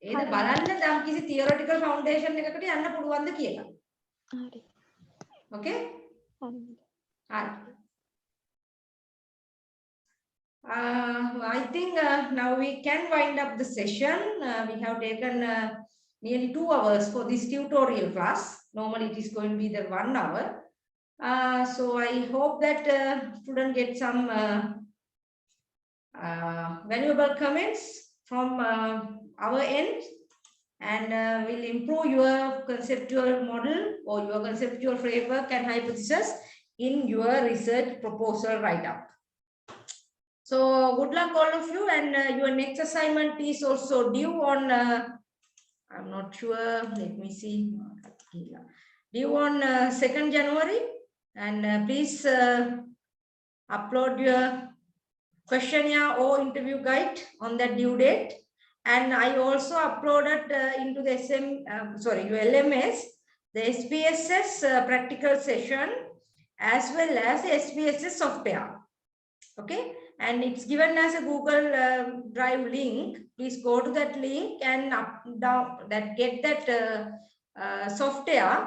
ඒක බලන්න නම් කිසි theoretical foundation එකකට යන්න පුළුවන්ද කියලා. හරි. Okay? හරි. I think now we can wind up the session. We have taken nearly 2 hours for this tutorial class. Normally it is going to be the 1 hour. So I hope that students get some valuable comments from our end and will improve your conceptual model or your conceptual framework and hypothesis in your research proposal write-up. So good luck all of you, and your next assignment is also due on, I'm not sure, let me see, due on 2nd January, and please upload your questionnaire or interview guide on that due date. And I also uploaded into the your LMS, the SPSS practical session as well as the SPSS software. Okay. And it's given as a Google Drive link. Please go to that link and get that software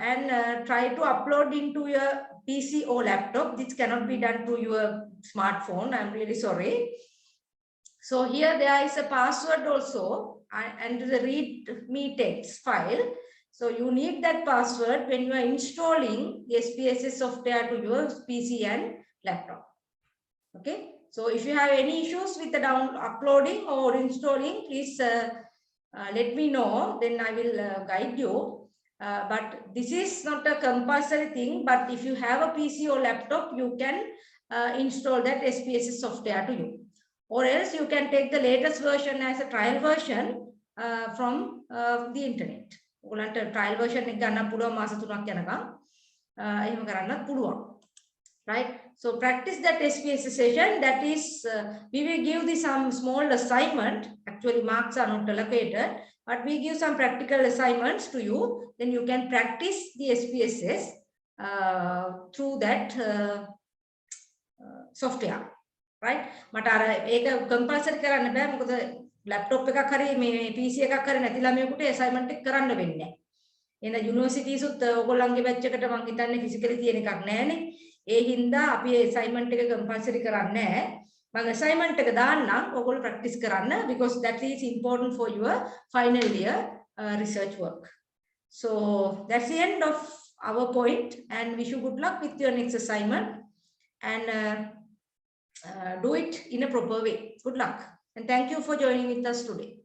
and try to upload into your PC or laptop. This cannot be done through your smartphone. I'm really sorry. So here there is a password also and the readme text file. So you need that password when you are installing the SPSS software to your PC and laptop. Okay, so if you have any issues with the uploading or installing, please let me know, then I will guide you. But this is not a compulsory thing, but if you have a PC or laptop, you can install that SPSS software to you. Or else you can take the latest version as a trial version from the internet. Trial version right? So practice that SPSS session. That is, we will give some small assignment. Actually, marks are not allocated, but we give some practical assignments to you. Then you can practice the SPSS through that software, right? But ඒක compulsory කරන්න බෑ මොකද laptop එකක් හරි මේ PC එකක් හරි නැති ළමයෙකුට assignment එක කරන්න වෙන්නේ නැහැ. එහෙනම් universities උත් ඔයගොල්ලන්ගේ batch එකට මම හිතන්නේ physically තියෙන එකක් නැහැනේ. ඒ හින්දා අපි assignment එක compulsory කරන්නේ නැහැ. මම assignment එක දාන්නම් ඔයගොල්ලෝ practice කරන්න because that is important for your final year research work. So that's the end of our point, and wish you good luck with your next assignment, and do it in a proper way. Good luck, and thank you for joining with us today.